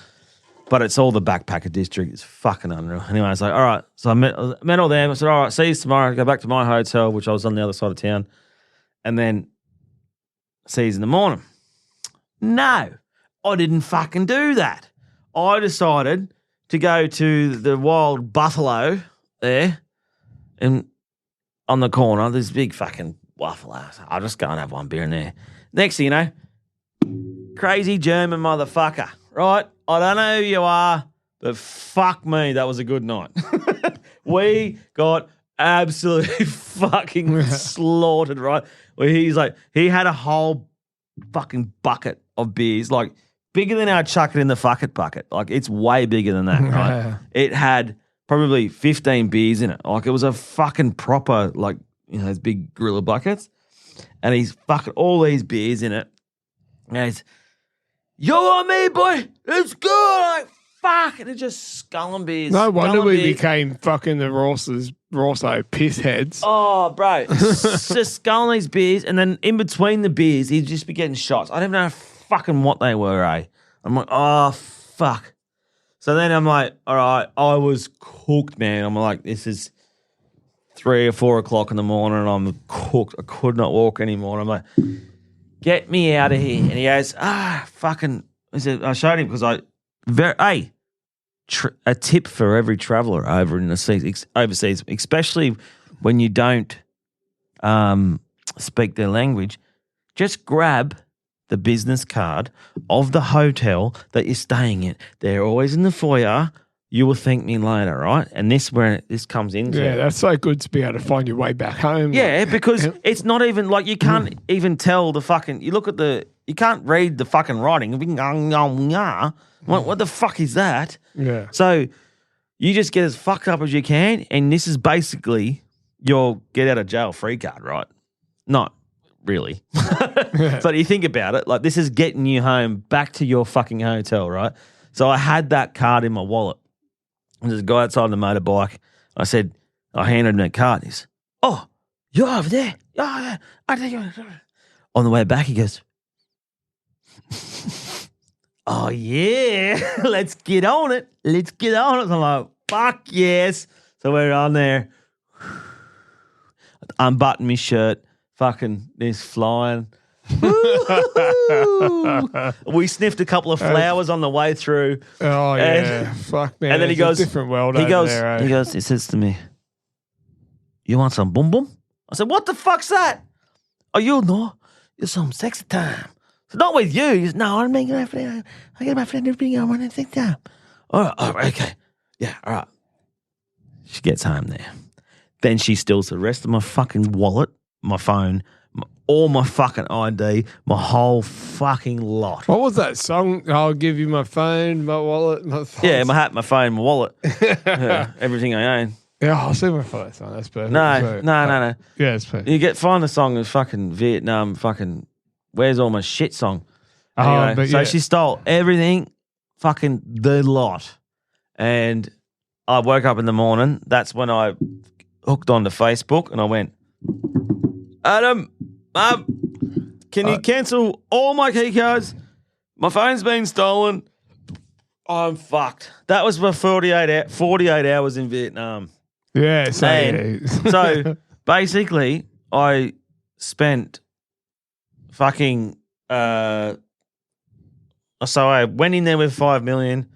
[SPEAKER 3] But it's all the backpacker district. It's fucking unreal. Anyway, I was like, all right. So I met all them. I said, all right, see you tomorrow. Go back to my hotel, which I was on the other side of town. And then see you in the morning. No, I didn't fucking do that. I decided to go to the Wild Buffalo there and on the corner. There's big fucking buffalo. So I'll just go and have one beer in there. Next thing you know, crazy German motherfucker, right? I don't know who you are, but fuck me, that was a good night. We got absolutely fucking slaughtered, right? Where he had a whole fucking bucket of beers, like bigger than our chuck it in the fuck it bucket. Like it's way bigger than that, right? It had probably 15 beers in it. Like it was a fucking proper, like, you know, those big gorilla buckets. And he's fucking all these beers in it. And he's, you on me, boy? It's good. Like, fuck. And it's just sculling beers.
[SPEAKER 2] No wonder we became fucking the Rosso piss heads.
[SPEAKER 3] Oh, bro. Just sculling these beers. And then in between the beers, he'd just be getting shots. I don't know fucking what they were, eh? I'm like, oh, fuck. So then I'm like, all right, I was cooked, man. I'm like, this is 3 or 4 o'clock in the morning and I'm cooked. I could not walk anymore. I'm like, get me out of here. And he goes, fucking. I said, I showed him because a tip for every traveller over in the overseas, especially when you don't speak their language, just grab the business card of the hotel that you're staying at. They're always in the foyer. You will thank me later, right? And this where this comes into.
[SPEAKER 2] Yeah, that's so good to be able to find your way back home.
[SPEAKER 3] Yeah, because it's not even like you can't even tell the fucking. You can't read the fucking writing. What the fuck is that?
[SPEAKER 2] Yeah.
[SPEAKER 3] So you just get as fucked up as you can, and this is basically your get out of jail free card, right? Not really, but you think about it, like this is getting you home back to your fucking hotel, right? So I had that card in my wallet. There's a guy outside on the motorbike. I handed him that card. He's, oh, you're over there. Oh, yeah. I think you're. On the way back, he goes, oh, yeah, let's get on it. Let's get on it. I'm like, fuck yes. So we're on there. Unbutton my shirt. Fucking, there's flying. We sniffed a couple of flowers on the way through.
[SPEAKER 2] Oh yeah, fuck man.
[SPEAKER 3] And then he goes,
[SPEAKER 2] a different world. He
[SPEAKER 3] says to me, "You want some boom boom?" I said, "What the fuck's that?" Oh, you know, it's some sexy time. So not with you. He said, no, I'm making my friend. I get my friend to bring on one sexy time. All right, okay, yeah, all right. She gets home there. Then she steals the rest of my fucking wallet, my phone, all my fucking ID, my whole fucking lot.
[SPEAKER 2] What was that song? I'll give you my phone, my wallet, my phone.
[SPEAKER 3] Yeah, my hat, my phone, my wallet. Yeah, everything I own.
[SPEAKER 2] Yeah, I'll see my phone. That's perfect.
[SPEAKER 3] No.
[SPEAKER 2] Yeah, it's perfect.
[SPEAKER 3] You find the song of fucking Vietnam fucking Where's All My Shit song. Anyway,
[SPEAKER 2] but
[SPEAKER 3] so
[SPEAKER 2] yeah.
[SPEAKER 3] she stole everything, fucking the lot. And I woke up in the morning. That's when I hooked onto Facebook and I went, Adam, can you cancel all my key cards? My phone's been stolen. I'm fucked. That was for 48 hours in Vietnam.
[SPEAKER 2] Yeah,
[SPEAKER 3] so basically, I spent fucking. So I went in there with 5 million,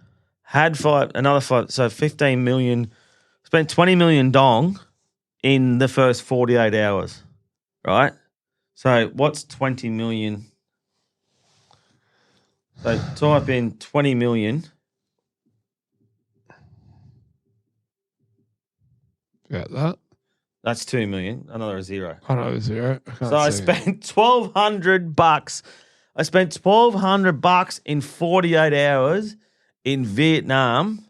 [SPEAKER 3] had another 5, so 15 million Spent 20 million dong in the first 48 hours, right? So what's 20 million? So type in 20 million.
[SPEAKER 2] Got that?
[SPEAKER 3] That's 2 million. Another zero.
[SPEAKER 2] I know, zero.
[SPEAKER 3] So I spent $1,200. I spent $1,200 in 48 hours in Vietnam.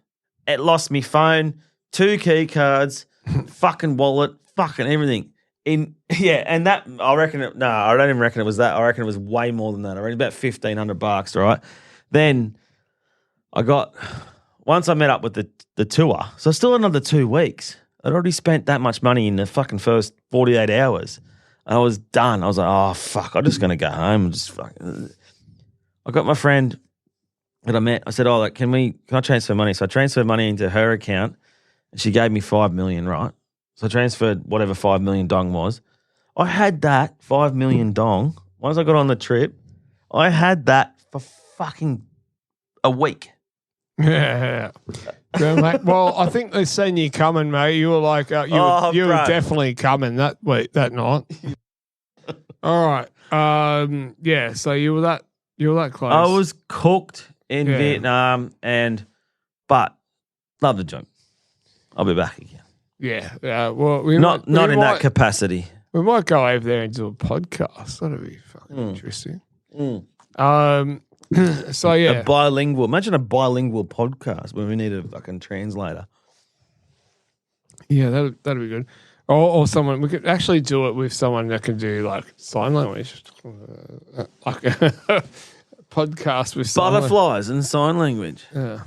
[SPEAKER 3] It lost me phone, 2 key cards, fucking wallet, fucking everything. And that I reckon. I don't even reckon it was that. I reckon it was way more than that. I reckon about $1,500. Right. Then once I met up with the tour, so I still had another 2 weeks. I'd already spent that much money in the fucking first 48 hours. I was done. I was like, oh, fuck, I'm just going to go home and just fucking. I got my friend that I met. I said, oh, can I transfer money? So I transferred money into her account and she gave me 5 million, right? So I transferred whatever 5 million dong was. I had that 5 million dong. Once I got on the trip, I had that for fucking a week.
[SPEAKER 2] Yeah. Yeah, mate. Well, I think they've seen you coming, mate. You were like, you were definitely coming that week, that night. All right. Yeah. So you were that close.
[SPEAKER 3] I was cooked in Vietnam, but love the joint. I'll be back again.
[SPEAKER 2] Yeah. Well,
[SPEAKER 3] not in that capacity.
[SPEAKER 2] We might go over there and do a podcast. That'd be fucking interesting. So yeah,
[SPEAKER 3] a bilingual. Imagine a bilingual podcast where we need a fucking translator.
[SPEAKER 2] Yeah, that'd be good. Or someone we could actually do it with someone that can do like sign language, like a podcast with
[SPEAKER 3] butterflies and sign language.
[SPEAKER 2] Yeah.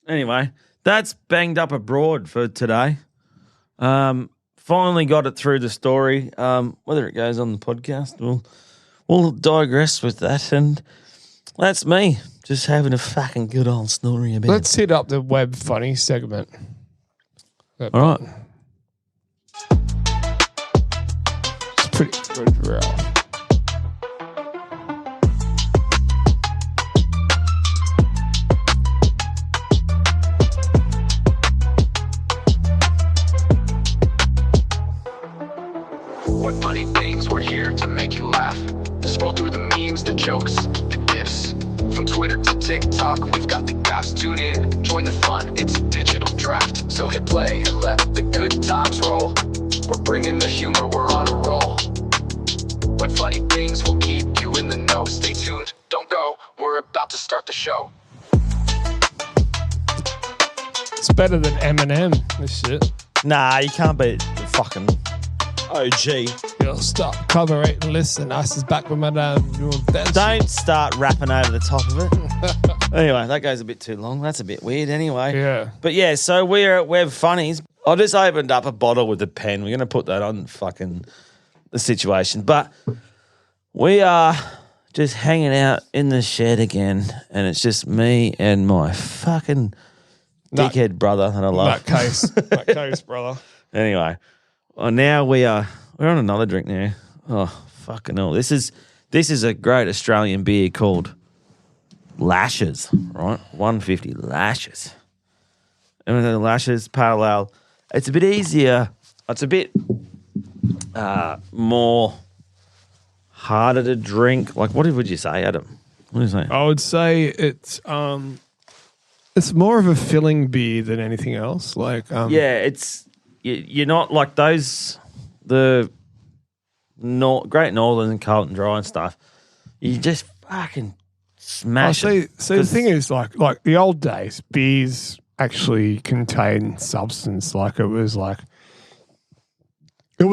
[SPEAKER 3] Anyway, that's banged up abroad for today. Finally got it through the story. Whether it goes on the podcast, we'll digress with that and. That's me, just having a fucking good old story about.
[SPEAKER 2] Let's hit up the web funny segment.
[SPEAKER 3] All right.
[SPEAKER 2] It's pretty good, Ralph.
[SPEAKER 1] What funny things, we're here to make you laugh. Scroll through the memes, the jokes, the gifs. From Twitter to TikTok, we've got the gaps. Tune in, join the fun, it's a digital draft. So hit play and let the good times roll. We're bringing the humor, we're on a roll. What funny things will keep you in the know. Stay tuned, don't go, we're about to start the show.
[SPEAKER 2] It's better than Eminem, this shit.
[SPEAKER 3] Nah, you can't beat the fucking OG.
[SPEAKER 2] You'll stop, collaborate, and listen. Us is back with my dance.
[SPEAKER 3] Don't start rapping over the top of it. Anyway, that goes a bit too long. That's a bit weird anyway.
[SPEAKER 2] Yeah.
[SPEAKER 3] But yeah, so we're at Web Funnies. I just opened up a bottle with a pen. We're going to put that on fucking the situation. But we are just hanging out in the shed again, and it's just me and my fucking dickhead brother that I love.
[SPEAKER 2] That case, brother.
[SPEAKER 3] Anyway, well, now we're on another drink now. Oh, fucking hell. This is a great Australian beer called Lashes, right? 150 Lashes. And the Lashes Pale Ale, it's a bit easier. It's a bit more harder to drink. Like, what would you say, Adam? What do you say?
[SPEAKER 2] I would say it's more of a filling beer than anything else. Like,
[SPEAKER 3] yeah, it's you're not like those the Great Northern and Carlton Dry and stuff. You just fucking smash it.
[SPEAKER 2] See, the thing is, like the old days, beers actually contained substance. Like it was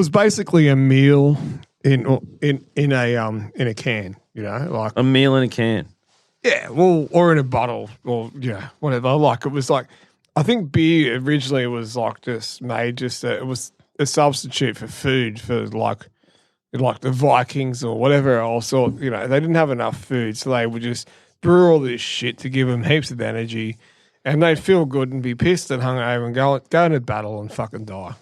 [SPEAKER 2] basically a meal in a can. You know, like
[SPEAKER 3] a meal in a can.
[SPEAKER 2] Yeah, well, or in a bottle, or whatever. Like it was like, I think beer originally was like just made it was a substitute for food for like the Vikings or whatever else. Or they didn't have enough food, so they would just brew all this shit to give them heaps of energy, and they'd feel good and be pissed and hungover and go into battle and fucking die.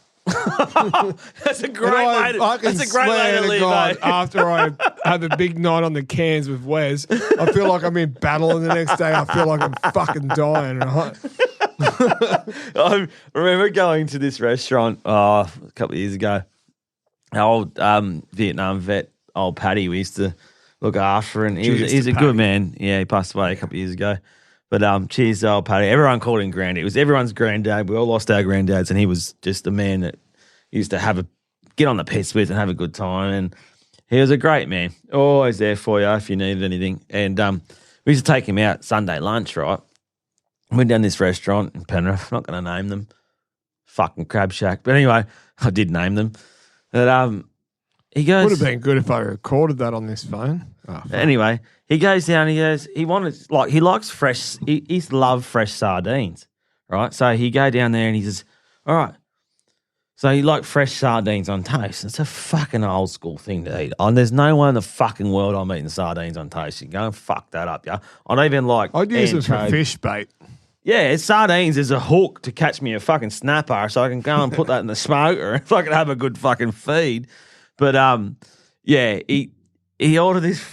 [SPEAKER 3] That's a great way to live.
[SPEAKER 2] God, after I had a big night on the cans with Wes, I feel like I'm in battle, and the next day I feel like I'm fucking dying. Right?
[SPEAKER 3] I remember going to this restaurant a couple of years ago. Our old Vietnam vet, old Paddy, we used to look after, and he's a good man. Yeah, he passed away a couple of years ago. But cheers to old Paddy. Everyone called him Granddad. It was everyone's granddad. We all lost our granddads, and he was just a man that used to get on the piss with and have a good time. And he was a great man. Always there for you if you needed anything. And we used to take him out Sunday lunch, right? Went down this restaurant in Penrith. I'm not going to name them. Fucking Crab Shack. But anyway, I did name them. But he goes...
[SPEAKER 2] Would have been good if I recorded that on this phone. Oh,
[SPEAKER 3] anyway, he goes down, he likes fresh, he used to love fresh sardines, right? So he go down there and he says, all right. So he like fresh sardines on toast. It's a fucking old school thing to eat. And there's no one in the fucking world I'm eating sardines on toast. You go and fuck that up, yeah? I don't even like...
[SPEAKER 2] I'd use it for fish bait.
[SPEAKER 3] Yeah, it's sardines is a hook to catch me a fucking snapper so I can go and put that in the smoker and fucking have a good fucking feed. But, yeah, he ordered these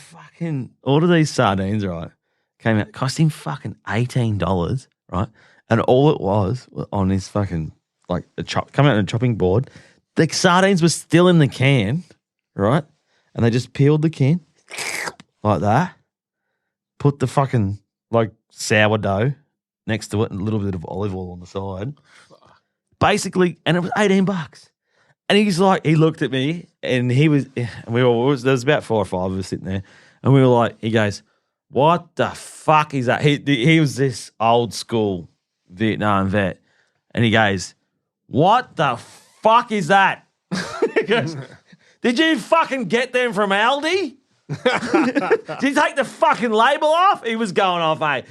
[SPEAKER 3] sardines, right? Came out, cost him fucking $18, right? And all it was on his fucking, like, come out on a chopping board. The sardines were still in the can, right? And they just peeled the can like that, put the fucking, like, sourdough next to it and a little bit of olive oil on the side. Basically, and it was $18. And he's like, he looked at me and there was about 4 or 5 of us sitting there. And we were like, he goes, what the fuck is that? He was this old school Vietnam vet. And he goes, what the fuck is that? He goes, did you fucking get them from Aldi? Did you take the fucking label off? He was going off, like,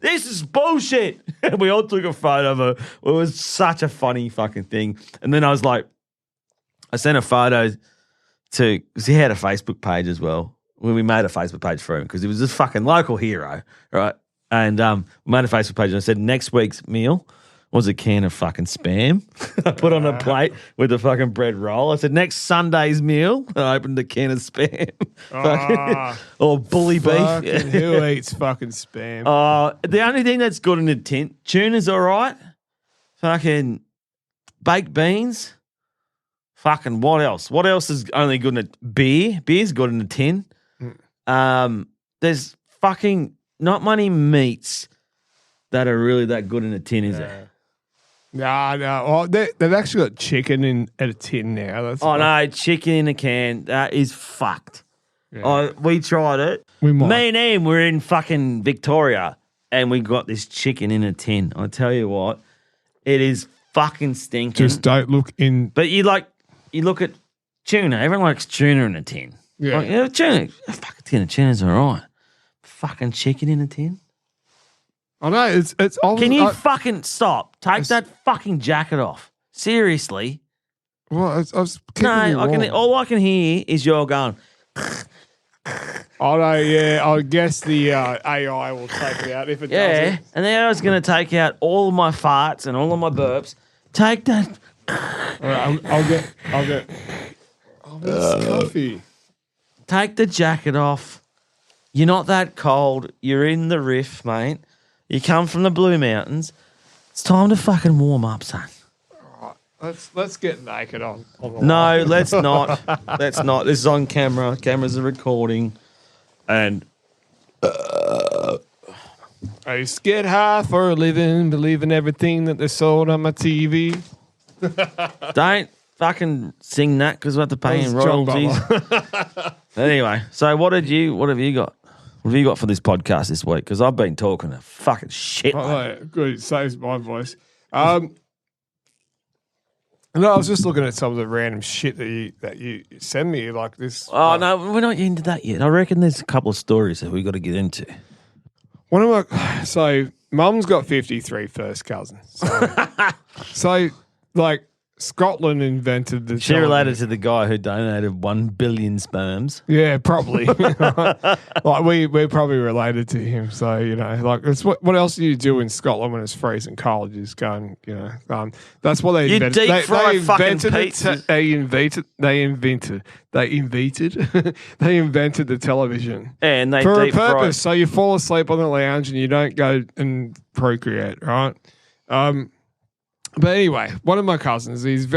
[SPEAKER 3] this is bullshit. And we all took a photo of it. It was such a funny fucking thing. And then I was like, I sent a photo because he had a Facebook page as well. We made a Facebook page for him because he was a fucking local hero, right? And we made a Facebook page and I said, next week's meal was a can of fucking Spam. I put on a plate with a fucking bread roll. I said, next Sunday's meal, I opened a can of Spam. Or bully beef.
[SPEAKER 2] Who eats fucking Spam?
[SPEAKER 3] The only thing that's good in a tin, tuna's all right. Fucking baked beans. Fucking what else? What else is only good in a beer? Beer's good in a tin. There's fucking not many meats that are really that good in a tin, is there?
[SPEAKER 2] No. Oh, they've actually got chicken at a tin now.
[SPEAKER 3] No, chicken in a can. That is fucked. Yeah. We tried it.
[SPEAKER 2] We might.
[SPEAKER 3] Me and Ian were in fucking Victoria and we got this chicken in a tin. I tell you what, it is fucking stinking.
[SPEAKER 2] Just don't look in.
[SPEAKER 3] But you look at tuna. Everyone likes tuna in a tin.
[SPEAKER 2] Yeah.
[SPEAKER 3] Like, tuna. A fucking tin of tuna's all right. Fucking chicken in a tin.
[SPEAKER 2] I know, it's
[SPEAKER 3] Can you fucking stop? Take that fucking jacket off. Seriously.
[SPEAKER 2] Well, I was
[SPEAKER 3] all I can hear is you're going.
[SPEAKER 2] Oh, no, yeah. I guess the AI will take it out if it doesn't.
[SPEAKER 3] And then I was going to take out all of my farts and all of my burps. Take that.
[SPEAKER 2] All right, I'll get. Oh, that's coffee.
[SPEAKER 3] Take the jacket off. You're not that cold. You're in the riff, mate. You come from the Blue Mountains. It's time to fucking warm up, son.
[SPEAKER 2] All right, let's get naked on
[SPEAKER 3] no, let's not. Let's not. This is on camera. Cameras are recording. And
[SPEAKER 2] I used to get high for a living, believing everything that they sold on my TV.
[SPEAKER 3] Don't fucking sing that because we have to pay in royalties. Anyway, so what have you got? What have you got for this podcast this week? Because I've been talking a fucking shit.
[SPEAKER 2] Good, it saves my voice. No, I was just looking at some of the random shit that you send me, like this.
[SPEAKER 3] Oh no, we're not into that yet. I reckon there's a couple of stories that we got to get into.
[SPEAKER 2] So Mum's got 53 first cousins. So like Scotland invented the.
[SPEAKER 3] She related to the guy who donated 1 billion sperms.
[SPEAKER 2] Yeah, probably. Like we're probably related to him. So like it's what else do you do in Scotland when it's freezing cold? You just go and that's what they invented.
[SPEAKER 3] You deep fry fucking pizza.
[SPEAKER 2] They invented the television.
[SPEAKER 3] Yeah, and they
[SPEAKER 2] for
[SPEAKER 3] deep
[SPEAKER 2] a purpose.
[SPEAKER 3] fry.
[SPEAKER 2] So you fall asleep on the lounge and you don't go and procreate, right? But anyway, one of my cousins, they've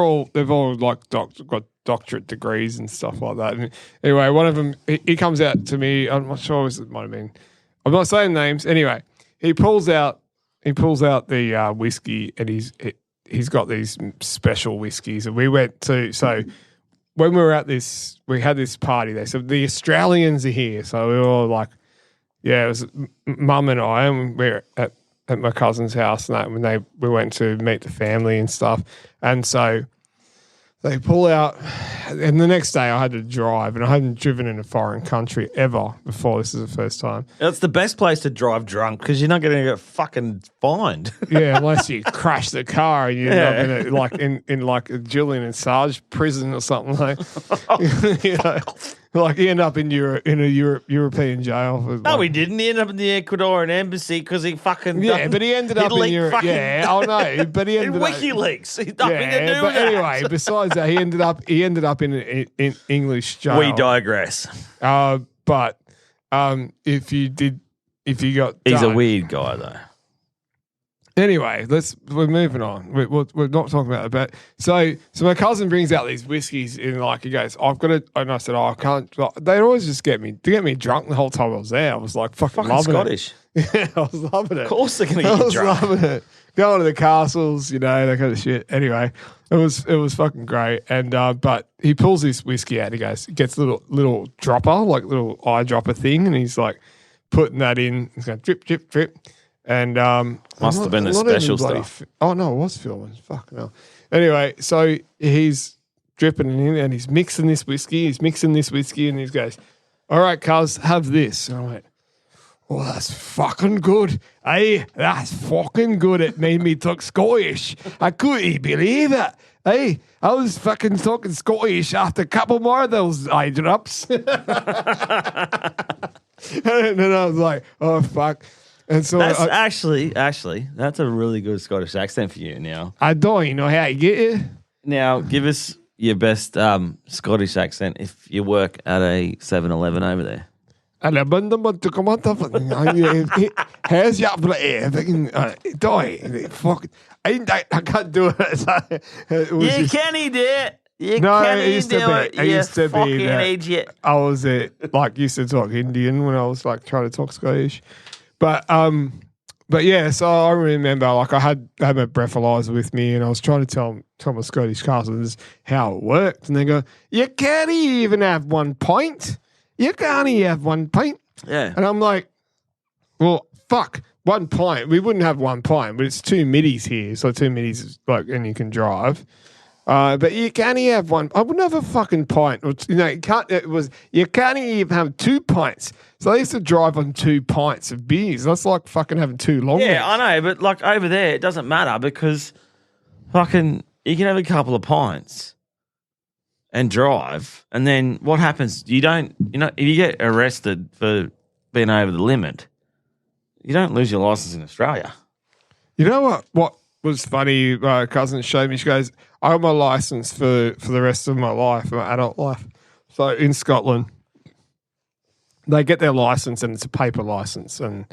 [SPEAKER 2] all like got doctorate degrees and stuff like that. And anyway, one of them, he comes out to me. I'm not sure it might have been. I'm not saying names. Anyway, he pulls out the whiskey, and he's got these special whiskeys. And we went to when we were at this, we had this party there. So the Australians are here. So we were all like, yeah, it was Mum and I, and we were at my cousin's house and that when we went to meet the family and stuff. And so they pull out, and the next day I had to drive, and I hadn't driven in a foreign country ever before. This is the first time.
[SPEAKER 3] It's the best place to drive drunk because you're not going to get fucking fined.
[SPEAKER 2] Yeah, unless you crash the car and you end up in like a Gillian and Sarge prison or something like. You know, like you end up in a European jail.
[SPEAKER 3] No, he didn't. He ended up in the Ecuadorian embassy because he fucking
[SPEAKER 2] but he ended up in Europe. Yeah, I know. But he ended
[SPEAKER 3] in WikiLeaks. He's nothing to do
[SPEAKER 2] but
[SPEAKER 3] with that.
[SPEAKER 2] anyway, besides that, he ended up in English jail.
[SPEAKER 3] We digress.
[SPEAKER 2] But if you got
[SPEAKER 3] He's a
[SPEAKER 2] done-
[SPEAKER 3] weird guy though.
[SPEAKER 2] Anyway, we're moving on. We're not talking about it. But so my cousin brings out these whiskeys and he goes, I've got to, and I said, I can't. They always just get me drunk the whole time I was there. I was like fucking loving
[SPEAKER 3] Scottish.
[SPEAKER 2] it. Yeah, I was loving it.
[SPEAKER 3] Of course they're going to
[SPEAKER 2] I
[SPEAKER 3] get you
[SPEAKER 2] was
[SPEAKER 3] drunk.
[SPEAKER 2] loving it. Going to the castles, that kind of shit. Anyway, it was fucking great. And but he pulls this whiskey out. He gets a little dropper, like little eyedropper thing, and he's like putting that in. He's going drip, drip, drip. And
[SPEAKER 3] Must have been the special stuff.
[SPEAKER 2] Oh no, it was filming. Fuck no. Anyway, so he's dripping it in and he's mixing this whiskey. And he goes, "All right, cuz, have this." And I went, "Oh, that's fucking good. Hey, that's fucking good. It made me talk Scottish. I couldn't believe it. Hey, I was fucking talking Scottish after a couple more of those eye drops." And then I was like, "Oh fuck." And so
[SPEAKER 3] That's actually, that's a really good Scottish accent for you now.
[SPEAKER 2] I don't even know how to get it.
[SPEAKER 3] Now, give us your best Scottish accent if you work at a 7-Eleven over there.
[SPEAKER 2] And I wonder what to come out of it. Here's your fucking fuck. I can't do it.
[SPEAKER 3] You can't do it. You
[SPEAKER 2] No,
[SPEAKER 3] can't
[SPEAKER 2] it used to
[SPEAKER 3] do
[SPEAKER 2] be.
[SPEAKER 3] it.
[SPEAKER 2] It used to be
[SPEAKER 3] fucking
[SPEAKER 2] that
[SPEAKER 3] idiot.
[SPEAKER 2] I was used to talk Indian when I was like trying to talk Scottish. But yeah, so I remember like I had my breathalyzer with me and I was trying to tell my Scottish cousins how it worked, and they go, "You can't even have 1 pint. You can't even have 1 pint."
[SPEAKER 3] Yeah.
[SPEAKER 2] And I'm like, "Well, fuck, 1 pint. We wouldn't have 1 pint, but it's 2 middies here, so 2 middies is like, and you can drive." But you can't even have one. I wouldn't have a fucking pint. You can't even have 2 pints. So I used to drive on 2 pints of beers. That's like fucking having 2 long
[SPEAKER 3] Yeah,
[SPEAKER 2] necks.
[SPEAKER 3] I know, but like over there, it doesn't matter because fucking you can have a couple of pints and drive, and then what happens? You don't, if you get arrested for being over the limit, you don't lose your license in Australia.
[SPEAKER 2] You know what? What was funny? My cousin showed me. She goes, "I got my license for the rest of my life, my adult life." So in Scotland, they get their license and it's a paper license, and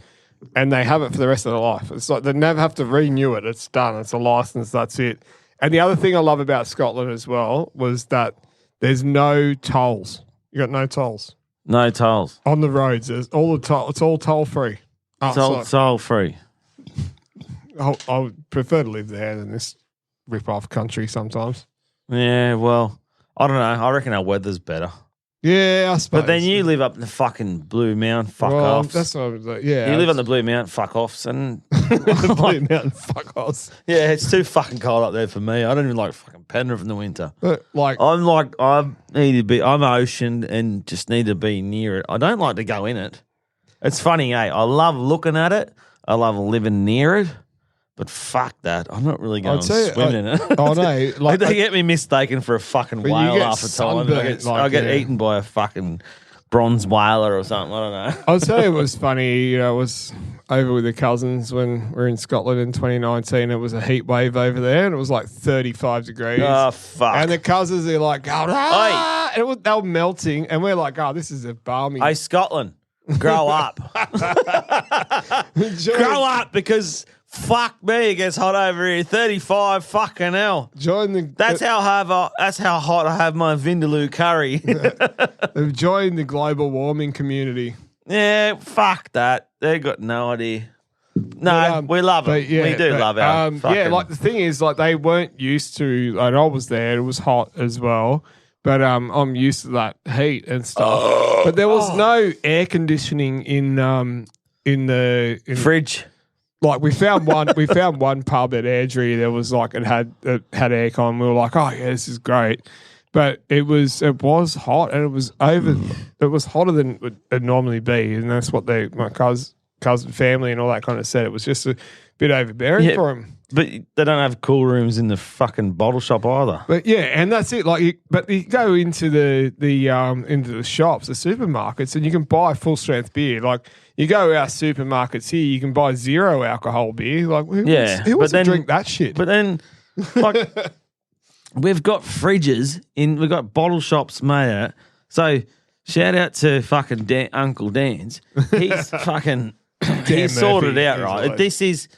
[SPEAKER 2] they have it for the rest of their life. It's like they never have to renew it. It's done. It's a license. That's it. And the other thing I love about Scotland as well was that there's no tolls. You got no tolls
[SPEAKER 3] No tolls.
[SPEAKER 2] on the roads. There's all the toll. It's all toll free.
[SPEAKER 3] Toll free.
[SPEAKER 2] I would prefer to live there than this rip-off country sometimes.
[SPEAKER 3] Yeah, well, I don't know. I reckon our weather's better.
[SPEAKER 2] Yeah, I suppose.
[SPEAKER 3] But then you live up in the fucking Blue Mountain fuck-offs.
[SPEAKER 2] That's what I was like. Yeah.
[SPEAKER 3] You live on the Blue Mountain fuck-offs, and
[SPEAKER 2] the Blue Mountain fuck-offs.
[SPEAKER 3] yeah, it's too fucking cold up there for me. I don't even like fucking Penrith in the winter.
[SPEAKER 2] But like,
[SPEAKER 3] I'm ocean and just need to be near it. I don't like to go in it. It's funny, I love looking at it. I love living near it. But fuck that. I'm not really going swimming in it.
[SPEAKER 2] Oh, no.
[SPEAKER 3] Like they get me mistaken for a fucking
[SPEAKER 2] But you
[SPEAKER 3] whale
[SPEAKER 2] get
[SPEAKER 3] half the time.
[SPEAKER 2] sunburnt,
[SPEAKER 3] I get
[SPEAKER 2] yeah.
[SPEAKER 3] eaten by a fucking bronze whaler or something. I don't know.
[SPEAKER 2] I'll tell you it was funny. I was over with the cousins when we were in Scotland in 2019. It was a heat wave over there and it was like 35 degrees.
[SPEAKER 3] Oh, fuck.
[SPEAKER 2] And the cousins are like, going, ah! And they were melting. And we're like, oh, this is a balmy.
[SPEAKER 3] Hey, Scotland, grow up. Grow up because Fuck me, it gets hot over here. 35, fucking hell.
[SPEAKER 2] Join the.
[SPEAKER 3] That's how hot I have my Vindaloo curry.
[SPEAKER 2] They've joined the global warming community.
[SPEAKER 3] Yeah, fuck that. They got no idea. No, we love it. We do love our fucking...
[SPEAKER 2] like the thing is, like they weren't used to, and I was there, it was hot as well, but I'm used to that heat and stuff. But there was no air conditioning in the
[SPEAKER 3] fridge.
[SPEAKER 2] Like we found one pub at Airdrie. There was like it had aircon. We were like, oh yeah, this is great. But it was hot, and it was hotter than it would normally be, and that's what my cousin family and all that kind of said. It was just a bit overbearing for them.
[SPEAKER 3] But they don't have cool rooms in the fucking bottle shop either.
[SPEAKER 2] But yeah, and that's it. Like, but you go into into the shops, the supermarkets, and you can buy full strength beer. Like you go our supermarkets here, you can buy 0 alcohol beer. Like who wants to drink that shit?
[SPEAKER 3] But then, like, we've got fridges we've got bottle shops made out. So shout out to fucking Uncle Dan's. He's fucking he's sorted it out, right? This is.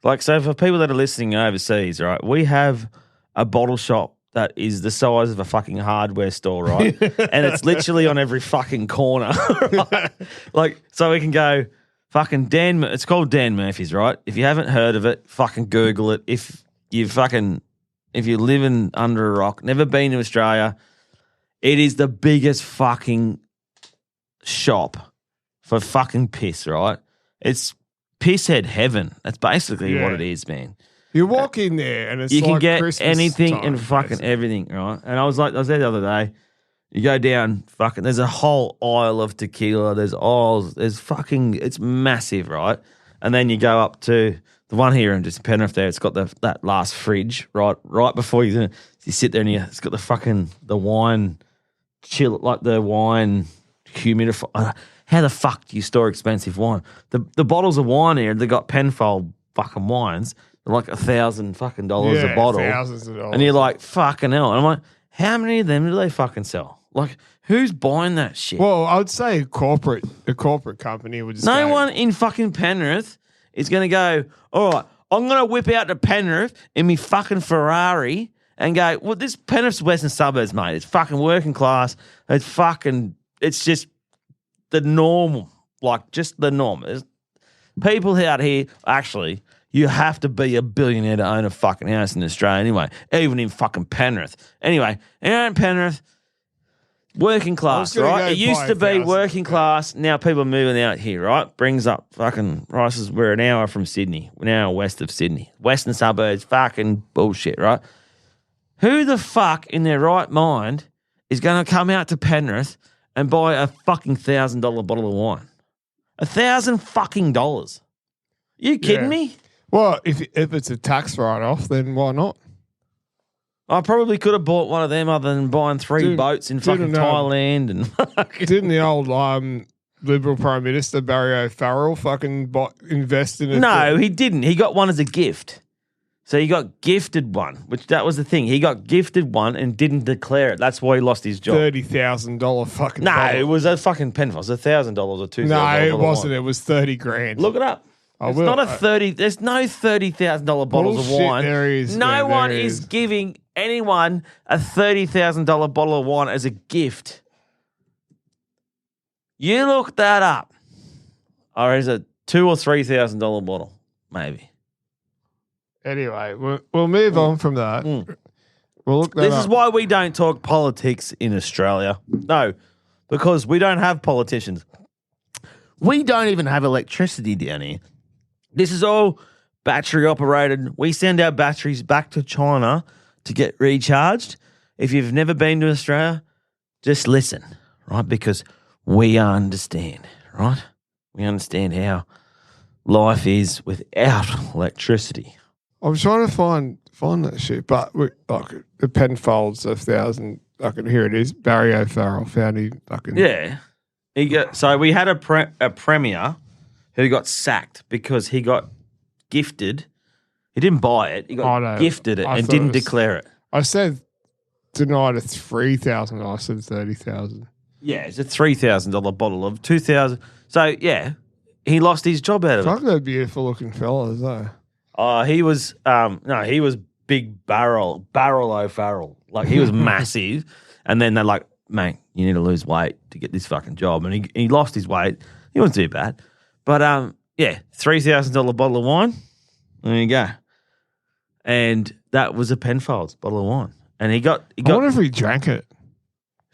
[SPEAKER 3] Like, so for people that are listening overseas, right, we have a bottle shop that is the size of a fucking hardware store, right? And it's literally on every fucking corner, right? Like, so we can go fucking it's called Dan Murphy's, right? If you haven't heard of it, fucking Google it. If you're living under a rock, never been to Australia, it is the biggest fucking shop for fucking piss, right? It's pisshead heaven. That's basically what it is, man.
[SPEAKER 2] You walk in there and it's
[SPEAKER 3] you
[SPEAKER 2] like
[SPEAKER 3] can get
[SPEAKER 2] Christmas
[SPEAKER 3] anything
[SPEAKER 2] time,
[SPEAKER 3] and fucking
[SPEAKER 2] basically.
[SPEAKER 3] everything, right? And I was there the other day. You go down, fucking. There's a whole aisle of tequila. There's aisles. There's fucking. It's massive, right? And then you go up to the one here in just Penrith. There, it's got that last fridge, right before you sit there and it's got the wine chill, like the wine humidifier. How the fuck do you store expensive wine? The bottles of wine here, they got Penfold fucking wines. They're like $1,000 fucking dollars a bottle.
[SPEAKER 2] Thousands of dollars.
[SPEAKER 3] And you're like, fucking hell. And I'm like, how many of them do they fucking sell? Like, who's buying that shit?
[SPEAKER 2] Well, I would say a corporate company would just
[SPEAKER 3] No one in fucking Penrith is going to go, all right, I'm going to whip out to Penrith in me fucking Ferrari and go, well, this Penrith's western suburbs, mate. It's fucking working class. It's just the norm, like just the norm. There's people out here, actually, you have to be a billionaire to own a fucking house in Australia anyway, even in fucking Penrith. Anyway, in Penrith, working class, right? It used to be working class. Now people are moving out here, right? Brings up fucking prices. We're an hour from Sydney. We're now west of Sydney. Western suburbs, fucking bullshit, right? Who the fuck in their right mind is going to come out to Penrith and buy a fucking $1,000 bottle of wine? $1,000 fucking dollars. You kidding me?
[SPEAKER 2] Well, if it's a tax write-off, then why not?
[SPEAKER 3] I probably could have bought one of them other than buying three boats in fucking Thailand. And
[SPEAKER 2] didn't the old Liberal Prime Minister Barry O'Farrell fucking invest in it?
[SPEAKER 3] No, he didn't. He got one as a gift. So he got gifted one, which that was the thing. He got gifted one and didn't declare it. That's why he lost his job.
[SPEAKER 2] $30,000 fucking
[SPEAKER 3] No,
[SPEAKER 2] bottle.
[SPEAKER 3] it was a fucking Penfold. It was $1,000 or $2,000.
[SPEAKER 2] No, it wasn't. It was $30,000.
[SPEAKER 3] Look it up. It's not a 30. There's no $30,000 bottles of wine.
[SPEAKER 2] There is.
[SPEAKER 3] No one is giving anyone a $30,000 bottle of wine as a gift. You look that up. Or is it $2,000 or $3,000 bottle? Maybe.
[SPEAKER 2] Anyway, we'll move on from that. We'll look that
[SPEAKER 3] This
[SPEAKER 2] up.
[SPEAKER 3] is why we don't talk politics in Australia. No, because we don't have politicians. We don't even have electricity down here. This is all battery operated. We send our batteries back to China to get recharged. If you've never been to Australia, just listen, right? Because we understand, right? We understand how life is without electricity.
[SPEAKER 2] I'm trying to find that shit, but the Penfolds of 1,000. Here it is. Barry O'Farrell found he fucking
[SPEAKER 3] So we had a premier who got sacked because he got gifted. He didn't buy it. He got gifted it and didn't declare it.
[SPEAKER 2] I said denied a $3,000. I said 30,000.
[SPEAKER 3] Yeah, it's a $3,000 bottle of 2,000. So yeah, he lost his job out of it.
[SPEAKER 2] Fuck, they're beautiful looking fellas, though.
[SPEAKER 3] He was he was big barrel O'Farrell. Like he was massive. And then they're like, mate, you need to lose weight to get this fucking job. And he lost his weight. He wasn't too bad. But $3,000 bottle of wine. There you go. And that was a Penfolds bottle of wine. And he got
[SPEAKER 2] I wonder if he drank it.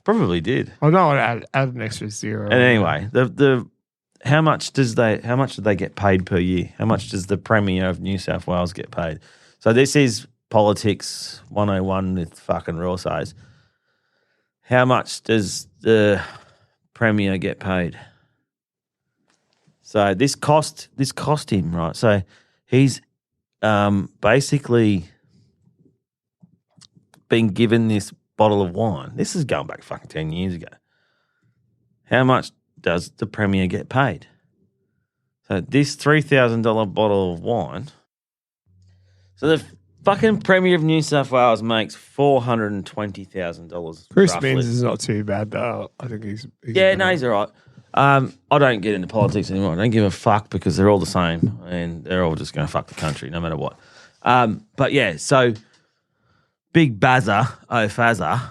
[SPEAKER 3] probably did.
[SPEAKER 2] Oh no, I'd add an extra zero.
[SPEAKER 3] And anyway, how much do they get paid per year? How much does the Premier of New South Wales get paid? So this is politics 101 with fucking Raw Sos. How much does the Premier get paid? So this cost him, right? So he's basically been given this bottle of wine. This is going back fucking 10 years ago. How much does the Premier get paid? So this $3,000 bottle of wine. So the fucking Premier of New South Wales makes $420,000.
[SPEAKER 2] Chris
[SPEAKER 3] roughly.
[SPEAKER 2] Means is not too bad though. I think he's
[SPEAKER 3] He's all right. I don't get into politics anymore. I don't give a fuck because they're all the same and they're all just going to fuck the country no matter what. But yeah, so Big Bazza O'Fazza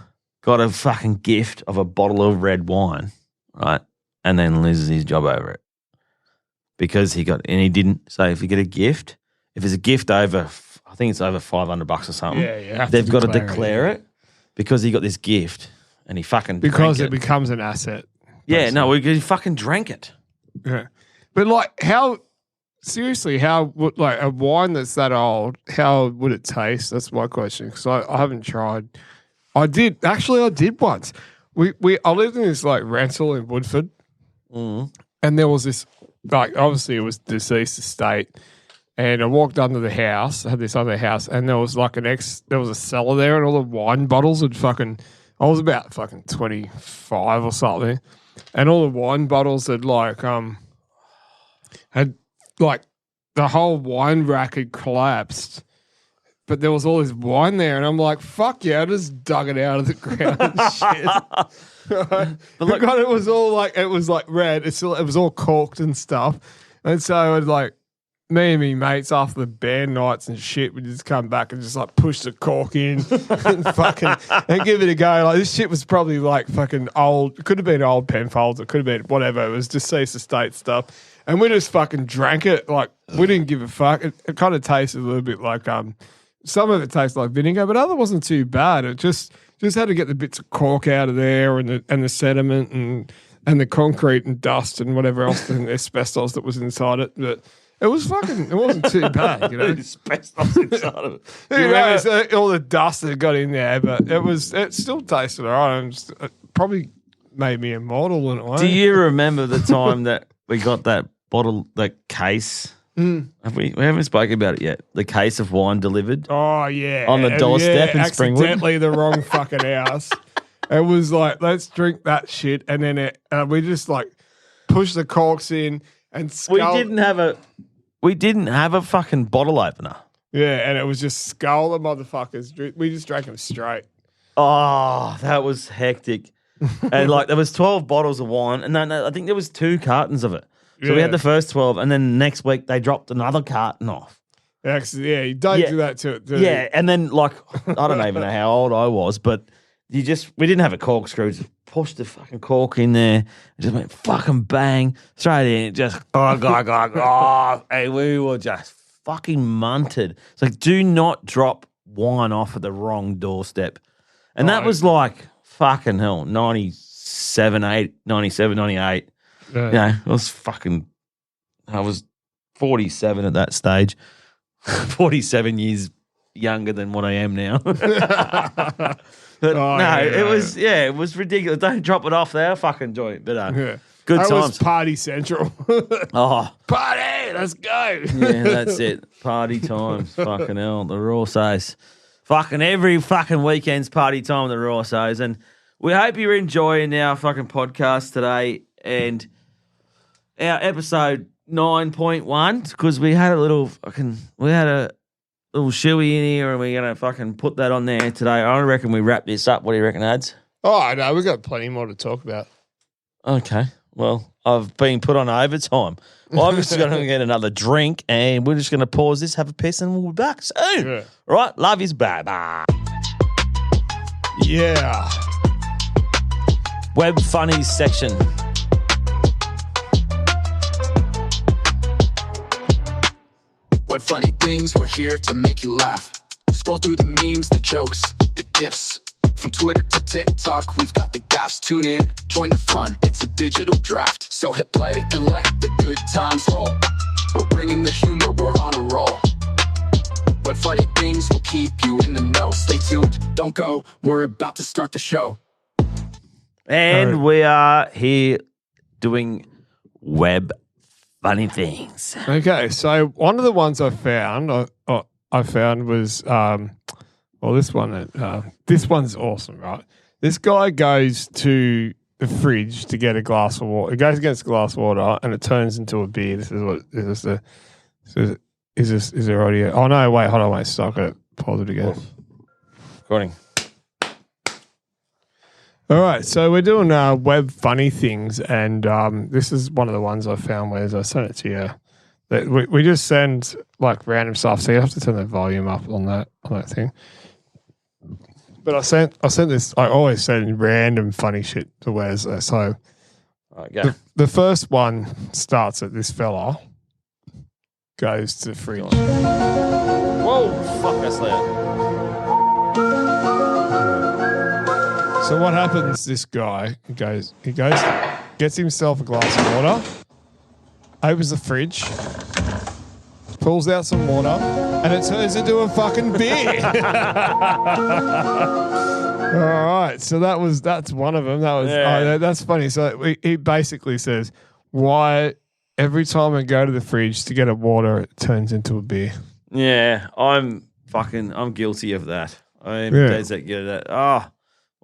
[SPEAKER 3] got a fucking gift of a bottle of red wine, right? And then loses his job over it because he didn't. So if you get a gift, if it's a gift over, I think it's over $500 or something.
[SPEAKER 2] Yeah.
[SPEAKER 3] They've got to declare it because he got this gift and he fucking
[SPEAKER 2] because
[SPEAKER 3] drank
[SPEAKER 2] it becomes an asset.
[SPEAKER 3] Yeah, no, he fucking drank it.
[SPEAKER 2] Yeah, but like, how seriously? How would like a wine that's that old? How would it taste? That's my question because I haven't tried. I did once. I lived in this like rental in Woodford, and there was this like obviously it was deceased estate, and I walked under the house. I had this other house, and there was like there was a cellar there, and all the wine bottles had fucking. I was about fucking 25 or something. And all the wine bottles had had the whole wine rack had collapsed, but there was all this wine there, and I'm like, fuck yeah, I just dug it out of the ground and shit. Right? But look, God, it was like red. It was all corked and stuff, and so it like me and me mates after the band nights and shit, we just come back and just like push the cork in and fucking and give it a go. Like this shit was probably like fucking old. It could have been old Penfolds. It could have been whatever. It was deceased estate stuff, and we just fucking drank it. Like we didn't give a fuck. It kind of tasted a little bit like some of it tasted like vinegar, but other wasn't too bad. It just had to get the bits of cork out of there and the sediment and the concrete and dust and whatever else and asbestos that was inside it, but. It wasn't too bad, you know.
[SPEAKER 3] Asbestos inside of it.
[SPEAKER 2] You know, all the dust that got in there, but it still tasted all right. It probably made me immortal in a way.
[SPEAKER 3] Do you remember the time that we got that bottle, that case? We haven't spoken about it yet. The case of wine delivered.
[SPEAKER 2] Oh, yeah.
[SPEAKER 3] On the doorstep in Springwood.
[SPEAKER 2] Accidentally the wrong fucking house. It was like, let's drink that shit. And then we just like pushed the corks in and
[SPEAKER 3] We didn't have a fucking bottle opener.
[SPEAKER 2] Yeah, and it was just skull the motherfuckers. We just drank them straight.
[SPEAKER 3] Oh, that was hectic. And like there was 12 bottles of wine, and then I think there was 2 cartons of it. So we had the first 12, and then next week they dropped another carton off.
[SPEAKER 2] You don't do that to it.
[SPEAKER 3] Yeah, and then like I don't even know how old I was, but we didn't have a corkscrew. Just pushed the fucking cork in there. It just went fucking bang straight in. It just and we were just fucking munted. It's like, do not drop wine off at the wrong doorstep. And that was like fucking hell, 97, 98.
[SPEAKER 2] Yeah.
[SPEAKER 3] You know, I was 47 at that stage. 47 years younger than what I am now. But it was ridiculous. Don't drop it off there, fucking joint. But good
[SPEAKER 2] that
[SPEAKER 3] times.
[SPEAKER 2] Was Party Central. Party, let's go.
[SPEAKER 3] Yeah, that's it. Party times. Fucking hell, the Raw Sos. Fucking every fucking weekend's party time at the Raw Sos. And we hope you're enjoying our fucking podcast today and our episode 9.1 because we had a little Shooey in here and we're going to fucking put that on there today. I reckon we wrap this up. What do you reckon, Ads?
[SPEAKER 2] Oh, no, we've got plenty more to talk about.
[SPEAKER 3] Okay.
[SPEAKER 5] Well, I've been put on overtime. I'm just going to get another drink and we're just going to pause this, have a piss, and we'll be back soon.
[SPEAKER 2] Yeah.
[SPEAKER 5] Right? Love is bye-bye.
[SPEAKER 2] Yeah.
[SPEAKER 5] Web funnies section.
[SPEAKER 6] What funny things, we're here to make you laugh. Scroll through the memes, the jokes, the gifs. From Twitter to TikTok, we've got the gaps. Tune in, join the fun, it's a digital draft. So hit play and let the good times roll. We're bringing the humor, we're on a roll. What funny things will keep you in the know. Stay tuned, don't go, we're about to start the show.
[SPEAKER 5] And we are here doing web funny things.
[SPEAKER 2] Okay, so one of the ones I found was this one. This one's awesome, right? This guy goes to the fridge to get a glass of water. He goes against a glass of water, and it turns into a beer. This is what is there audio? Oh no! Wait, hold on, wait. Stop it. Pause it again.
[SPEAKER 5] Recording.
[SPEAKER 2] All right, so we're doing web funny things, and this is one of the ones I found. Where I sent it to you. That we just send like random stuff, so you have to turn the volume up on that thing. But I sent this. I always send random funny shit to Wes. So the first one starts at this fella goes to the fridge.
[SPEAKER 5] Whoa, fuck, that's loud.
[SPEAKER 2] So what happens? This guy he goes, gets himself a glass of water, opens the fridge, pulls out some water, and it turns into a fucking beer. All right, so that's one of them. That's funny. So he basically says, "Why every time I go to the fridge to get a water, it turns into a beer?"
[SPEAKER 5] Yeah, I'm guilty of that. I'm days that get that.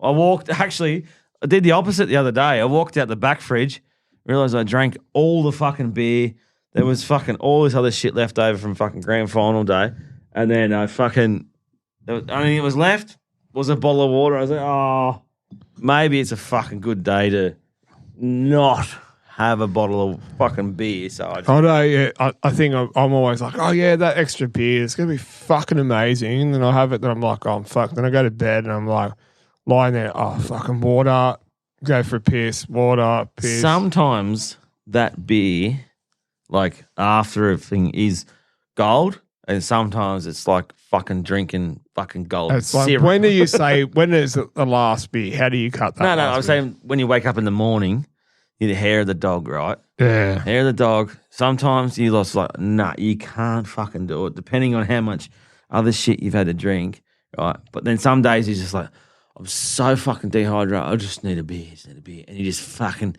[SPEAKER 5] I did the opposite the other day. I walked out the back fridge, realized I drank all the fucking beer. There was fucking all this other shit left over from fucking grand final day. And then only thing that was left was a bottle of water. I was like, maybe it's a fucking good day to not have a bottle of fucking beer. So I
[SPEAKER 2] think I'm always like, oh yeah, that extra beer, it's going to be fucking amazing. And then I have it, then I'm like, oh, fuck. Then I go to bed and I'm like, lying there, fucking water, go for a piss, water, piss.
[SPEAKER 5] Sometimes that beer, like after everything, is gold, and sometimes it's like fucking drinking fucking gold
[SPEAKER 2] it's like,
[SPEAKER 5] syrup.
[SPEAKER 2] when is the last beer? How do you cut that?
[SPEAKER 5] No, I was saying when you wake up in the morning, you're the hair of the dog, right?
[SPEAKER 2] Yeah.
[SPEAKER 5] Hair of the dog. Sometimes you lost like, nah, you can't fucking do it, depending on how much other shit you've had to drink, right? But then some days you're just like, I'm so fucking dehydrated. I just need a beer. And you just fucking,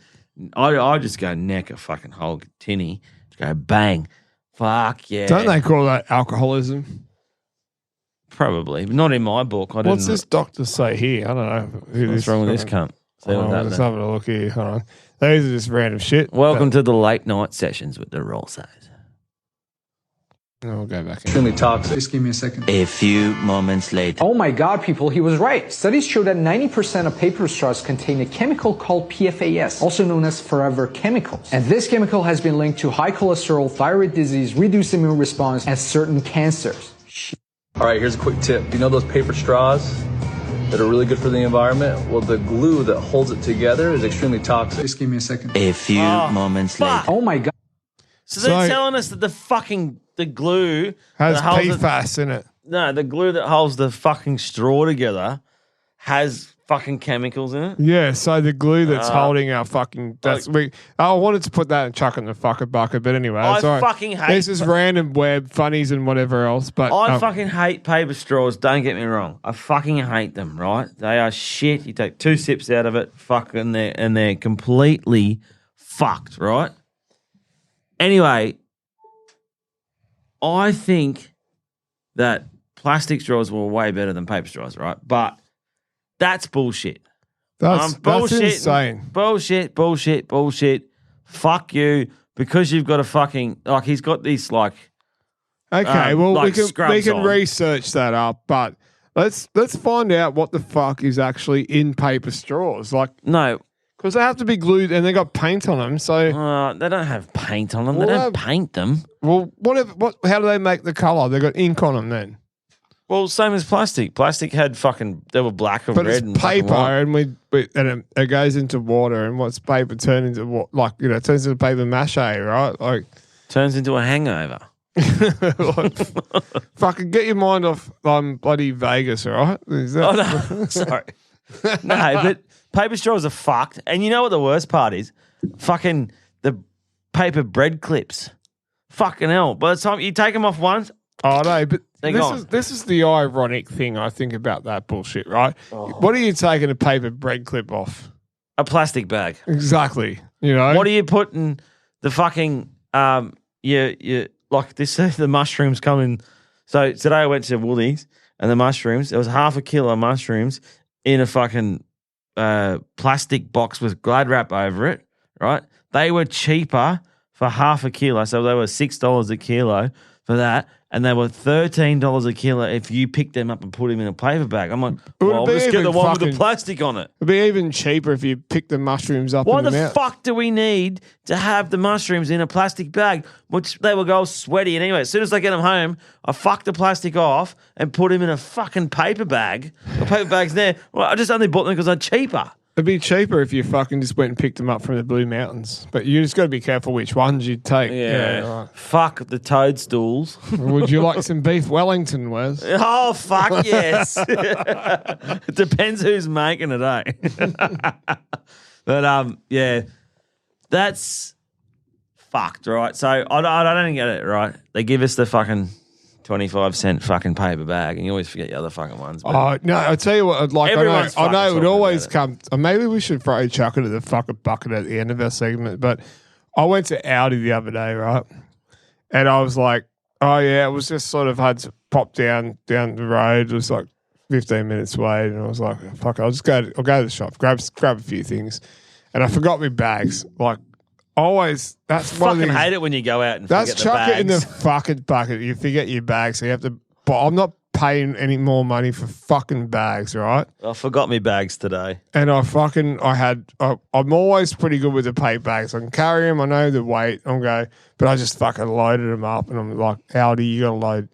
[SPEAKER 5] I just go neck a fucking whole tinny. Just go bang. Fuck yeah.
[SPEAKER 2] Don't they call that alcoholism?
[SPEAKER 5] Probably. But not in my book.
[SPEAKER 2] What's this doctor say here? I don't know.
[SPEAKER 5] What's wrong with this cunt?
[SPEAKER 2] Let's have a look here. Hold on. These are just random shit.
[SPEAKER 5] Welcome to the late night sessions with the Raw Sos.
[SPEAKER 2] We'll go back in.
[SPEAKER 7] Extremely toxic. Just give me a second.
[SPEAKER 8] A few moments later.
[SPEAKER 9] Oh my God, people, he was right. Studies show that 90% of paper straws contain a chemical called PFAS, also known as forever chemicals. And this chemical has been linked to high cholesterol, thyroid disease, reduced immune response, and certain cancers.
[SPEAKER 7] All right, here's a quick tip. You know those paper straws that are really good for the environment? Well, the glue that holds it together is extremely toxic. Just give me a second.
[SPEAKER 8] A few moments later.
[SPEAKER 9] Oh my God.
[SPEAKER 5] So they're telling us that the glue
[SPEAKER 2] has
[SPEAKER 5] that holds
[SPEAKER 2] PFAS in it.
[SPEAKER 5] No, the glue that holds the fucking straw together has fucking chemicals in it.
[SPEAKER 2] Yeah, so the glue that's holding our fucking I wanted to put that and chuck it in the fucking bucket, but anyway,
[SPEAKER 5] I
[SPEAKER 2] it's all right.
[SPEAKER 5] fucking hate
[SPEAKER 2] this is random web funnies and whatever else. But
[SPEAKER 5] I fucking hate paper straws. Don't get me wrong. I fucking hate them. Right? They are shit. You take 2 sips out of it, fucking, they're completely fucked. Right? Anyway, I think that plastic straws were way better than paper straws, right? But that's bullshit.
[SPEAKER 2] That's insane.
[SPEAKER 5] Bullshit. Fuck you, because you've got a fucking, like, he's got this, like,
[SPEAKER 2] okay, well,
[SPEAKER 5] like
[SPEAKER 2] we can
[SPEAKER 5] on.
[SPEAKER 2] research that up, but let's find out what the fuck is actually in paper straws. Like,
[SPEAKER 5] no,
[SPEAKER 2] Because they have to be glued and they got paint on them. So,
[SPEAKER 5] They don't have paint on them.
[SPEAKER 2] Well,
[SPEAKER 5] they don't paint them.
[SPEAKER 2] well, how do they make the colour? They got ink on them then.
[SPEAKER 5] Well, same as plastic. Plastic had they were black and
[SPEAKER 2] But
[SPEAKER 5] red
[SPEAKER 2] it's
[SPEAKER 5] and fucking
[SPEAKER 2] paper,
[SPEAKER 5] white.
[SPEAKER 2] and it goes into water, and what's paper turn into what? Like it turns into paper mache, right? Like
[SPEAKER 5] Turns into a hangover.
[SPEAKER 2] like, fucking get your mind off bloody Vegas, all right? Is that,
[SPEAKER 5] Oh, no. Sorry. No, but paper straws are fucked. And you know what the worst part is? Fucking the paper bread clips. Fucking hell. By the time you take them off once,
[SPEAKER 2] Oh no, but
[SPEAKER 5] They're gone.
[SPEAKER 2] this is the ironic thing I think about that bullshit, right? What are you taking a paper bread clip off?
[SPEAKER 5] a plastic bag.
[SPEAKER 2] Exactly. You know
[SPEAKER 5] What are you putting the fucking you like this? The mushrooms coming. So today I went to Woolies and the mushrooms. There was half a kilo of mushrooms in a fucking plastic box with Glad wrap over it. Right? They were cheaper for half a kilo, so they were $6 a kilo for that. And they were $13 a kilo if you picked them up and put them in a paper bag. I'm like, well, I'll
[SPEAKER 2] be
[SPEAKER 5] just get
[SPEAKER 2] even
[SPEAKER 5] the one with
[SPEAKER 2] fucking-
[SPEAKER 5] the plastic on it.
[SPEAKER 2] It'd be even cheaper if you pick the mushrooms up.
[SPEAKER 5] Why
[SPEAKER 2] in
[SPEAKER 5] the
[SPEAKER 2] the mouth.
[SPEAKER 5] fuck do we need to have the mushrooms in a plastic bag, which they will go all sweaty? And anyway, as soon as I get them home, I fuck the plastic off and put them in a fucking paper bag. The paper bag's there. Well, I just only bought them because they're cheaper.
[SPEAKER 2] It'd be cheaper if you fucking just went and picked them up from the Blue Mountains. But you just got to be careful which ones you take. Right.
[SPEAKER 5] Fuck the toadstools.
[SPEAKER 2] Would you like some beef Wellington, Wes?
[SPEAKER 5] Oh, fuck yes. It depends who's making it, eh? But, yeah, that's fucked, right? So I don't get it, right? They give us the fucking 25-cent fucking paper bag, and you always forget the other fucking ones. But
[SPEAKER 2] Oh no! I tell you what, like
[SPEAKER 5] Everyone's
[SPEAKER 2] I know
[SPEAKER 5] fucking
[SPEAKER 2] it would
[SPEAKER 5] talking
[SPEAKER 2] always
[SPEAKER 5] about
[SPEAKER 2] come. Maybe we should throw chuck it to the fucking bucket at the end of our segment. But I went to Aldi the other day, right? And I was like, oh yeah, it was just sort of had to pop down the road. It was like 15 minutes away, and I was like, fuck, I'll go to the shop, grab a few things, and I forgot my bags. Like always, that's one of
[SPEAKER 5] fucking
[SPEAKER 2] these.
[SPEAKER 5] hate it when you go out and
[SPEAKER 2] That's
[SPEAKER 5] forget
[SPEAKER 2] chuck
[SPEAKER 5] the
[SPEAKER 2] it in the
[SPEAKER 5] bags.
[SPEAKER 2] fucking bucket. You forget your bags, so you have to. But I'm not paying any more money for fucking bags, right?
[SPEAKER 5] I forgot my bags today.
[SPEAKER 2] And I'm always pretty good with the paper bags. I can carry them. I know the weight. But I just fucking loaded them up, and I'm like, Aldi, you got to load.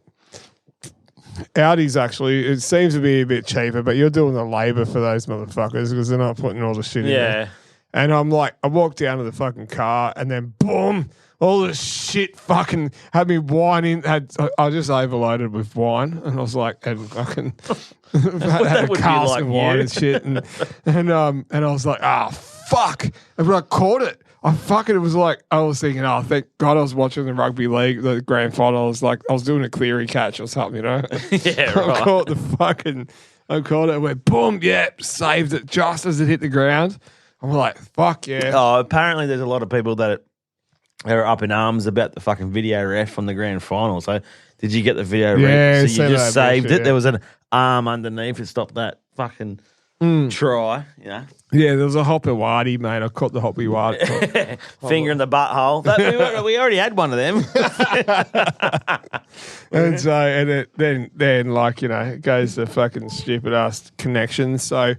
[SPEAKER 2] Aldi's actually, it seems to be a bit cheaper, but you're doing the labour for those motherfuckers because they're not putting all the shit in there.
[SPEAKER 5] Yeah.
[SPEAKER 2] And I'm like, I walked down to the fucking car, and then boom, all this shit fucking had me whining. I just overloaded with wine, and I was like, and fucking had a
[SPEAKER 5] would be
[SPEAKER 2] cask
[SPEAKER 5] like
[SPEAKER 2] of wine
[SPEAKER 5] you.
[SPEAKER 2] and shit, and I was like, fuck, and when I caught it, it was like I was thinking, oh, thank God I was watching the rugby league, the grand final. I was doing a Cleary catch or something, you know.
[SPEAKER 5] Yeah,
[SPEAKER 2] I
[SPEAKER 5] right.
[SPEAKER 2] caught it, and went boom, yeah, saved it just as it hit the ground. I'm like, fuck yeah.
[SPEAKER 5] Oh, apparently there's a lot of people that are up in arms about the fucking video ref on the grand final. So did you get the video
[SPEAKER 2] Yeah,
[SPEAKER 5] ref? So you
[SPEAKER 2] seen
[SPEAKER 5] just
[SPEAKER 2] that
[SPEAKER 5] saved
[SPEAKER 2] bullshit,
[SPEAKER 5] it. There was an arm underneath to stop that fucking try, you know.
[SPEAKER 2] Yeah, there was a Hoppy Wadi, mate. I caught the Hoppy Wadi.
[SPEAKER 5] Finger in the butthole. We already had one of them.
[SPEAKER 2] And so, then like, you know, it goes to fucking stupid ass connections. So,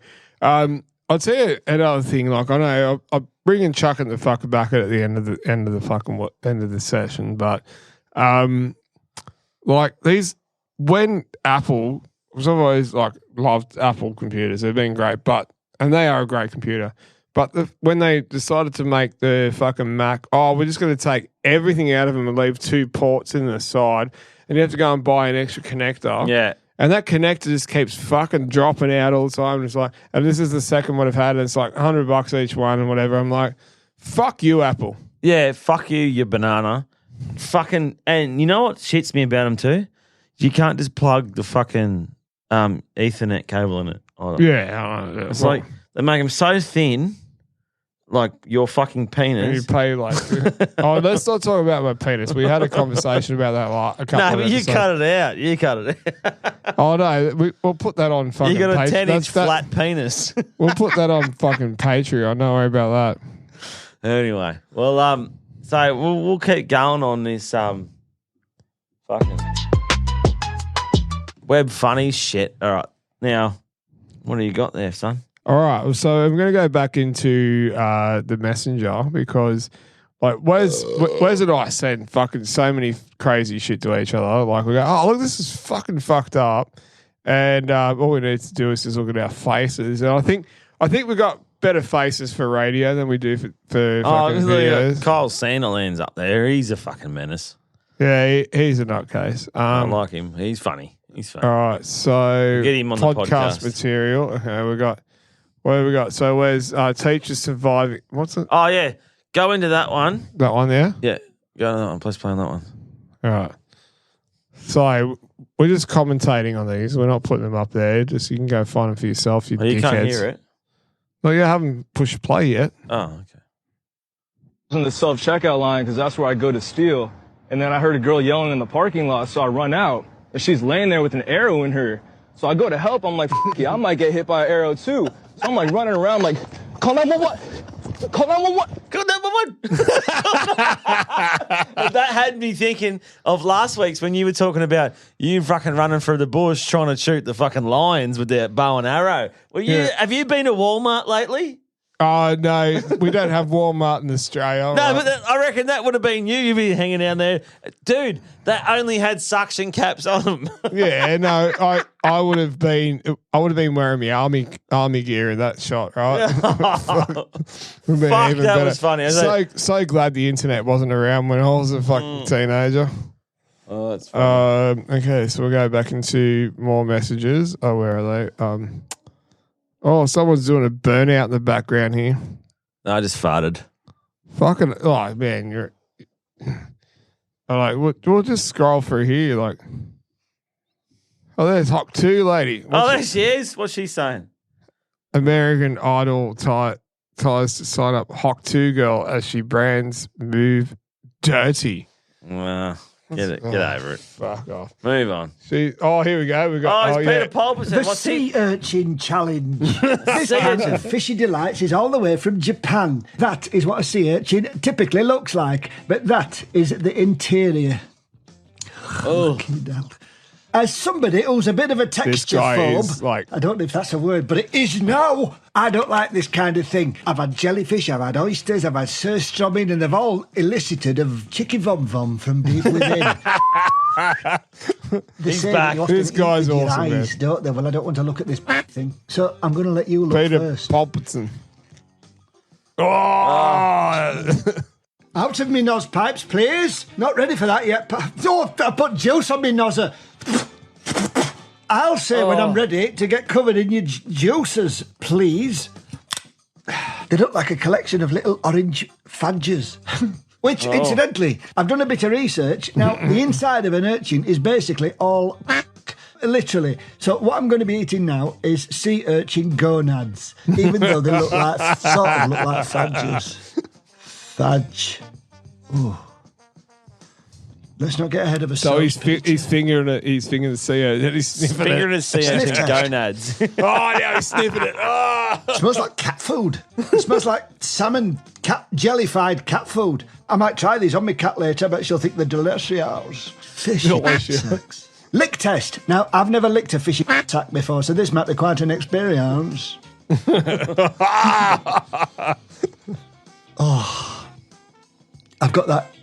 [SPEAKER 2] I'll tell you another thing. Like, I know I'm bringing Chuck in the fucking bucket at the end of the session, but like when Apple was always like loved Apple computers. They've been great, and they are a great computer. But when they decided to make the fucking Mac, we're just going to take everything out of them and leave 2 ports in the side, and you have to go and buy an extra connector.
[SPEAKER 5] Yeah.
[SPEAKER 2] And that connector just keeps fucking dropping out all the time. It's like, and this is the second one I've had, and it's like $100 each one and whatever. I'm like, fuck you, Apple.
[SPEAKER 5] Yeah, fuck you banana. Fucking, and you know what shits me about them too? You can't just plug the fucking Ethernet cable in it.
[SPEAKER 2] Yeah.
[SPEAKER 5] It's like they make them so thin, like your fucking
[SPEAKER 2] And you
[SPEAKER 5] penis.
[SPEAKER 2] pay like, let's not talk about my penis. We had a conversation about that a couple
[SPEAKER 5] No,
[SPEAKER 2] of
[SPEAKER 5] but you
[SPEAKER 2] episodes.
[SPEAKER 5] cut it out. You cut it out.
[SPEAKER 2] Oh no, we'll put that on fucking.
[SPEAKER 5] You got a
[SPEAKER 2] Patreon.
[SPEAKER 5] 10-inch flat penis.
[SPEAKER 2] We'll put that on fucking Patreon. Don't worry about that.
[SPEAKER 5] Anyway, well, so we'll keep going on this fucking web funny shit. All right, now what do you got there, son?
[SPEAKER 2] All right. So I'm going to go back into the messenger because, like, Wes and I send fucking so many crazy shit to each other. Like, we go, oh, look, this is fucking fucked up. And all we need to do is just look at our faces. And I think we've got better faces for radio than we do for fucking videos.
[SPEAKER 10] Kyle Sandilands up there. He's a fucking menace.
[SPEAKER 2] Yeah, he's a nutcase.
[SPEAKER 10] I like him. He's funny.
[SPEAKER 2] All right. So
[SPEAKER 10] get him on the podcast
[SPEAKER 2] material. Okay, what have we got? So where's teachers surviving? What's it?
[SPEAKER 10] Oh, yeah. Go into that one.
[SPEAKER 2] That one there?
[SPEAKER 10] Yeah. Go into that one. Please play on that one.
[SPEAKER 2] All right. So we're just commentating on these. We're not putting them up there. Just you can go find them for yourself, you dickheads.
[SPEAKER 10] Can't hear it?
[SPEAKER 2] No, you haven't pushed play yet.
[SPEAKER 10] Oh, okay.
[SPEAKER 7] In the self-checkout line because that's where I go to steal. And then I heard a girl yelling in the parking lot, so I run out. And she's laying there with an arrow in her. So I go to help. I'm like, yeah, I might get hit by an arrow too. So I'm like running around like, call 911. Call 911.
[SPEAKER 10] Call 911. That had me thinking of last week's when you were talking about you fucking running through the bush trying to shoot the fucking lions with their bow and arrow. Have you been to Walmart lately?
[SPEAKER 2] Oh, no, we don't have Walmart in Australia.
[SPEAKER 10] No, but I reckon that would have been you. You'd be hanging down there. Dude, that only had suction caps on them.
[SPEAKER 2] Yeah, no, I would have been wearing my army gear in that shot, right?
[SPEAKER 10] Fuck, that was funny.
[SPEAKER 2] So glad the internet wasn't around when I was a fucking teenager.
[SPEAKER 10] Oh, that's funny.
[SPEAKER 2] Okay, so we'll go back into more messages. Oh, where are they? Oh, someone's doing a burnout in the background here.
[SPEAKER 10] No, I just farted.
[SPEAKER 2] Fucking, oh, man, you're... we'll just scroll through here, like... Oh, there's Hawk 2 lady.
[SPEAKER 10] There she is. What's she saying?
[SPEAKER 2] American Idol tries to sign up Hawk 2 girl as she brands move dirty.
[SPEAKER 10] Well... Get over it.
[SPEAKER 2] Fuck off.
[SPEAKER 10] Move on.
[SPEAKER 2] Here we go. We got.
[SPEAKER 10] It's Peter Pulverson.
[SPEAKER 11] The sea urchin challenge. This kind of fishy delights is all the way from Japan. That is what a sea urchin typically looks like, but that is the interior.
[SPEAKER 10] Oh.
[SPEAKER 11] As somebody who's a bit of a texture phobe,
[SPEAKER 2] like...
[SPEAKER 11] I don't know if that's a word, but it is now. I don't like this kind of thing. I've had jellyfish, I've had oysters, I've had surströmming, and they've all elicited of chicken vom vom from deep within.
[SPEAKER 10] He's back.
[SPEAKER 2] This guy's awesome,
[SPEAKER 11] eyes,
[SPEAKER 2] man.
[SPEAKER 11] Don't they? Well, I don't want to look at this thing, so I'm going to let you look
[SPEAKER 2] Peter
[SPEAKER 11] first.
[SPEAKER 2] Pulverson. Oh!
[SPEAKER 11] Out of me nose pipes, please. Not ready for that yet. Oh, I put juice on me nozzer. I'll say when I'm ready to get covered in your juices, please. They look like a collection of little orange fudges. Which, incidentally, I've done a bit of research. Now, the inside of an urchin is basically all... Literally. So what I'm going to be eating now is sea urchin gonads, even though they look like fudges. Fudge. Ooh. Let's not get ahead of ourselves.
[SPEAKER 2] So he's fingering the sea urchin. He's
[SPEAKER 10] fingering his sea urchin gonads.
[SPEAKER 2] Now he's sniffing it. Oh.
[SPEAKER 11] It smells like cat food. It smells like salmon jellified cat food. I might try these on my cat later, but she'll think they're delicious. Fishy sacks. Lick test. Now, I've never licked a fishy sack before, so this might be quite an experience. Oh, I've got that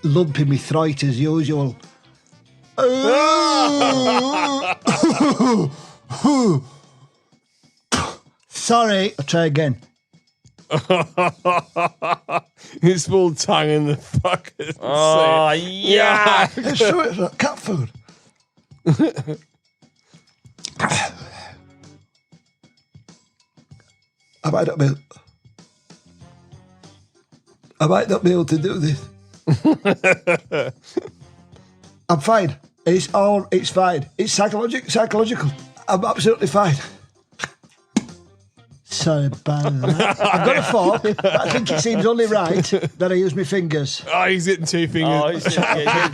[SPEAKER 11] lump in my throat as usual. Sorry, I'll try again.
[SPEAKER 2] His full tongue in the fucking
[SPEAKER 10] Oh, yeah.
[SPEAKER 11] It's true, it's like cat food. I might not be able to do this. I'm fine. It's fine. It's psychological. I'm absolutely fine. Sorry about that. I've got a fork, but I think it seems only right that I use my fingers.
[SPEAKER 2] Oh, he's hitting 2 fingers.
[SPEAKER 10] Oh, he's hitting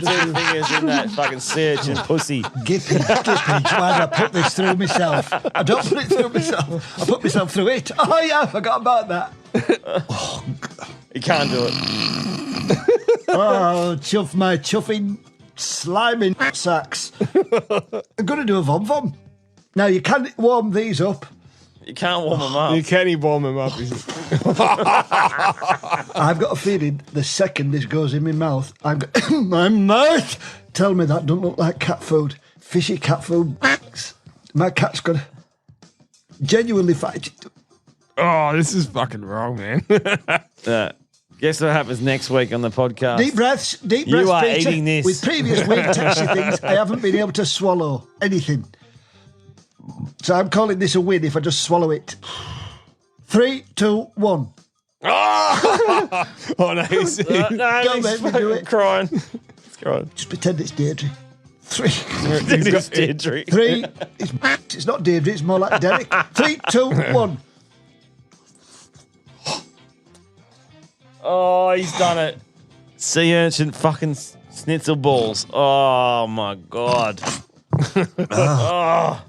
[SPEAKER 10] 2 fingers in that fucking search and pussy.
[SPEAKER 11] Gippy, why do I put this through myself? I don't put it through myself. I put myself through it. Oh, yeah, I forgot about that. Oh,
[SPEAKER 10] you can't do it.
[SPEAKER 11] Oh, chuff my chuffing, sliming sacks. I'm going to do a vom vom. Now, you can warm these up
[SPEAKER 10] You can't warm them up.
[SPEAKER 2] You can't warm them up.
[SPEAKER 11] I've got a feeling the second this goes in my mouth, I've got my mouth. Tell me that don't look like cat food. Fishy cat food. My cat's gonna genuinely fight it.
[SPEAKER 2] Oh, this is fucking wrong, man.
[SPEAKER 10] Guess what happens next week on the podcast?
[SPEAKER 11] Deep breaths,
[SPEAKER 10] You are
[SPEAKER 11] Peter.
[SPEAKER 10] eating this.
[SPEAKER 11] With previous week texty things, I haven't been able to swallow anything. So I'm calling this a win if I just swallow it. 3, 2, 1.
[SPEAKER 2] Oh no, he's
[SPEAKER 11] Don't make me do it.
[SPEAKER 10] Crying. It's crying.
[SPEAKER 11] Just pretend it's Deirdre. 3.
[SPEAKER 10] It's Deirdre.
[SPEAKER 11] 3. It's not Deirdre, it's more like Derek. 3, 2, 1.
[SPEAKER 10] Oh, he's done it. Sea urchin fucking schnitzel balls. Oh, my God. Oh.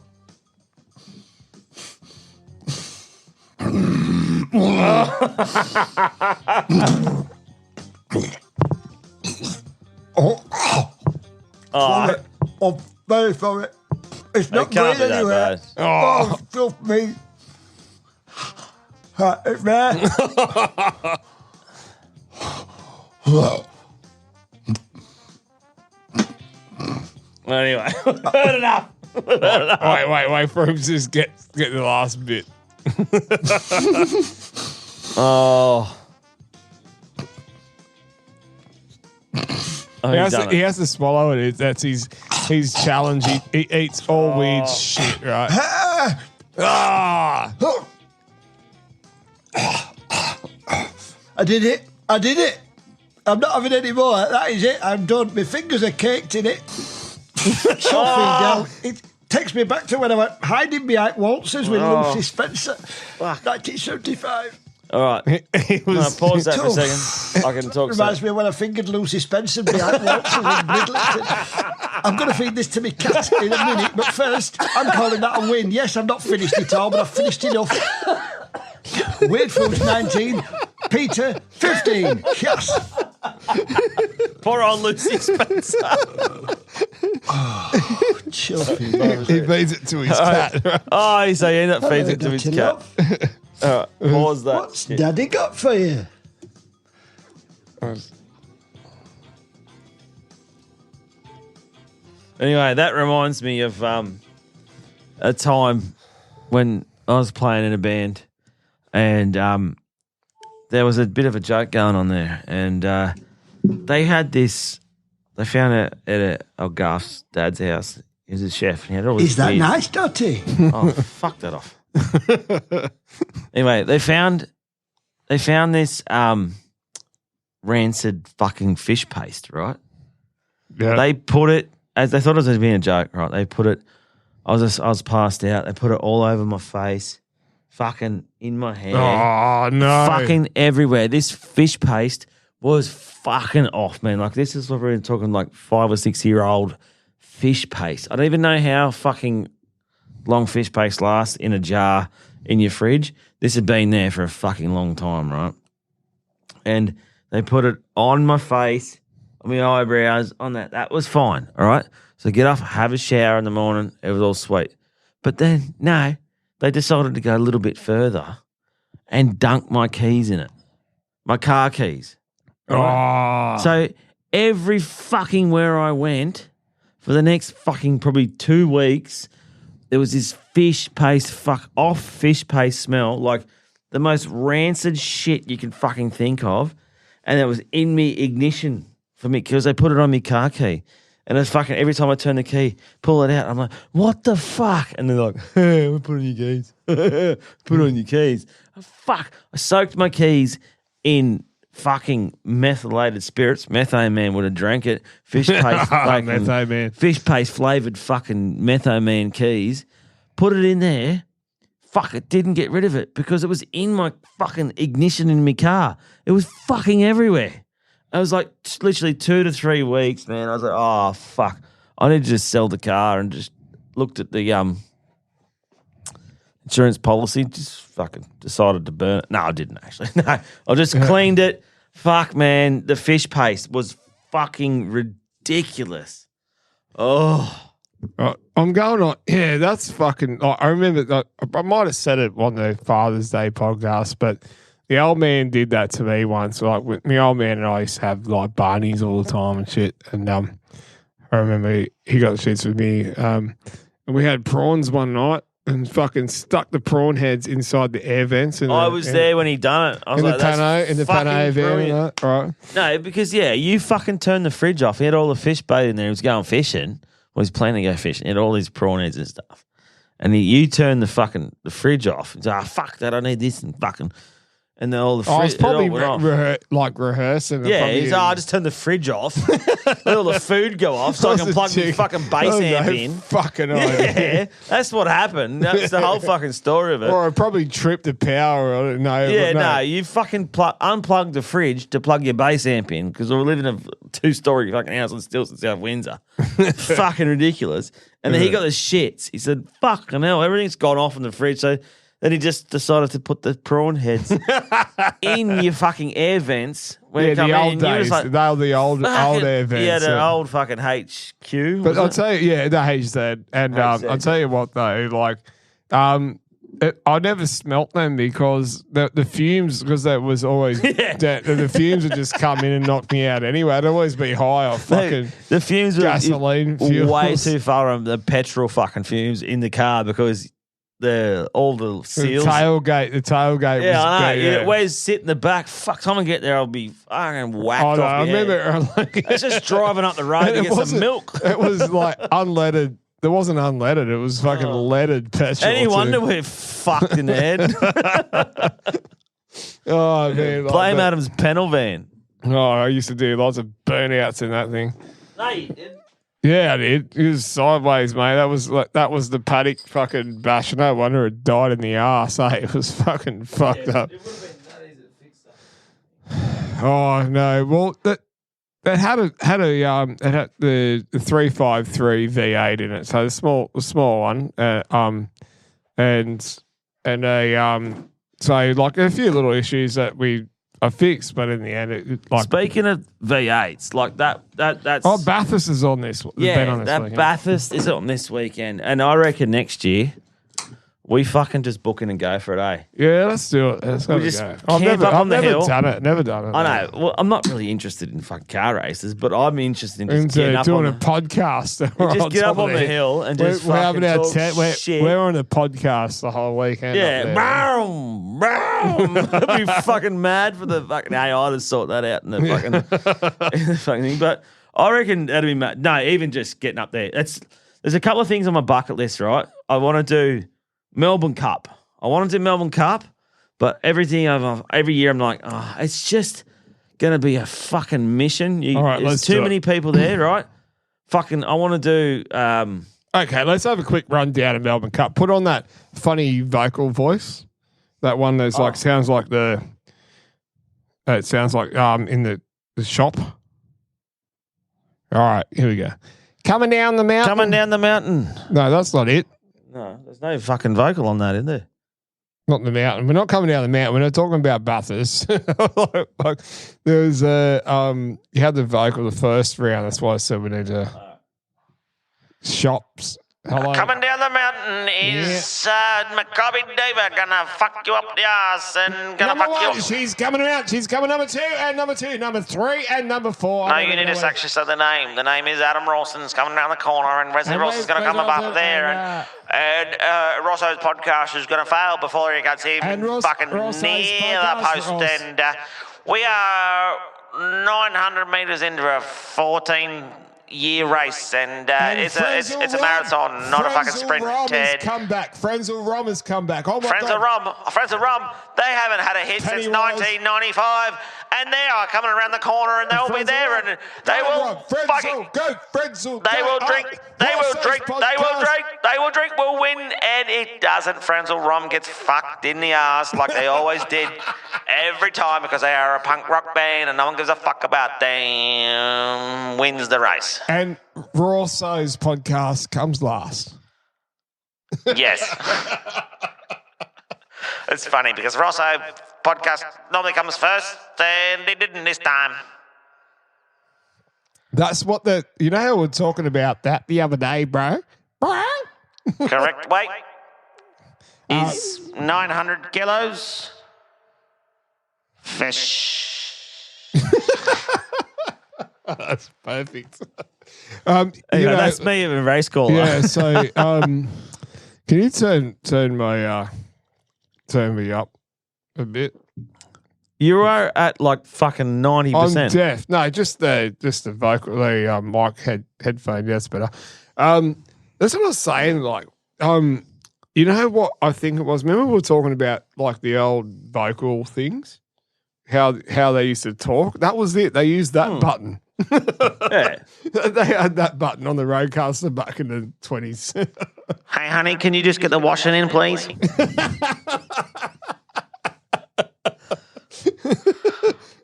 [SPEAKER 11] Sorry. I'm very sorry. It's not
[SPEAKER 10] can't
[SPEAKER 11] going
[SPEAKER 10] be that
[SPEAKER 11] anywhere.
[SPEAKER 10] bad.
[SPEAKER 11] Oh, filth me. It's there.
[SPEAKER 10] Anyway, heard enough.
[SPEAKER 2] Wait for him to just get the last bit.
[SPEAKER 10] Oh.
[SPEAKER 2] He has to swallow it. That's his challenge. He eats all weird shit, right? Ah!
[SPEAKER 11] I did it. I'm not having any more. That is it. I'm done. My fingers are caked in it. It takes me back to when I went hiding behind waltzers with Lucy Spencer. 1975.
[SPEAKER 10] All right. Pause that for a second. I can talk.
[SPEAKER 11] Reminds me of when I fingered Lucy Spencer behind waltzers in Bridlington. I'm going to feed this to my cat in a minute, but first, I'm calling that a win. Yes, I've not finished it all, but I've finished enough. Weird Foods 19, Peter 15. Yes.
[SPEAKER 10] Poor old Lucy Spencer.
[SPEAKER 11] Chuffy.
[SPEAKER 2] He feeds it to his cat.
[SPEAKER 10] Oh, so he ended up feeding it to his cat. All right, pause that.
[SPEAKER 11] What's Daddy got for you?
[SPEAKER 10] Anyway, that reminds me of a time when I was playing in a band and there was a bit of a joke going on there. And they had this, they found it at Garth's dad's house. He was a chef. He had all this
[SPEAKER 11] Is that
[SPEAKER 10] weird-
[SPEAKER 11] nice, Dotty?
[SPEAKER 10] Oh, fuck that off. Anyway, they found this rancid fucking fish paste, right?
[SPEAKER 2] Yeah.
[SPEAKER 10] They put it, as they thought it was going to be a joke, right? They put it, I was passed out. They put it all over my face, fucking in my hair.
[SPEAKER 2] Oh, no.
[SPEAKER 10] Fucking everywhere. This fish paste was fucking off, man. Like, this is what we're talking like 5 or 6 year old fish paste. I don't even know how fucking long fish paste lasts in a jar in your fridge. This had been there for a fucking long time, right? And they put it on my face, on my eyebrows, on that. That was fine, all right? So get up, have a shower in the morning. It was all sweet. But then, no, they decided to go a little bit further and dunk my keys in it, my car keys. Right?
[SPEAKER 2] Oh.
[SPEAKER 10] So every fucking where I went for the next fucking probably 2 weeks, there was this fish paste, fish paste smell, like the most rancid shit you can fucking think of. And it was in me ignition for me because they put it on me car key. And it's fucking every time I turn the key, pull it out, I'm like, what the fuck? And they're like, hey, we put it on your keys. Put it on your keys. Oh, fuck. I soaked my keys in fucking methylated spirits. Methane Man would have drank it. Fish paste, fucking,
[SPEAKER 2] Methane Man.
[SPEAKER 10] fish paste flavored fucking Methane Man keys. Put it in there. Fuck, it didn't get rid of it because it was in my fucking ignition in my car. It was fucking everywhere. I was like literally 2 to 3 weeks, man. I was like, oh, fuck. I need to just sell the car and just looked at the insurance policy, just fucking decided to burn it. No, I didn't actually. No, I just cleaned it. Fuck, man. The fish paste was fucking ridiculous. Oh.
[SPEAKER 2] I'm going on. Yeah, that's fucking. Like, I remember that I might have said it on the Father's Day podcast, but the old man did that to me once. Like, with my old man and I used to have like Barneys all the time and shit. And I remember he got the shits with me. And we had prawns one night and fucking stuck the prawn heads inside the air vents.
[SPEAKER 10] I was there when he done it. I was
[SPEAKER 2] in
[SPEAKER 10] like,
[SPEAKER 2] the pano, in the pano vent,
[SPEAKER 10] brilliant.
[SPEAKER 2] right?
[SPEAKER 10] No, because you fucking turned the fridge off. He had all the fish bait in there. He was going fishing. Well, he's planning to go fishing. He had all these prawn heads and stuff. And you turned the fridge off. He's like, fuck that, I need this and fucking. And then all the fridge.
[SPEAKER 2] I was probably
[SPEAKER 10] rehearsing.
[SPEAKER 2] rehearsing.
[SPEAKER 10] Yeah, he's I just turned the fridge off. Let all the food go off so I can plug the fucking bass amp in.
[SPEAKER 2] Fucking idea.
[SPEAKER 10] Yeah, that's what happened. That's the whole fucking story of it.
[SPEAKER 2] Or I probably tripped the power. I don't know.
[SPEAKER 10] Yeah,
[SPEAKER 2] but
[SPEAKER 10] no, you fucking unplugged the fridge to plug your bass amp in because we live in a 2-story fucking house on Stilson, South Windsor. Fucking ridiculous. And then he got the shits. He said, fucking hell, everything's gone off in the fridge. So then he just decided to put the prawn heads in your fucking air vents. When
[SPEAKER 2] the old days.
[SPEAKER 10] Like,
[SPEAKER 2] they were the old air vents.
[SPEAKER 10] Yeah, the old fucking HQ.
[SPEAKER 2] But I'll tell you, the HZ. And I'll tell you what, though, like, I never smelt them because the fumes, because that was always, the fumes would just come in and knock me out anyway. I'd always be high off fucking
[SPEAKER 10] the fumes
[SPEAKER 2] gasoline
[SPEAKER 10] were
[SPEAKER 2] fuels.
[SPEAKER 10] way too far on the petrol fucking fumes in the car because all the seals.
[SPEAKER 2] The tailgate.
[SPEAKER 10] Yeah, I know.
[SPEAKER 2] Yeah.
[SPEAKER 10] Where's sit in the back? Fuck, time I get there, I'll be fucking whacked off.
[SPEAKER 2] I remember.
[SPEAKER 10] It's just driving up the road to get some milk.
[SPEAKER 2] It was like unleaded. It wasn't unleaded. It was fucking leaded petrol.
[SPEAKER 10] Any wonder we're fucked in the head.
[SPEAKER 2] Oh man!
[SPEAKER 10] Blame Adam's panel van.
[SPEAKER 2] Oh, I used to do lots of burnouts in that thing.
[SPEAKER 10] No, you did.
[SPEAKER 2] Yeah, I did. It was sideways, mate. That was the paddock fucking bash. No wonder it died in the arse. It was fucking fucked up.
[SPEAKER 10] It would have been that easy to fix that.
[SPEAKER 2] Oh no! Well, that had the 353 V8 in it, so the small one, so like a few little issues that I fixed, but in the end, it like.
[SPEAKER 10] Speaking of V8s, like that's.
[SPEAKER 2] Bathurst is on this.
[SPEAKER 10] Yeah,
[SPEAKER 2] on this
[SPEAKER 10] that
[SPEAKER 2] weekend.
[SPEAKER 10] Bathurst is on this weekend, and I reckon next year we fucking just book in and go for it, eh?
[SPEAKER 2] Yeah, let's do it. Let's go. I've never done it. Never done it.
[SPEAKER 10] I know. Well, I'm not really interested in fucking car races, but I'm interested in just
[SPEAKER 2] doing
[SPEAKER 10] getting up on
[SPEAKER 2] a podcast.
[SPEAKER 10] Just get up on the hill and just
[SPEAKER 2] we're
[SPEAKER 10] fucking
[SPEAKER 2] having our
[SPEAKER 10] talk shit.
[SPEAKER 2] We're on a podcast the whole weekend.
[SPEAKER 10] Yeah, boom. I'd be fucking mad for the fucking AI to sort that out in the fucking, in the fucking thing. But I reckon that'd be mad. No, even just getting up there. There's a couple of things on my bucket list, right? I want to do Melbourne Cup. I want to do Melbourne Cup, but every year I'm like, it's just going to be a fucking mission.
[SPEAKER 2] All right,
[SPEAKER 10] there's too many people there, right? Fucking, I want to do.
[SPEAKER 2] Okay, let's have a quick rundown of Melbourne Cup. Put on that funny vocal voice. That one that's like sounds like it sounds like in the shop. All right, here we go. Coming down the mountain. No, that's not it.
[SPEAKER 10] No, there's no fucking vocal on that, is there?
[SPEAKER 2] Not the mountain. We're not coming down the mountain. We're not talking about Bathurst. like, there's you had the vocal the first round. That's why I said we need to shops. Hello.
[SPEAKER 5] Coming down the mountain is Maccabi Diva gonna fuck you up the ass and gonna
[SPEAKER 2] Number
[SPEAKER 5] fuck you
[SPEAKER 2] one,
[SPEAKER 5] up.
[SPEAKER 2] she's coming around. She's coming number two, number 3, and number 4.
[SPEAKER 5] No, you need to actually say the name. The name is Adam Rawson's coming around the corner, and Wesley Rawson's going to come up there, and Raw Sos Podcast is going to fail before he gets him fucking near the post, and we are 900 metres into a 14-year race, and it's a marathon, not a fucking sprint, Ted.
[SPEAKER 2] Frenzal Rom has come back. Oh my
[SPEAKER 5] Friends of Rum, they haven't had a hit since 1995, and they are coming around the corner, and they'll be there, and they will fucking they will drink, will win, and it doesn't. Frenzal Rum gets fucked in the ass like they always did every time because they are a punk rock band and no one gives a fuck about them. Wins the race.
[SPEAKER 2] And Raw Sos Podcast comes last.
[SPEAKER 5] Yes. It's funny because Raw Sos Podcast normally comes first, and it didn't this time.
[SPEAKER 2] That's what you know how we were talking about that the other day, bro?
[SPEAKER 5] Correct weight is 900 kilos. Fish.
[SPEAKER 2] That's perfect.
[SPEAKER 10] That's me a race caller.
[SPEAKER 2] Yeah, so can you turn me up a bit?
[SPEAKER 10] You are at like fucking 90%.
[SPEAKER 2] I'm deaf. No, just the vocal, the mic headphone. That's better. That's what I was saying. Like, you know what I think it was? Remember we were talking about like the old vocal things, how they used to talk. That was it. They used that button.
[SPEAKER 10] Yeah.
[SPEAKER 2] They had that button on the Roadcaster back in the 20s.
[SPEAKER 5] Hey, honey, can you just get the washing in, please?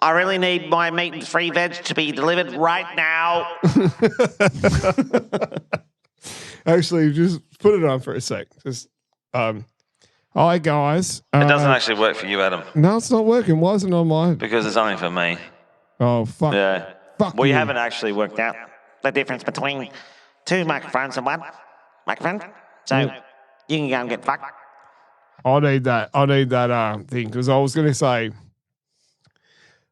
[SPEAKER 5] I really need my meat and free veg to be delivered right now.
[SPEAKER 2] Actually, just put it on for a sec. Just, hi guys.
[SPEAKER 12] It doesn't actually work for you, Adam.
[SPEAKER 2] No, it's not working. Why isn't it on mine?
[SPEAKER 12] Because it's only for me.
[SPEAKER 2] Oh, fuck.
[SPEAKER 12] Yeah.
[SPEAKER 2] Fuck
[SPEAKER 5] We
[SPEAKER 2] you.
[SPEAKER 5] haven't actually worked out the difference between 2 microphones and 1 microphone. So you can go and get fucked.
[SPEAKER 2] I need that thing because I was going to say,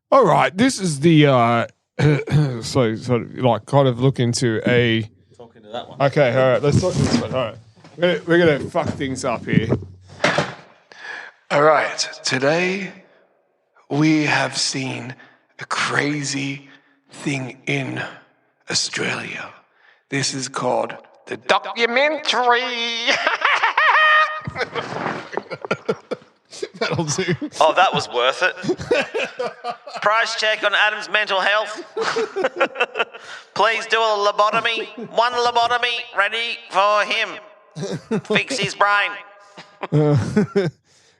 [SPEAKER 2] all right, this is the so sort of like kind of look into a
[SPEAKER 10] Talking to that one.
[SPEAKER 2] okay. All right, let's talk to this one. All right, we're gonna fuck things up here.
[SPEAKER 13] All right, today we have seen a crazy thing in Australia. This is called the documentary.
[SPEAKER 2] That'll do.
[SPEAKER 12] Oh, that was worth it. Price check on Adam's mental health. Please do a lobotomy. 1 lobotomy ready for him. Fix his brain.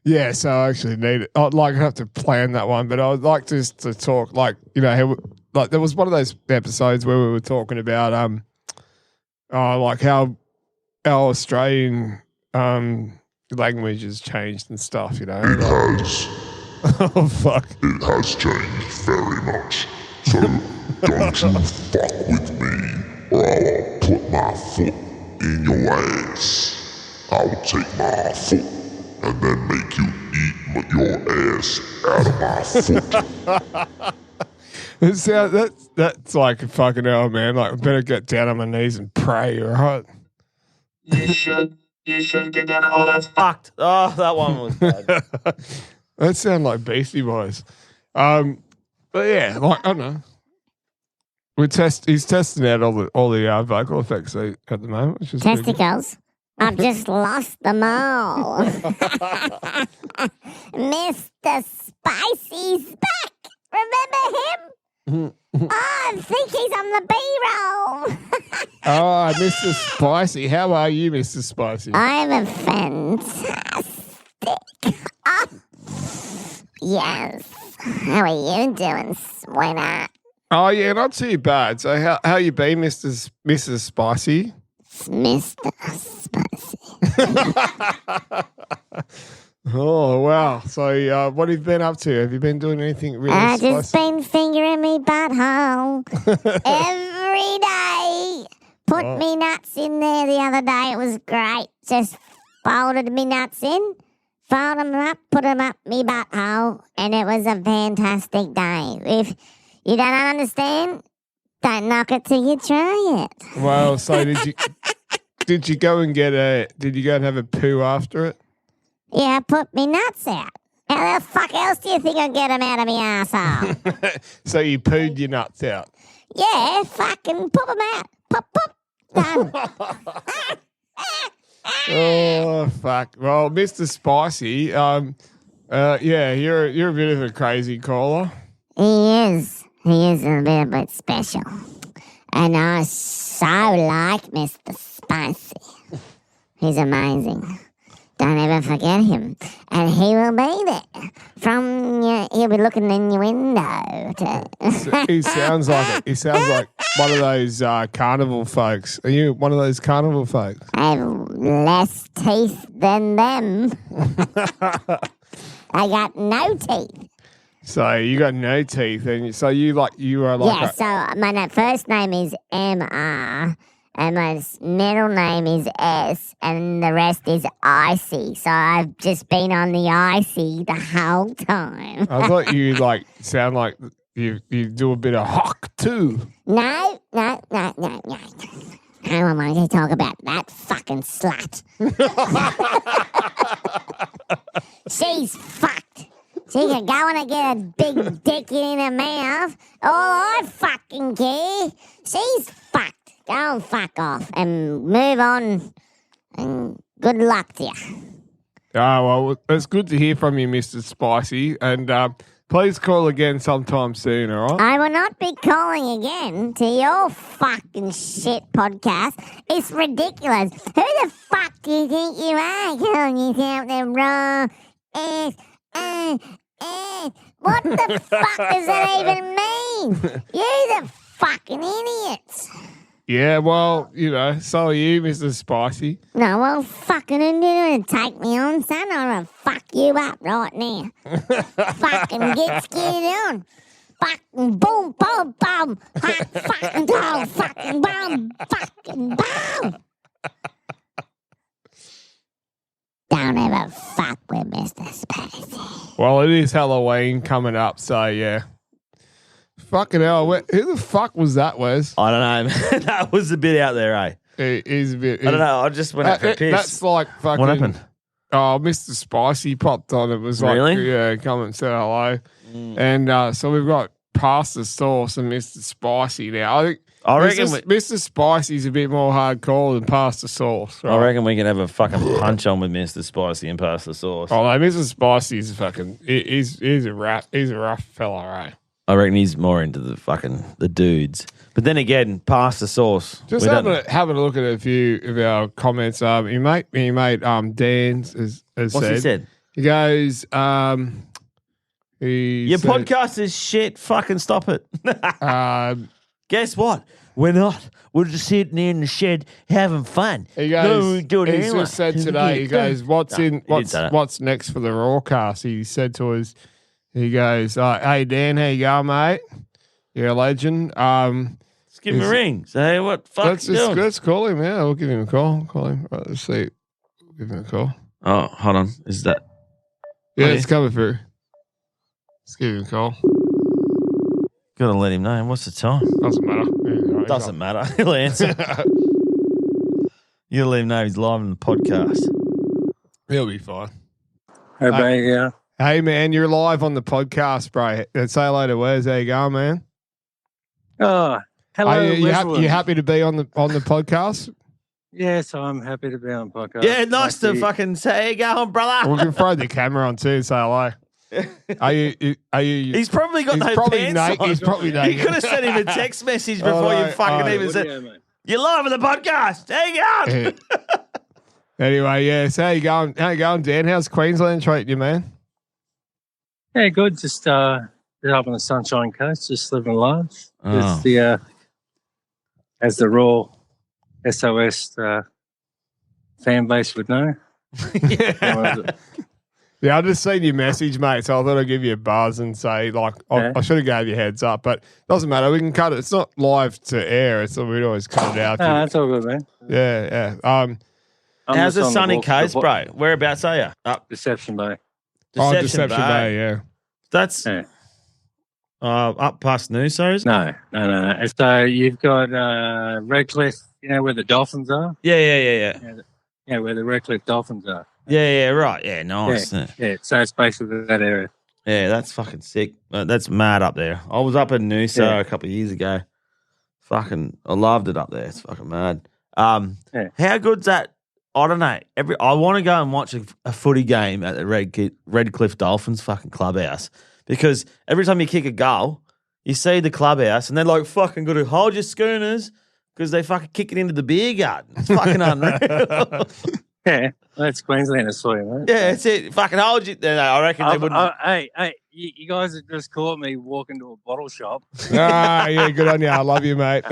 [SPEAKER 2] Yeah, so I actually need it. I'd like to have to plan that one, but I would like just to talk like how like there was one of those episodes where we were talking about like how our Australian language has changed and stuff,
[SPEAKER 14] It has.
[SPEAKER 2] Oh, fuck.
[SPEAKER 14] It has changed very much. So don't you fuck with me or I'll put my foot in your ass. I'll take my foot and then make you eat your ass out of my foot.
[SPEAKER 2] That's like a fucking hell, man. Like, I better get down on my knees and pray, all right?
[SPEAKER 5] You should get down all that.
[SPEAKER 10] Fucked. Oh, that one was bad.
[SPEAKER 2] That sound like Beastie Boys. But yeah, like I don't know. He's testing out all the vocal effects at the moment, which is pretty good.
[SPEAKER 15] Testicles. I've just lost them all. Mr. Spicy's back. Remember him? Oh, I think he's on the B-roll.
[SPEAKER 2] Oh, Mr. Spicy. How are you, Mr. Spicy?
[SPEAKER 15] I'm fantastic. Oh, yes. How are you doing, sweetheart?
[SPEAKER 2] Oh, yeah, not too bad. So how you been, Mrs. Spicy?
[SPEAKER 15] It's Mr. Spicy.
[SPEAKER 2] Oh, wow. So what have you been up to? Have you been doing anything really
[SPEAKER 15] I
[SPEAKER 2] spicy?
[SPEAKER 15] just been fingering me butthole every day. Put me nuts in there the other day. It was great. Just folded me nuts in, fold them up, put them up me butthole, and it was a fantastic day. If you don't understand, don't knock it till you try it.
[SPEAKER 2] Well, so did you go and have a poo after it?
[SPEAKER 15] Yeah, put me nuts out. How the fuck else do you think I'll get them out of me arsehole?
[SPEAKER 2] So you pooed your nuts out?
[SPEAKER 15] Yeah, fucking pop them out. Pop, pop. Done.
[SPEAKER 2] Oh, fuck. Well, Mr. Spicy, yeah, you're a bit of a crazy caller.
[SPEAKER 15] He is. He is a little bit special. And I so like Mr. Spicy. He's amazing. Don't ever forget him. And he will be there. He'll be looking in your window.
[SPEAKER 2] He sounds like it. He sounds like one of those carnival folks. Are you one of those carnival folks?
[SPEAKER 15] I have less teeth than them. I got no teeth.
[SPEAKER 2] So you got no teeth, and so you were like
[SPEAKER 15] Yeah, so my first name is MR, and my middle name is S, and the rest is Icy. So I've just been on the Icy the whole time.
[SPEAKER 2] I thought you like sound like you do a bit of hock too.
[SPEAKER 15] No. I don't want to talk about that fucking slut. She's fucked. She can go and get a big dick in her mouth. All I fucking care. She's fucked. Go and fuck off and move on. And good luck to you.
[SPEAKER 2] Oh, well, it's good to hear from you, Mr. Spicy. And please call again sometime soon, all right?
[SPEAKER 15] I will not be calling again to your fucking shit podcast. It's ridiculous. Who the fuck do you think you are calling yourself the Raw What the fuck does that even mean? You're the fucking idiots.
[SPEAKER 2] Yeah, well, so are you, Mr. Spicy.
[SPEAKER 15] No, well, fucking you gonna take me on, son. I'm gonna fuck you up right now. Fucking get scared on. Fucking boom, boom, boom. Hot fucking dog, fucking boom, fucking boom. Don't ever fuck with Mr. Spicy.
[SPEAKER 2] Well, it is Halloween coming up, so yeah. Fucking hell, who the fuck was that, Wes?
[SPEAKER 10] I don't know, man. That was a bit out there, eh?
[SPEAKER 2] It is a bit.
[SPEAKER 10] I don't know. I just went out for a piss.
[SPEAKER 2] That's like fucking.
[SPEAKER 10] What happened?
[SPEAKER 2] Oh, Mr. Spicy popped on. It was like,
[SPEAKER 10] Really?
[SPEAKER 2] yeah, come and say hello. And so we've got pasta sauce and Mr. Spicy now. I reckon Mr. Spicy's a bit more hardcore than pasta sauce. Right?
[SPEAKER 10] I reckon we can have a fucking punch on with Mr. Spicy and pasta sauce.
[SPEAKER 2] Oh no, Mr. Spicy's fucking. He's a rough fella, right?
[SPEAKER 10] I reckon he's more into the dudes. But then again, pasta sauce.
[SPEAKER 2] Just having a look at a few of our comments. Your mate Dan has
[SPEAKER 10] What's
[SPEAKER 2] said.
[SPEAKER 10] he said?
[SPEAKER 2] He goes,
[SPEAKER 10] Your podcast is shit. Fucking stop it. Guess what? We're not. We're just sitting here in the shed having fun.
[SPEAKER 2] He goes,
[SPEAKER 10] no, we do it
[SPEAKER 2] he's
[SPEAKER 10] anyway.
[SPEAKER 2] just said today, he goes, what's
[SPEAKER 10] No,
[SPEAKER 2] what's next for the Rawcast? He said to us, he goes, hey Dan, how you going, mate? You're a legend.
[SPEAKER 10] Let's give him a ring. Say, what the fuck you doing?
[SPEAKER 2] Let's call him, yeah. We'll give him a call. Call him. Right, let's see. We'll give him a call.
[SPEAKER 10] Oh, hold on. Is that?
[SPEAKER 2] Yeah, it's coming through. Let's give him a call.
[SPEAKER 10] Gotta let him know. What's the time?
[SPEAKER 2] Doesn't matter. Yeah,
[SPEAKER 10] Doesn't matter. He'll answer. You let him know he's live on the podcast.
[SPEAKER 2] He'll be fine.
[SPEAKER 16] Hey, mate, yeah.
[SPEAKER 2] Hey, man, you're live on the podcast, bro. Say hello to Wes. How you going, man?
[SPEAKER 16] Oh, hello,
[SPEAKER 2] you happy to be on the podcast?
[SPEAKER 16] Yes, I'm happy to be on the podcast.
[SPEAKER 3] Yeah, nice to fucking say, how you going, brother?
[SPEAKER 2] We can throw the camera on too and say hello. Are you?
[SPEAKER 3] He's probably got no pants on.
[SPEAKER 2] He's probably naked.
[SPEAKER 3] You could have sent him a text message before you fucking even said, you're live on the podcast. How you going?
[SPEAKER 2] Anyway, yeah. So how you going? How you going, Dan? How's Queensland treating you, man?
[SPEAKER 16] Yeah, good. Just up on the Sunshine Coast, just living life.
[SPEAKER 2] Oh.
[SPEAKER 16] As the Raw SOS fan base would know.
[SPEAKER 2] Yeah, I just seen your message, mate, so I thought I'd give you a buzz and say, like, I should have gave you a heads up, but doesn't matter. We can cut it. It's not live to air, so we'd always cut it out.
[SPEAKER 16] No, that's all good, man.
[SPEAKER 2] Yeah.
[SPEAKER 3] How's the sunny coast, bro? Whereabouts are you?
[SPEAKER 16] Up Deception Bay.
[SPEAKER 2] Deception Bay, yeah.
[SPEAKER 3] That's up past Noosa, isn't
[SPEAKER 16] it? No. So you've got Redcliffe, where the dolphins are?
[SPEAKER 3] Yeah.
[SPEAKER 16] Yeah, where the Redcliffe dolphins are.
[SPEAKER 3] Yeah, right. Yeah, nice.
[SPEAKER 16] Yeah, so it's basically that area.
[SPEAKER 3] Yeah, that's fucking sick. That's mad up there. I was up in Noosa a couple of years ago. Fucking, I loved it up there. It's fucking mad. How good's that? I don't know. I want to go and watch a footy game at the Redcliffe Dolphins fucking clubhouse because every time you kick a goal, you see the clubhouse and they're like fucking good to hold your schooners because they fucking kick it into the beer garden. It's fucking unreal.
[SPEAKER 16] Yeah, that's Queenslanders for you, mate.
[SPEAKER 3] Yeah, that's it. Fucking hold you. No, I reckon they wouldn't.
[SPEAKER 16] Hey, you guys have just caught me walking to a bottle shop.
[SPEAKER 2] Yeah, good on you. I love you, mate.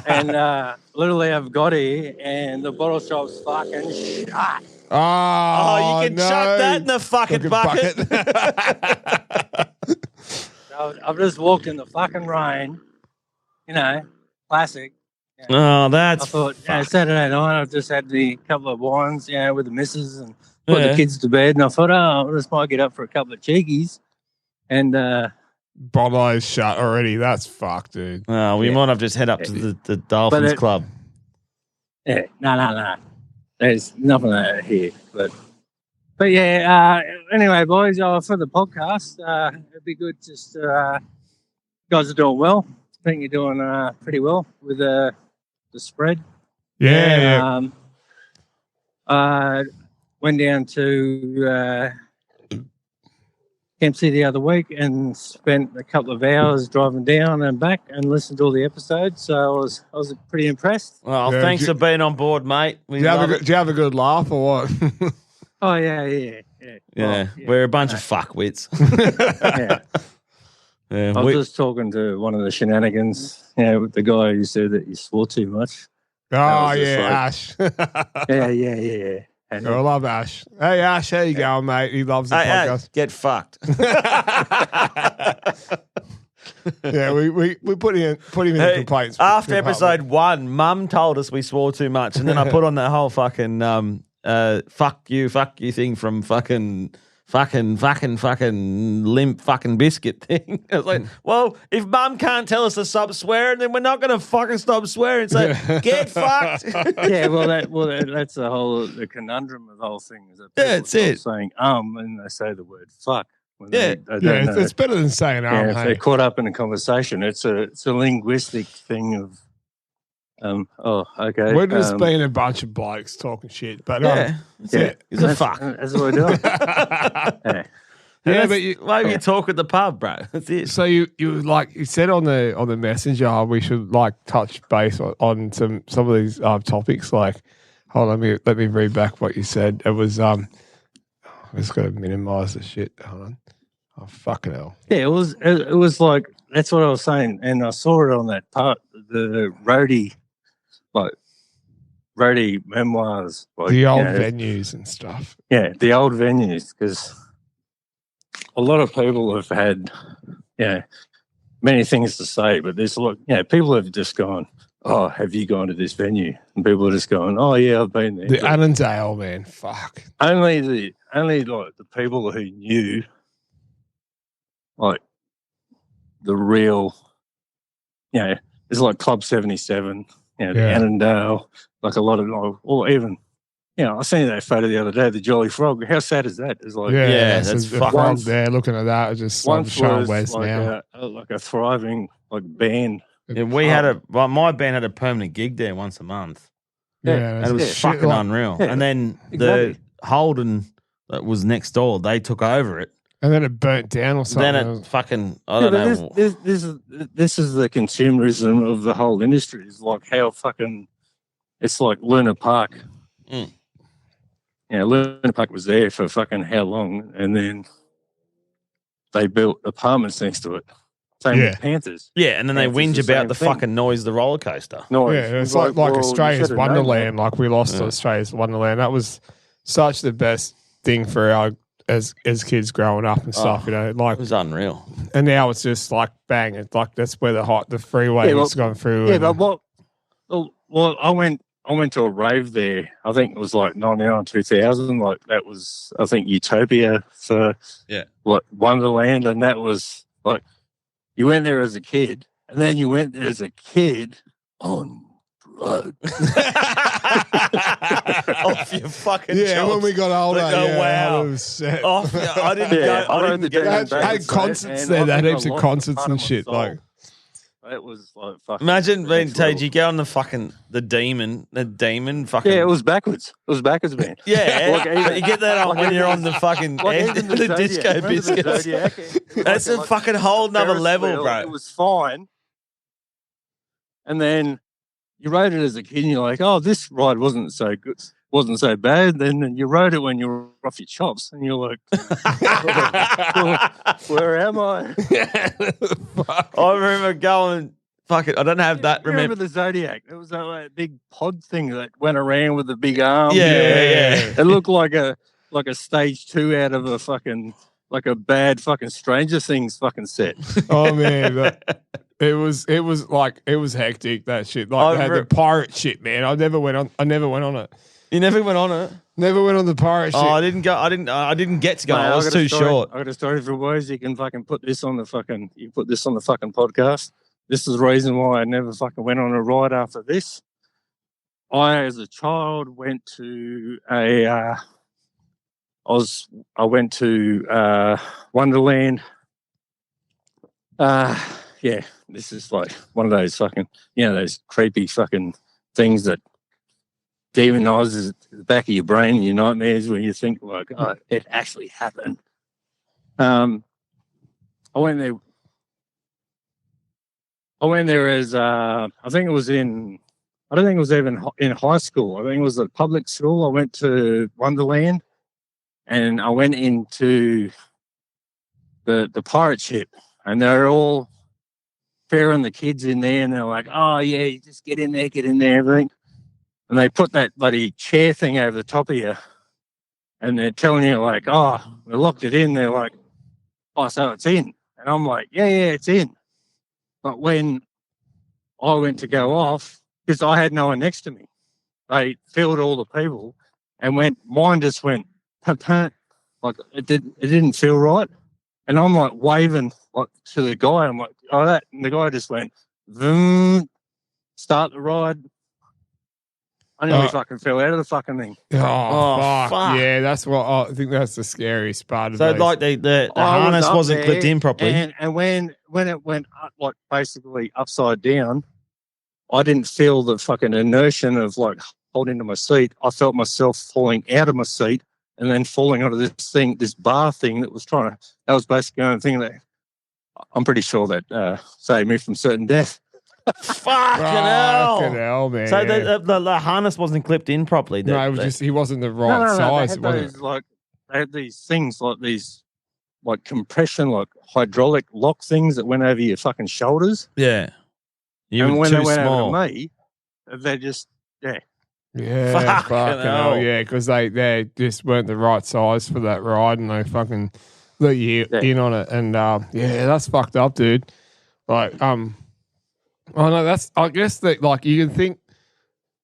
[SPEAKER 16] And literally I've got here and the bottle shop's fucking shut.
[SPEAKER 2] Oh,
[SPEAKER 3] you can chuck that in the fucking bucket.
[SPEAKER 16] I've just walked in the fucking rain. You know, classic.
[SPEAKER 10] Oh, that's
[SPEAKER 16] I thought, Saturday night, I just had the couple of wines, with the missus and put the kids to bed. And I thought, I just might get up for a couple of cheekies. And
[SPEAKER 2] Bono's shut already. That's fucked, dude.
[SPEAKER 10] Oh, we might have just head up to the Dolphins Club.
[SPEAKER 16] Yeah, no. There's nothing like that here. But yeah, anyway, boys, for the podcast, it'd be good just you guys are doing well. I think you're doing pretty well with the spread.
[SPEAKER 2] Yeah.
[SPEAKER 16] Went down to Kempsey the other week and spent a couple of hours driving down and back and listened to all the episodes. So I was pretty impressed.
[SPEAKER 10] Well, thanks for being on board, mate.
[SPEAKER 2] Do you have a good laugh or what?
[SPEAKER 16] Oh yeah.
[SPEAKER 10] Yeah, we're a bunch of fuckwits.
[SPEAKER 16] I was just talking to one of the shenanigans, with the guy who said that you swore too much.
[SPEAKER 2] Oh, yeah, Ash.
[SPEAKER 16] Yeah.
[SPEAKER 2] I love Ash. Hey, Ash, how you going, mate? He loves the podcast.
[SPEAKER 10] Get fucked.
[SPEAKER 2] Yeah, we put him in the complaints.
[SPEAKER 10] After episode 1, Mum told us we swore too much, and then I put on that whole fucking fuck you thing from fucking limp fucking biscuit thing. I was like, well, if Mum can't tell us to stop swearing, then we're not going to fucking stop swearing. So get fucked.
[SPEAKER 16] Yeah, that's the conundrum of the whole thing. Is that
[SPEAKER 10] that's it.
[SPEAKER 16] Saying and they say the word fuck.
[SPEAKER 2] It's better than saying
[SPEAKER 16] if they're caught up in a conversation, it's a linguistic thing of. Okay.
[SPEAKER 2] We're just being a bunch of blokes talking shit, but
[SPEAKER 10] he's a fuck.
[SPEAKER 16] That's what we're doing.
[SPEAKER 10] But you talk at the pub, bro. That's it.
[SPEAKER 2] So you said on the messenger we should touch base on some of these topics. Like, hold on, let me read back what you said. It was I'm just gonna minimize the shit. Hold on. Oh fucking hell.
[SPEAKER 16] Yeah, it was like that's what I was saying, and I saw it on that part, the roadie memoirs,
[SPEAKER 2] the old venues and stuff.
[SPEAKER 16] Yeah, the old venues, because a lot of people have had, many things to say, but there's a lot. People have just gone, "Oh, have you gone to this venue?" And people are just going, "Oh yeah, I've been there."
[SPEAKER 2] The Annandale, man, fuck.
[SPEAKER 16] Only the people who knew, the real, it's like Club 77. The Annandale, a lot of, or even, I seen that photo the other day, the Jolly Frog. How sad is that? It's like,
[SPEAKER 2] that's fucking there looking at that. It's just showing West now.
[SPEAKER 16] A thriving band.
[SPEAKER 10] Yeah, my band had a permanent gig there once a month.
[SPEAKER 2] Yeah,
[SPEAKER 10] and it was fucking unreal. And then the Holden that was next door, they took over it.
[SPEAKER 2] And then it burnt down or something.
[SPEAKER 10] Then it fucking, I don't know.
[SPEAKER 16] This is the consumerism of the whole industry. It's like how fucking, it's like Luna Park. Luna Park was there for fucking how long? And then they built apartments next to it. Same with Panthers.
[SPEAKER 10] Yeah, and then they whinge about the fucking noise of the roller coaster.
[SPEAKER 16] Noise.
[SPEAKER 2] Yeah, it's like Australia's Wonderland. We lost Australia's Wonderland. That was such the best thing for our as kids growing up and stuff, it
[SPEAKER 10] was unreal.
[SPEAKER 2] And now it's just bang, it's that's where the freeway is going through.
[SPEAKER 16] Yeah, but I went to a rave there. I think it was 99, 2000. That was, I think, Utopia for Wonderland, and that was you went there as a kid, and then you went there as a kid on drugs.
[SPEAKER 10] Off your fucking
[SPEAKER 2] chops. When we got older,
[SPEAKER 10] wow.
[SPEAKER 2] Off,
[SPEAKER 10] I didn't go. I didn't
[SPEAKER 2] go. They had concerts there. They had heaps of concerts and shit.
[SPEAKER 16] It was fucking.
[SPEAKER 10] Imagine being Tage, you go on the demon fucking.
[SPEAKER 16] Yeah, it was backwards. It was backwards, man.
[SPEAKER 10] Yeah, you get that when you're on the fucking the disco biscuits. That's a fucking whole nother level, bro.
[SPEAKER 16] It was fine, and then you rode it as a kid, and you're like, "Oh, this ride wasn't so good, wasn't so bad." Then you rode it when you were off your chops, and you're like, "Where am I?"
[SPEAKER 10] I remember going. Fuck it, I don't have that.
[SPEAKER 16] Remember the Zodiac? It was that big pod thing that went around with the big arm.
[SPEAKER 10] Yeah.
[SPEAKER 16] It looked like a stage 2 out of a fucking like a bad fucking Stranger Things fucking set.
[SPEAKER 2] Oh man, it was hectic, that shit. Like they had the pirate shit, man. I never went on it.
[SPEAKER 3] You never went on it?
[SPEAKER 2] Never went on the pirate shit.
[SPEAKER 3] Oh, I didn't go. I didn't get to go.
[SPEAKER 16] Mate,
[SPEAKER 3] I was too short.
[SPEAKER 16] I got a story for boys. You can fucking put this on the fucking podcast. This is the reason why I never fucking went on a ride after this. I, as a child, went to Wonderland. Yeah, this is like one of those fucking, those creepy fucking things that demonizes the back of your brain, your nightmares, where you think like, oh, it actually happened. I went there as I think it was in. I don't think it was even in high school. I think it was a public school. I went to Wonderland, and I went into the pirate ship, and they're all ferrying the kids in there, and they're like, "Oh yeah, you just get in there, everything." And they put that bloody chair thing over the top of you, and they're telling you like, "Oh, we locked it in." They're like, "Oh, so it's in," and I'm like, "Yeah, it's in." But when I went to go off, because I had no one next to me, they filled all the people, and mine just went, like it didn't feel right, and I'm like waving like to the guy. I'm like, "Oh, that," and the guy just went, "Vroom," start the ride. I nearly fucking fell out of the fucking thing.
[SPEAKER 2] Oh, fuck. Yeah, that's what I think. That's the scariest part of it.
[SPEAKER 3] So like the harness wasn't clipped in properly,
[SPEAKER 16] and when it went up, like basically upside down, I didn't feel the fucking inertia of like holding to my seat. I felt myself falling out of my seat and then falling onto this bar thing that was basically the only thing that I'm pretty sure that saved me from certain death.
[SPEAKER 3] Fucking hell,
[SPEAKER 2] man.
[SPEAKER 3] So the harness wasn't clipped in properly.
[SPEAKER 2] No, it was just he wasn't the right size.
[SPEAKER 16] They had these things like these like compression, like hydraulic lock things that went over your fucking shoulders.
[SPEAKER 3] Yeah.
[SPEAKER 16] And when they went over to me, they just
[SPEAKER 2] Yeah, fucking hell, yeah, because they just weren't the right size for that ride, and they fucking let you in on it, and that's fucked up, dude. Like, I know I guess that like you can think,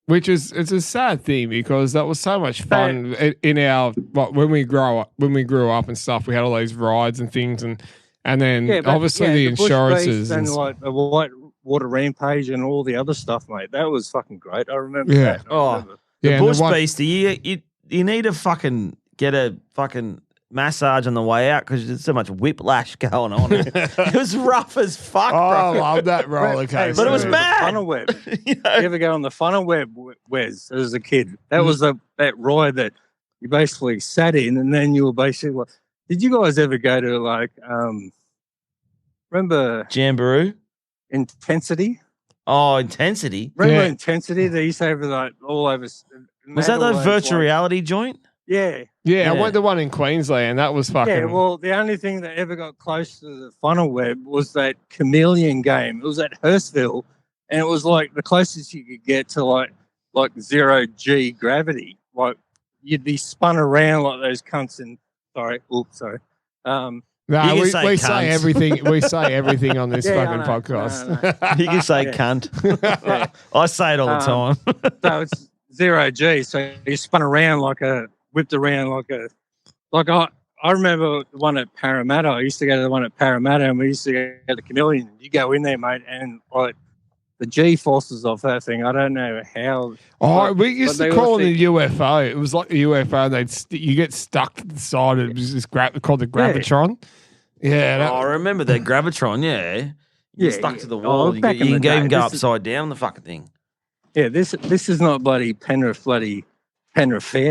[SPEAKER 2] which is it's a sad thing because that was so much fun in our when we grew up and stuff. We had all these rides and things, and then obviously the insurances
[SPEAKER 16] and like the white water rampage and all the other stuff, mate. That was fucking great. I remember that.
[SPEAKER 3] The bush beast. You need to fucking get a fucking massage on the way out because there's so much whiplash going on. It was rough as fuck, bro.
[SPEAKER 2] I love that roller coaster.
[SPEAKER 3] But it was mad.
[SPEAKER 16] Funnel web. You ever go on the funnel web, Wes, as a kid? That was that ride that you basically sat in, and then you were basically like, did you guys ever go to like, remember
[SPEAKER 3] Jamboree?
[SPEAKER 16] Intensity?
[SPEAKER 3] Oh, Intensity.
[SPEAKER 16] Remember Intensity? They used to have like all over.
[SPEAKER 3] Was that the virtual reality joint?
[SPEAKER 16] Yeah.
[SPEAKER 2] I went to one in Queensland. That was fucking.
[SPEAKER 16] Yeah, well, the only thing that ever got close to the funnel web was that chameleon game. It was at Hurstville, and it was like the closest you could get to like 0G gravity. Like you'd be spun around like those cunts in. Sorry.
[SPEAKER 2] No, we say everything. We say everything on this fucking podcast.
[SPEAKER 3] No. You can say cunt. I say it all the time.
[SPEAKER 16] So it's 0G. So you spun around whipped around I remember the one at Parramatta. I used to go to the one at Parramatta, and we used to go to the Chameleon. You go in there, mate, and like the G forces of that thing. I don't know how.
[SPEAKER 2] Oh, we used to call it a UFO. It was like a UFO. And you get stuck to the side. It was just called the gravitron. Yeah,
[SPEAKER 3] I remember that gravitron. Yeah, you get stuck to the wall. You can even go upside down the fucking thing.
[SPEAKER 16] Yeah, this is not bloody Penrith Fair,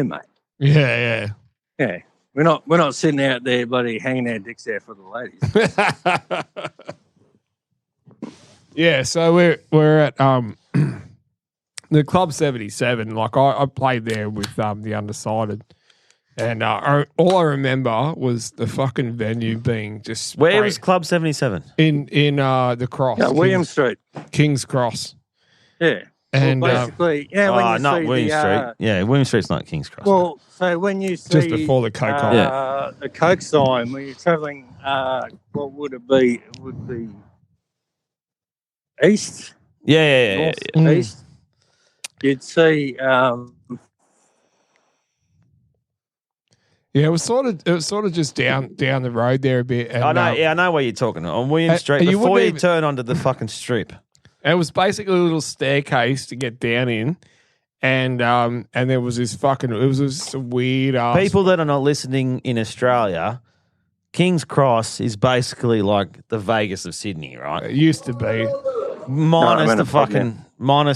[SPEAKER 16] mate.
[SPEAKER 2] Yeah.
[SPEAKER 16] We're not sitting out there bloody hanging our dicks out for the ladies.
[SPEAKER 2] Yeah, so we're at the Club 77. Like I played there with the Undecided, and all I remember was the fucking venue being just.
[SPEAKER 3] Where was Club 77?
[SPEAKER 2] In the Cross,
[SPEAKER 16] William Street,
[SPEAKER 2] King's Cross.
[SPEAKER 16] Yeah.
[SPEAKER 2] And
[SPEAKER 16] basically, yeah, when you
[SPEAKER 10] not
[SPEAKER 16] see
[SPEAKER 10] William
[SPEAKER 16] the,
[SPEAKER 10] Street. Yeah, William Street's not King's Cross.
[SPEAKER 16] well, so when you see
[SPEAKER 2] Just before the Coke
[SPEAKER 10] Yeah.
[SPEAKER 16] the Coke sign, when you're travelling, what would it be? It would be east.
[SPEAKER 10] Yeah.
[SPEAKER 16] North, east. You'd see.
[SPEAKER 2] Yeah, it was sort of just down the road there a bit. And,
[SPEAKER 10] I know. I know where you're talking. On William Street,
[SPEAKER 2] and you
[SPEAKER 10] before
[SPEAKER 2] wouldn't
[SPEAKER 10] you
[SPEAKER 2] even-
[SPEAKER 10] turn onto the fucking strip.
[SPEAKER 2] it was basically a little staircase to get down in, and there was this fucking. It was this weird ass.
[SPEAKER 10] People that are not listening in Australia, King's Cross is basically like the Vegas of Sydney, right?
[SPEAKER 2] It used to be.
[SPEAKER 10] Minus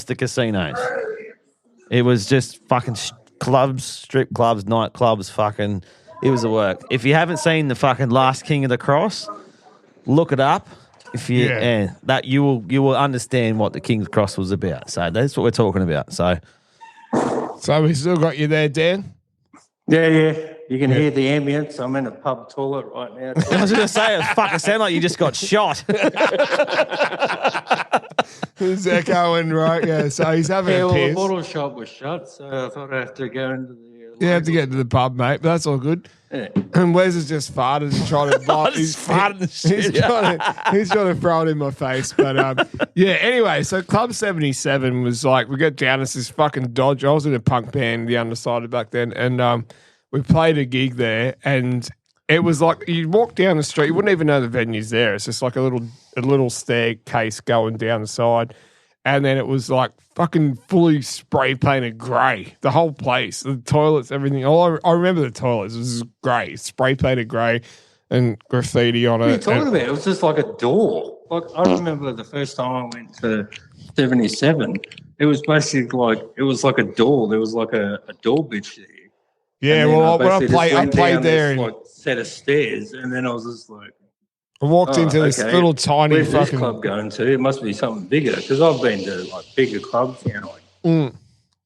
[SPEAKER 10] the casinos. It was just fucking clubs, strip clubs, nightclubs, fucking. It was the work. If you haven't seen the fucking Last King of the Cross, look it up. If you that you will understand what the King's Cross was about. So that's what we're talking about. So
[SPEAKER 2] we still got you there, Dan.
[SPEAKER 16] Yeah. You can hear the ambience. I'm in a pub toilet right now.
[SPEAKER 10] I was going to say, it fucking sound like you just got shot.
[SPEAKER 2] It's echoing, right? Yeah. So he's having a
[SPEAKER 16] well, the
[SPEAKER 2] piss.
[SPEAKER 16] bottle shop was shut, so I thought I have to go into the.
[SPEAKER 2] You have to get to the pub, mate, but that's all good.
[SPEAKER 16] Yeah.
[SPEAKER 2] And Wes has just farted and trying to blow. He's
[SPEAKER 10] farted the shit.
[SPEAKER 2] He's trying to throw it in my face. But yeah, anyway, so Club 77 was like, we got down as this fucking Dodge. I was in a punk band, the Undecided back then, and we played a gig there, and it was like you walk down the street, you wouldn't even know the venue's there. It's just like a little staircase going down the side. And then it was like fucking fully spray painted grey. The whole place, the toilets, everything. I remember the toilets. It was grey, spray painted grey, and graffiti on it.
[SPEAKER 16] What are you talking about? It was just like a door. Like I remember the first time I went to 77. It was basically like a door. There was like a door bitch there.
[SPEAKER 2] Yeah, well, when I played there,
[SPEAKER 16] and like set of stairs, and then I was just like.
[SPEAKER 2] I walked into this little tiny
[SPEAKER 16] Where's
[SPEAKER 2] fucking
[SPEAKER 16] this club going to? It must be something bigger because I've been to like bigger clubs, you know, like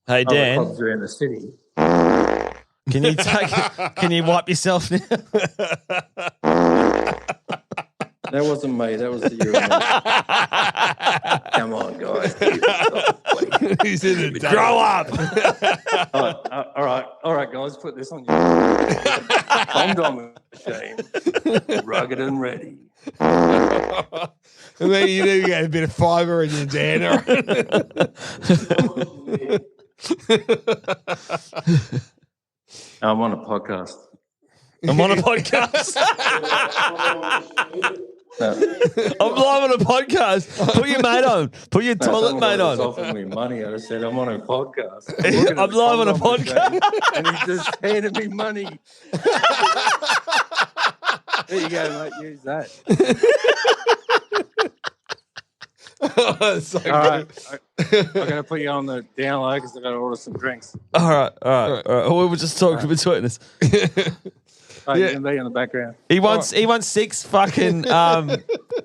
[SPEAKER 10] Hey
[SPEAKER 16] other
[SPEAKER 10] Dan,
[SPEAKER 16] clubs around the city.
[SPEAKER 10] Can you wipe yourself now?
[SPEAKER 16] That wasn't me. That was the urinal. Come on, guys.
[SPEAKER 2] He's in it.
[SPEAKER 10] Grow up.
[SPEAKER 16] All right, guys. Put this on your condom machine. Rugged and ready.
[SPEAKER 2] And then you do get a bit of fibre in your Dan.
[SPEAKER 16] I'm on a podcast.
[SPEAKER 10] I'm on a podcast.
[SPEAKER 16] No.
[SPEAKER 10] I'm live on a podcast. Put your mate on. Put your toilet mate on.
[SPEAKER 16] Offering me money. I said I'm on a podcast.
[SPEAKER 10] I'm live on a podcast.
[SPEAKER 16] And he just handed me money. There you go, mate. Use that.
[SPEAKER 2] So
[SPEAKER 16] all right. I'm going to put you on the down low because I've got to order some drinks.
[SPEAKER 10] All right. We were just talking between us.
[SPEAKER 16] You can be in the background.
[SPEAKER 10] He wants 6 fucking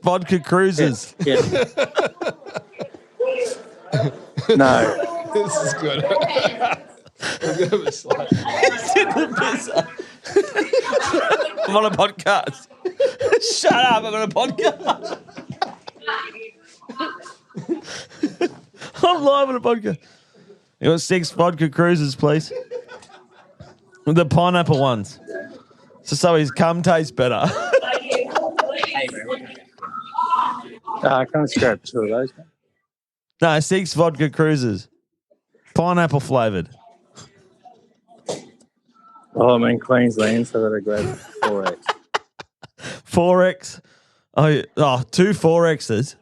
[SPEAKER 10] vodka cruisers.
[SPEAKER 16] Yeah. No.
[SPEAKER 2] This is good.
[SPEAKER 10] I'm on a podcast. Shut up. I'm on a podcast. I'm live on a podcast. You want 6 vodka cruisers, please? The pineapple ones. So his cum tastes better.
[SPEAKER 16] I can't scrap 2 of those.
[SPEAKER 10] No, 6 vodka cruisers. Pineapple flavoured.
[SPEAKER 16] Oh, I'm in Queensland, so I got to grab 4X.
[SPEAKER 10] 4X. Oh, 2 4Xs.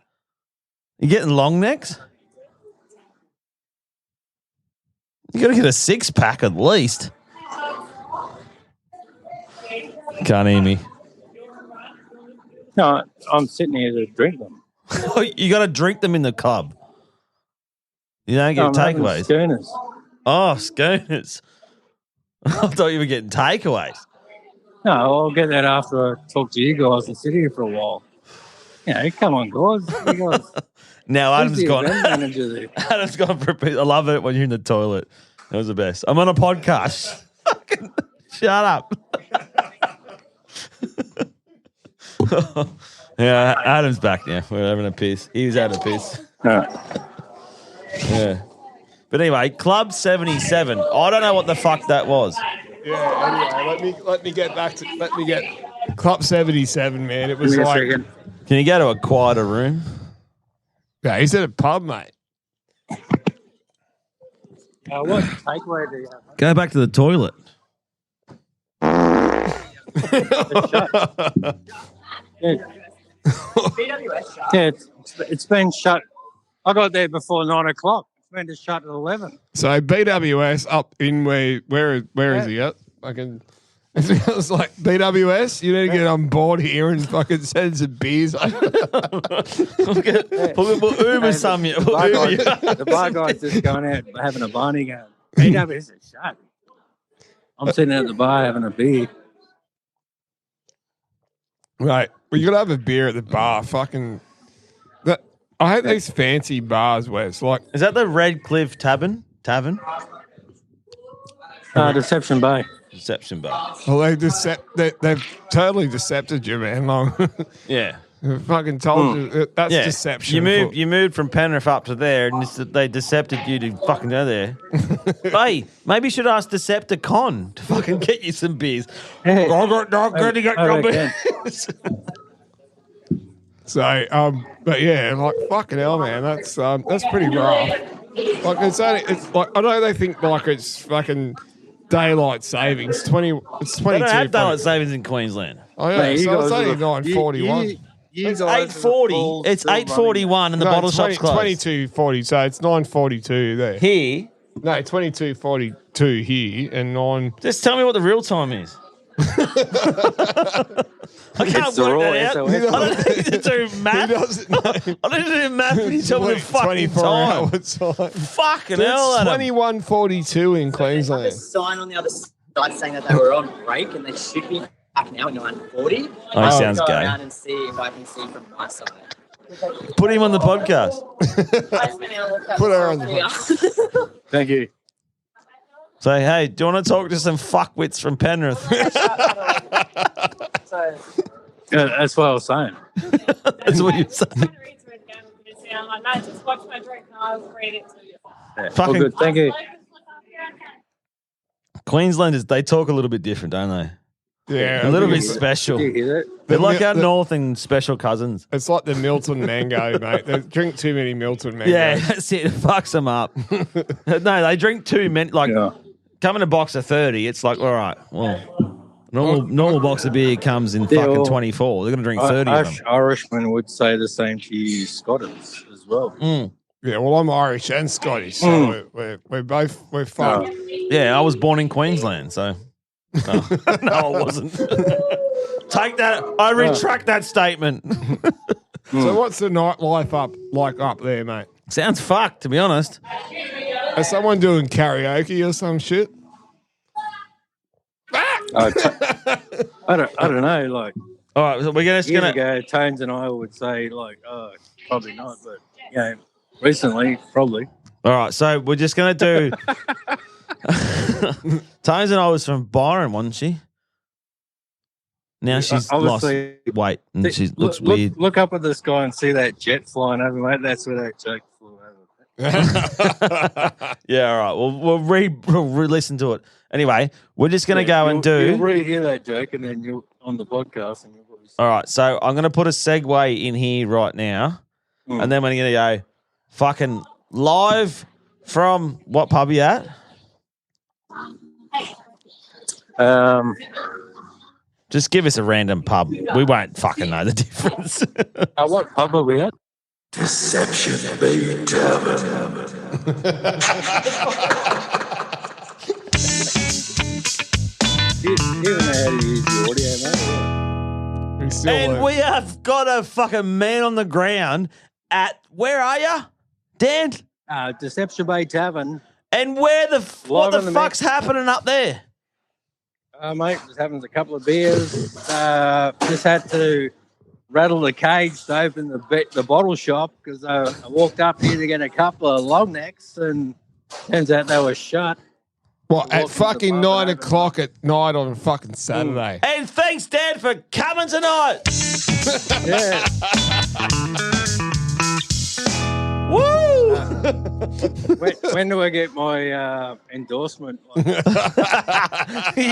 [SPEAKER 10] You getting long necks? You got to get a 6-pack at least. Can't hear me.
[SPEAKER 16] No, I'm sitting here to drink them.
[SPEAKER 10] You got to drink them in the club. You don't get takeaways.
[SPEAKER 16] Schooners.
[SPEAKER 10] Oh, schooners. I thought you were getting takeaways.
[SPEAKER 16] No, I'll get that after I talk to you guys and sit here for a while. You know, come on, guys. You guys.
[SPEAKER 10] Now Adam's
[SPEAKER 16] Who's the
[SPEAKER 10] gone.
[SPEAKER 16] event manager there?
[SPEAKER 10] Adam's gone for a piss. I love it when you're in the toilet. That was the best. I'm on a podcast. Shut up. Yeah, Adam's back now. We're having a piss. He was having a piss.
[SPEAKER 16] All right.
[SPEAKER 10] Yeah.
[SPEAKER 3] But anyway, Club 77. I don't know what the fuck that was.
[SPEAKER 2] Yeah. Anyway, let me get Club 77, man. It was like.
[SPEAKER 3] Can you go to a quieter room?
[SPEAKER 2] Yeah, he's at a pub, mate.
[SPEAKER 16] What takeaway do you have?
[SPEAKER 3] Go back to the toilet.
[SPEAKER 16] Yeah, it's been shut. I got there before 9 o'clock. It's been just shut at 11.
[SPEAKER 2] So BWS up in where is he at? It was like, BWS, you need to get on board here and fucking send some beers.
[SPEAKER 3] We'll Uber some.
[SPEAKER 16] The bar guy's just going out having a Barney game. BWS is shut. I'm sitting at the bar having a beer.
[SPEAKER 2] Right. Well, you got to have a beer at the bar. Fucking. I hate these fancy bars where it's like.
[SPEAKER 3] Is that the Red Cliff Tavern?
[SPEAKER 16] Deception Bay.
[SPEAKER 3] Deception Bay.
[SPEAKER 2] Well, they've totally decepted you, man.
[SPEAKER 3] Yeah.
[SPEAKER 2] They fucking told you that's deception.
[SPEAKER 3] You moved from Penrith up to there, and they decepted you to fucking go there. Hey, maybe you should ask Decepticon to fucking get you some beers. I got good to get your beers.
[SPEAKER 2] So, but yeah, like fucking hell, man, that's pretty rough. Like it's like I know they think like it's fucking daylight savings. It's 22.
[SPEAKER 3] They don't have daylight savings in Queensland.
[SPEAKER 2] Oh yeah, so it's only 9:41.
[SPEAKER 3] It's 8:40. It's 8:41 in the bottle shop's closed.
[SPEAKER 2] 22:40. So it's 9:42 there.
[SPEAKER 3] Here?
[SPEAKER 2] No, 22:42 here and 9.
[SPEAKER 3] Just tell me what the real time is. I can't work that out. I don't need to do math. I don't need to do math when you tell me the fucking time. Fucking hell,
[SPEAKER 2] It's
[SPEAKER 3] Adam.
[SPEAKER 2] 21:42 in Queensland.
[SPEAKER 17] There's a sign on the other side saying that they were on break and they should be back now at 9:40.
[SPEAKER 3] Oh, he sounds
[SPEAKER 17] I'll go
[SPEAKER 3] gay.
[SPEAKER 17] around and see if I can see from my side.
[SPEAKER 3] Put him on the podcast.
[SPEAKER 2] Put her on the podcast.
[SPEAKER 16] Thank you.
[SPEAKER 3] Say, hey, do you want to talk to some fuckwits from Penrith?
[SPEAKER 16] Yeah, that's what I was saying.
[SPEAKER 3] That's what you're saying.
[SPEAKER 18] I'm like, no, just watch my drink and I'll read it to you.
[SPEAKER 16] Yeah,
[SPEAKER 3] Fucking-
[SPEAKER 16] all good. Thank you.
[SPEAKER 3] Queenslanders, they talk a little bit different, don't they?
[SPEAKER 2] Yeah,
[SPEAKER 3] A little bit special.
[SPEAKER 16] Did you hear that?
[SPEAKER 3] They're like our North and special cousins.
[SPEAKER 2] It's like the Milton Mango, mate. They drink too many Milton Mango.
[SPEAKER 3] Yeah, that's it. It fucks them up. No, they drink too many. Like, come in a box of 30, it's like, all right, well, normal box of beer comes in fucking
[SPEAKER 16] well,
[SPEAKER 3] 24. They're going to drink 30 of them.
[SPEAKER 16] Irishmen would say the same to you Scotters as well.
[SPEAKER 2] Yeah, well, I'm Irish and Scottish, so we're fucked.
[SPEAKER 3] Yeah, I was born in Queensland, so. No, no, I wasn't. Take that. I retract that statement.
[SPEAKER 2] So what's the nightlife up there, mate?
[SPEAKER 3] Sounds fucked, to be honest.
[SPEAKER 2] Is someone doing karaoke or some shit?
[SPEAKER 16] I don't know. Like,
[SPEAKER 3] all right, so we're
[SPEAKER 16] years ago, Tones and I would say like, oh, probably not, but recently, probably.
[SPEAKER 3] All right, so we're just gonna do. Tones and I was from Byron, wasn't she? Now she's lost weight and she looks weird.
[SPEAKER 16] Look up at the sky and see that jet flying over, mate. That's where that joke flew over.
[SPEAKER 3] Yeah, all right. We'll re-listen to it. Anyway, we're just going to go and do...
[SPEAKER 16] You'll rehear that joke and then you'll on the podcast. And you'll
[SPEAKER 3] all right, so I'm going to put a segue in here right now and then we're going to go fucking live from... What pub are you at? Just give us a random pub. We won't fucking know the difference.
[SPEAKER 16] What pub are we at?
[SPEAKER 14] Deception Bay Tavern.
[SPEAKER 16] You don't know how to use the audio, mate.
[SPEAKER 3] And we have got a fucking man on the ground at... Where are you, Dan?
[SPEAKER 16] Deception Bay Tavern.
[SPEAKER 3] And what the fuck's happening up there?
[SPEAKER 16] Mate, just having a couple of beers. Just had to rattle the cage to open the bottle shop because I walked up here to get a couple of long necks and turns out they were shut.
[SPEAKER 2] What, at fucking 9 o'clock at night on fucking Saturday?
[SPEAKER 3] And thanks, Dan, for coming tonight.
[SPEAKER 16] Yeah.
[SPEAKER 3] Woo!
[SPEAKER 16] When do I get my endorsement?
[SPEAKER 10] You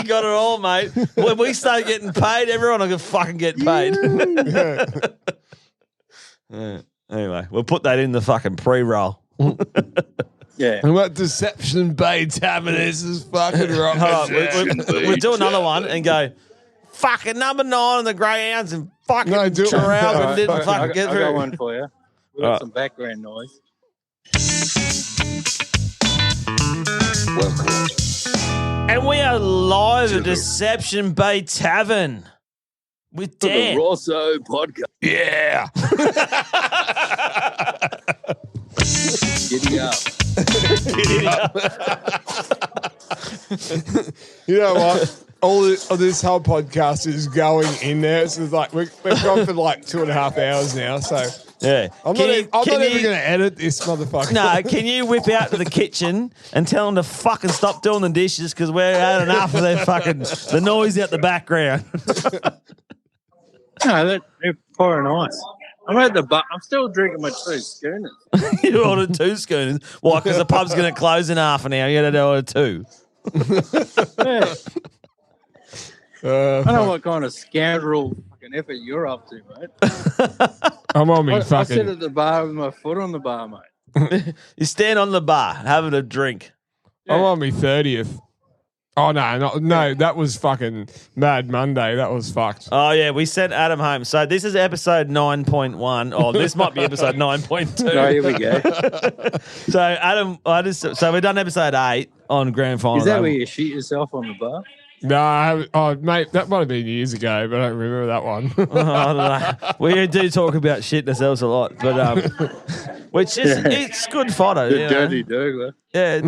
[SPEAKER 10] got it all, mate. When we start getting paid, everyone will fucking get paid. Yeah. Anyway, we'll put that in the fucking pre-roll.
[SPEAKER 16] Yeah.
[SPEAKER 2] And what Deception Bay Tavern is fucking rock.
[SPEAKER 10] Hold on, we'll do another one and go, fucking number 9 on the Greyhounds and fucking Traralgon didn't fucking get through.
[SPEAKER 16] I got one for you. We got some background noise.
[SPEAKER 10] And we are live at Deception Bay Tavern with Dan.
[SPEAKER 16] The Raw Sos Podcast.
[SPEAKER 2] Yeah.
[SPEAKER 16] Giddy up.
[SPEAKER 2] You know what? All this whole podcast is going in there. So it's like we've gone for like 2.5 hours now. So
[SPEAKER 10] yeah,
[SPEAKER 2] I'm not even going to edit this motherfucker.
[SPEAKER 10] No, can you whip out to the kitchen and tell them to fucking stop doing the dishes because we're had enough of their fucking the noise out the background.
[SPEAKER 16] No, they're pouring ice. I'm at the bar. I'm still drinking my 2 schooners.
[SPEAKER 10] You ordered 2 schooners. Why? Because the pub's going to close in half an hour. You got to order 2.
[SPEAKER 16] Yeah. I don't know what kind of scoundrel fucking effort you're up to, mate.
[SPEAKER 2] I'm on me
[SPEAKER 16] I
[SPEAKER 2] fucking.
[SPEAKER 16] sit at the bar with my foot on the bar, mate.
[SPEAKER 10] You stand on the bar having a drink.
[SPEAKER 2] I'm on me 30th. Oh no, that was fucking Mad Monday. That was fucked.
[SPEAKER 10] Oh yeah, we sent Adam home. So this is episode 9.1. Oh, this might be episode 9.2.
[SPEAKER 16] No, here we go.
[SPEAKER 10] So Adam, so we've done episode 8 on grand final.
[SPEAKER 16] Is that where you shoot yourself on the bar?
[SPEAKER 2] No, mate, that might have been years ago, but I don't remember that one.
[SPEAKER 10] I don't know. We do talk about shitting ourselves a lot, but which is it's good fodder.
[SPEAKER 16] The dirty Douglas.
[SPEAKER 10] Yeah.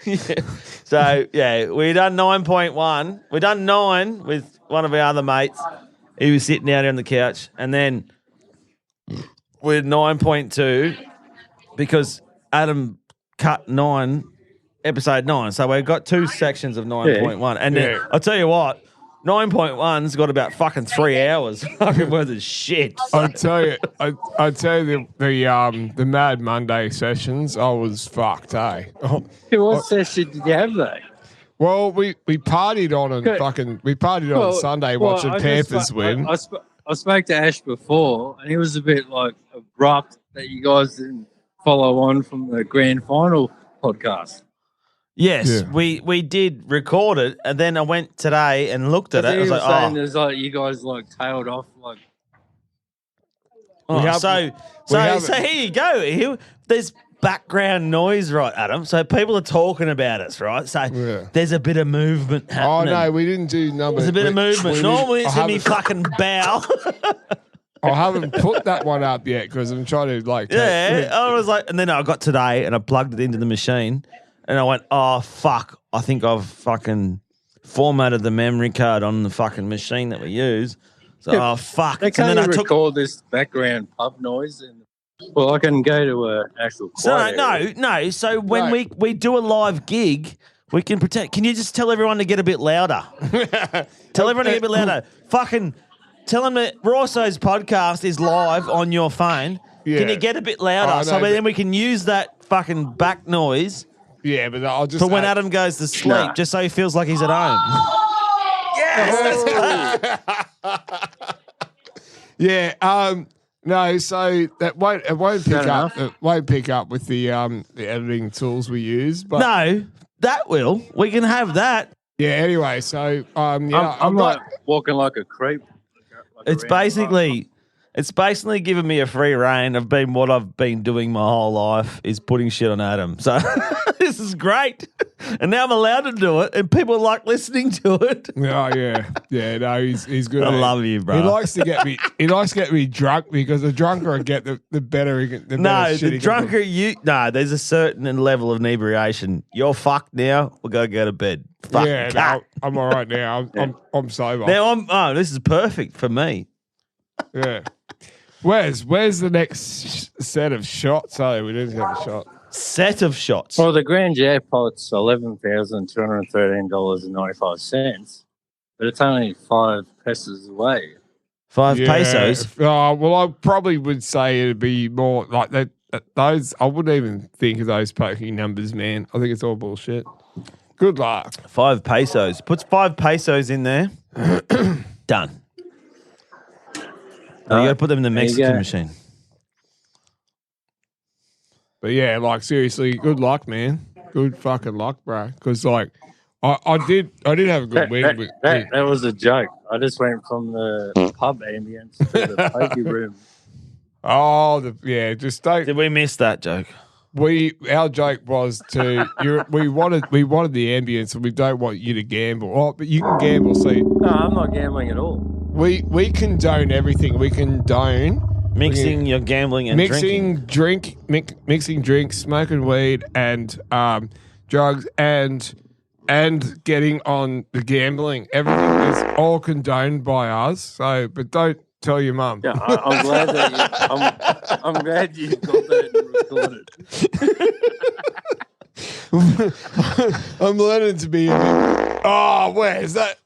[SPEAKER 10] Yeah. So yeah, we done 9.1. We done 9 with one of our other mates. He was sitting down here on the couch, and then we're 9.2 because Adam cut 9, episode 9. So we've got 2 sections of 9.1, and then I'll tell you what. 9.1's got about fucking 3 hours fucking worth of shit.
[SPEAKER 2] I tell you, the Mad Monday sessions, I was fucked, eh?
[SPEAKER 16] What session did you have though?
[SPEAKER 2] Well, we partied on Sunday watching Panthers win.
[SPEAKER 16] I spoke to Ash before, and he was a bit like abrupt that you guys didn't follow on from the grand final podcast.
[SPEAKER 10] Yes, we did record it, and then I went today and looked at it. I was like,
[SPEAKER 16] saying there's like you guys like tailed off like.
[SPEAKER 10] So here you go. There's background noise, right, Adam? So people are talking about us, right? So there's a bit of movement happening.
[SPEAKER 2] Oh no, we didn't do numbers.
[SPEAKER 10] There's a bit of movement. Normally it's in me fucking bow.
[SPEAKER 2] I haven't put that one up yet because I'm trying to like.
[SPEAKER 10] I was like, and then I got today and I plugged it into the machine. And I went, oh, fuck, I think I've fucking formatted the memory card on the fucking machine that we use. So, oh, fuck.
[SPEAKER 16] They can't record this background pub noise. Well, I can go to an actual quiet area.
[SPEAKER 10] No. So when we do a live gig, we can pretend. Can you just tell everyone to get a bit louder? Tell everyone to get a bit louder. Fucking tell them that Raw Sos Podcast is live on your phone. Yeah. Can you get a bit louder? Then we can use that fucking back noise.
[SPEAKER 2] Yeah, but I'll just...
[SPEAKER 10] For when Adam goes to sleep, just so he feels like he's at home. Yes!
[SPEAKER 2] Yeah, no, so it won't pick up with the editing tools we use. But
[SPEAKER 10] no, that will. We can have that.
[SPEAKER 2] Yeah, anyway, so...
[SPEAKER 16] I'm like walking like a creep.
[SPEAKER 10] It's basically given me a free reign of what I've been doing my whole life is putting shit on Adam. So this is great. And now I'm allowed to do it and people like listening to it.
[SPEAKER 2] Oh yeah. Yeah, no, he's good.
[SPEAKER 10] I love you, bro.
[SPEAKER 2] He likes to get me drunk because the drunker I get, the better he can.
[SPEAKER 10] There's a certain level of inebriation. You're fucked now. We'll go to bed.
[SPEAKER 2] No, I'm all right now. I'm sober.
[SPEAKER 10] Now this is perfect for me.
[SPEAKER 2] Yeah. Where's the next set of shots? Oh, we didn't have a shot.
[SPEAKER 10] Set of shots.
[SPEAKER 16] Well, the grand jackpot's $11,213.95, but it's only 5 pesos away.
[SPEAKER 10] 5 pesos.
[SPEAKER 2] Well, I probably would say it'd be more like that. Those I wouldn't even think of those poking numbers, man. I think it's all bullshit. Good luck.
[SPEAKER 10] 5 pesos. Puts 5 pesos in there. Done. You got to put them in the Mexican machine.
[SPEAKER 2] But yeah, like seriously, good luck, man. Good fucking luck, bro. Because like, I did have a good win.
[SPEAKER 16] That was a joke. I just went from the pub ambience to the pokey room.
[SPEAKER 2] Oh, just don't.
[SPEAKER 10] Did we miss that joke?
[SPEAKER 2] Our joke was we wanted the ambience, and we don't want you to gamble. Oh, but you can gamble. See,
[SPEAKER 16] no, I'm not gambling at all.
[SPEAKER 2] We condone everything. We condone
[SPEAKER 10] mixing your gambling and
[SPEAKER 2] mixing drinks, smoking weed, and drugs, and getting on the gambling. Everything is all condoned by us. So, but don't tell your mum.
[SPEAKER 16] Yeah, I'm glad that I'm glad you got that recorded.
[SPEAKER 2] I'm learning to be. Oh, where's that?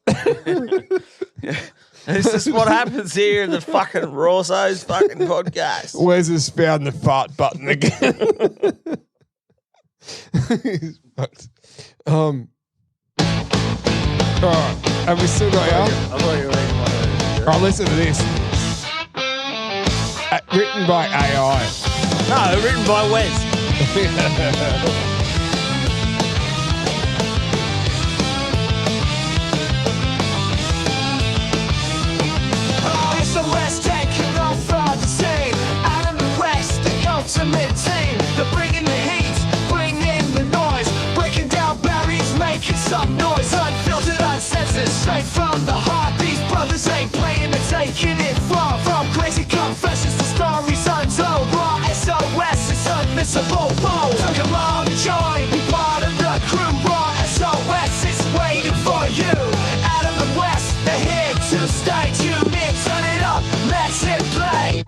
[SPEAKER 10] This is what happens here in the fucking Raw Sos fucking podcast.
[SPEAKER 2] Wes has found the fart button again. All right, have we still got out?
[SPEAKER 16] I thought you were reading one of those.
[SPEAKER 2] Oh, listen to this. Written by AI.
[SPEAKER 10] No, written by Wes.
[SPEAKER 1] It's the West taking over the scene. Adam and West, the ultimate team. They're bringing the heat, bringing the noise, breaking down barriers, making some noise. Unfiltered, uncensored, straight from the heart. These brothers ain't playing, they're taking it far. From crazy confessions to stories untold. Raw SOS, it's unmissable. Bold. So come on and join, be part of the crew. Raw SOS is waiting for you. Adam and West, they're here to stay tuned in. Turn it up, let's hit play.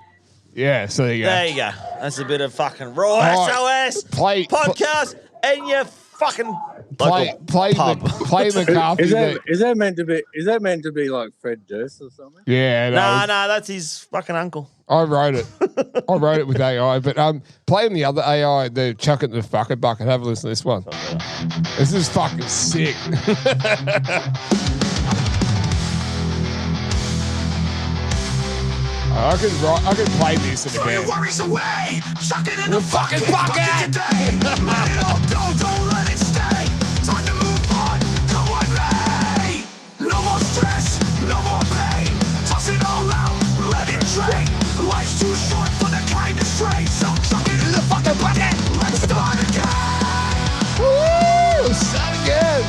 [SPEAKER 2] Yeah, so there you go.
[SPEAKER 10] There you go. That's a bit of fucking Raw SOS podcast and your fucking
[SPEAKER 2] play McCarthy.
[SPEAKER 16] Is that meant to be like Fred Durst or something?
[SPEAKER 2] Yeah,
[SPEAKER 10] no, that's his fucking uncle.
[SPEAKER 2] I wrote it. I wrote it with AI, but playing the other AI, the chuck it in the fucking bucket. Have a listen to this one. This is fucking sick. I could play this in a band.
[SPEAKER 1] Worries away, chuck it in the fucking bucket today. Let it all go, don't let it stay. Time to move on, go on, Ray. No more stress, no more pain. Toss it all out, let it drain. Life's too short for the kind of stray. So chuck it in the fucking bucket. Let's start again.
[SPEAKER 2] Woo! Start again.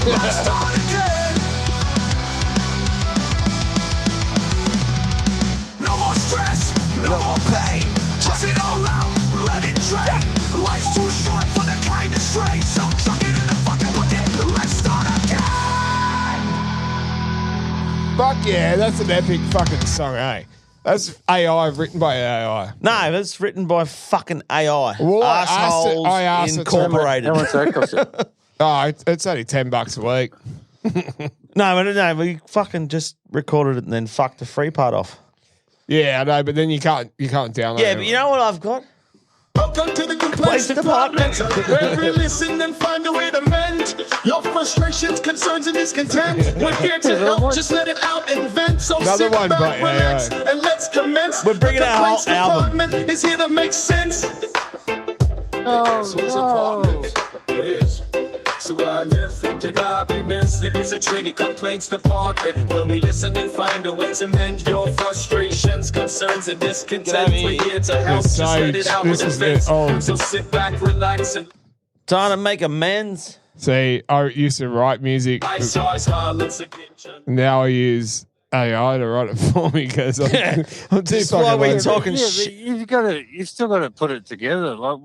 [SPEAKER 1] Let's start again. No more stress, no more pain. Toss it all out, let it drain. Life's too short for the kind of stray. So chuck it in the fucking bucket. Let's start again.
[SPEAKER 2] Fuck yeah, that's an epic fucking song, eh? That's AI, written by AI.
[SPEAKER 3] No, that's written by fucking AI.
[SPEAKER 2] Well,
[SPEAKER 3] Assholes
[SPEAKER 2] I asked it
[SPEAKER 3] Incorporated.
[SPEAKER 16] How much that cost you?
[SPEAKER 2] Oh, it's only $10 a week.
[SPEAKER 3] No, we fucking just recorded it and then fucked the free part off.
[SPEAKER 2] Yeah, I know, but then you can't download it.
[SPEAKER 3] Yeah, but you know what I've got?
[SPEAKER 1] Welcome to the complaints department, where we listen and find a way to mend your frustrations, concerns, and discontent. We're here to help, just let it out and vent. So
[SPEAKER 2] Another
[SPEAKER 1] sit
[SPEAKER 2] one,
[SPEAKER 1] back,
[SPEAKER 2] but,
[SPEAKER 1] relax, and let's commence.
[SPEAKER 3] We're bringing
[SPEAKER 1] The
[SPEAKER 3] out our
[SPEAKER 1] complaints
[SPEAKER 3] album.
[SPEAKER 1] department is here to make sense. It is. So I live to arguments. It is a tricky complaints department where we listen and find a way to mend your frustrations, concerns, and discontent. We're here to help, just let it out and vent. So sit back, relax, and
[SPEAKER 3] Trying to make amends.
[SPEAKER 2] See, I used to write music. Now I use AI to write it for me because I'm too
[SPEAKER 3] That's
[SPEAKER 2] fucking
[SPEAKER 3] why we're
[SPEAKER 2] lazy.
[SPEAKER 3] talking
[SPEAKER 16] Yeah,
[SPEAKER 3] shit.
[SPEAKER 16] but you've still got to put it together. Like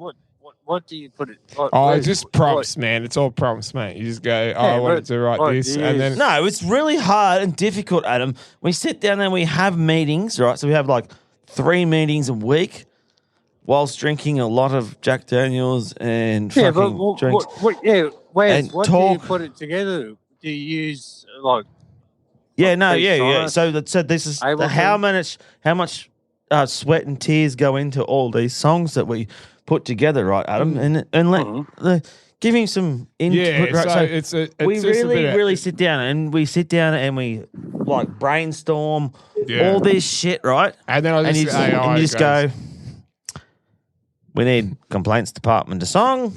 [SPEAKER 16] what do you put it? Like,
[SPEAKER 2] Oh,
[SPEAKER 16] where's-
[SPEAKER 2] just prompts, man. It's all prompts, mate. You just go, I wanted
[SPEAKER 16] but-
[SPEAKER 2] to write
[SPEAKER 16] oh,
[SPEAKER 2] this,
[SPEAKER 16] yeah.
[SPEAKER 2] and then
[SPEAKER 3] No, it's really hard and difficult, Adam. We sit down and we have meetings, right? So we have like 3 meetings a week whilst drinking a lot of Jack Daniels and
[SPEAKER 16] Yeah,
[SPEAKER 3] fucking
[SPEAKER 16] but
[SPEAKER 3] drinks.
[SPEAKER 16] Wes,
[SPEAKER 3] and
[SPEAKER 16] what do you
[SPEAKER 3] talk.
[SPEAKER 16] put it together? Do you use like
[SPEAKER 10] Yeah, no,
[SPEAKER 16] Keith
[SPEAKER 10] yeah.
[SPEAKER 16] Thomas
[SPEAKER 10] So this is
[SPEAKER 16] able
[SPEAKER 10] how
[SPEAKER 16] to-
[SPEAKER 10] much sweat and tears go into all these songs that we put together, right, Adam? And let give him some input.
[SPEAKER 2] Yeah,
[SPEAKER 10] right?
[SPEAKER 2] so
[SPEAKER 10] we
[SPEAKER 2] it's just a
[SPEAKER 10] really,
[SPEAKER 2] bit of-
[SPEAKER 10] really sit down and we like brainstorm
[SPEAKER 2] Yeah.
[SPEAKER 10] all this shit, right?
[SPEAKER 2] And then
[SPEAKER 10] you just go, we need complaints department to song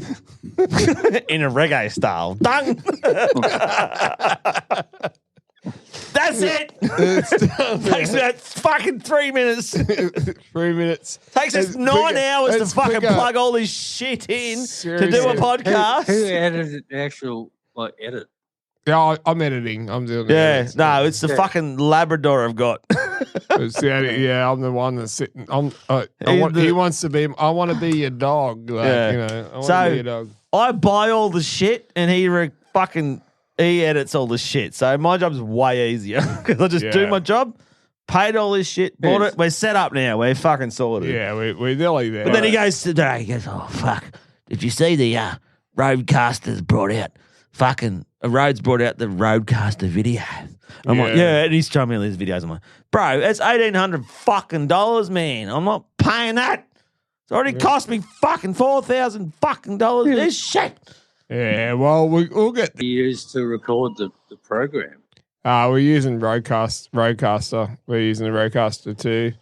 [SPEAKER 10] in a reggae style. Done. That's it. Takes about fucking 3 minutes.
[SPEAKER 2] 3 minutes.
[SPEAKER 10] Takes us 9 hours to fucking plug all this shit in to do a podcast.
[SPEAKER 16] Who edited the actual edit?
[SPEAKER 2] Yeah, I'm editing. I'm doing
[SPEAKER 10] Yeah,
[SPEAKER 2] it.
[SPEAKER 10] no, it's the fucking Labrador I've got.
[SPEAKER 2] Yeah, I'm the one that's sitting. He wants to be. I want to be your dog. Like,
[SPEAKER 10] Yeah.
[SPEAKER 2] you know, I want to
[SPEAKER 10] So
[SPEAKER 2] be your dog.
[SPEAKER 10] I buy all the shit and he edits all the shit. So my job's way easier because I just do
[SPEAKER 2] Yeah.
[SPEAKER 10] my job, paid all this shit, bought it. We're set up now. We're fucking sorted.
[SPEAKER 2] Yeah, we're nearly there.
[SPEAKER 10] But then he goes today. He goes, "Oh fuck! Did you see the Roadcasters brought out Rhodes brought out the Roadcaster video?" I'm like, "Yeah," and he's showing me all these videos. I'm like, "Bro, it's $1,800 fucking dollars, man. I'm not paying that. It's already cost me fucking $4,000 fucking dollars. This shit."
[SPEAKER 2] Yeah, well, we'll get.
[SPEAKER 16] You used to record the program.
[SPEAKER 2] We're using Roadcaster. We're using the Roadcaster too.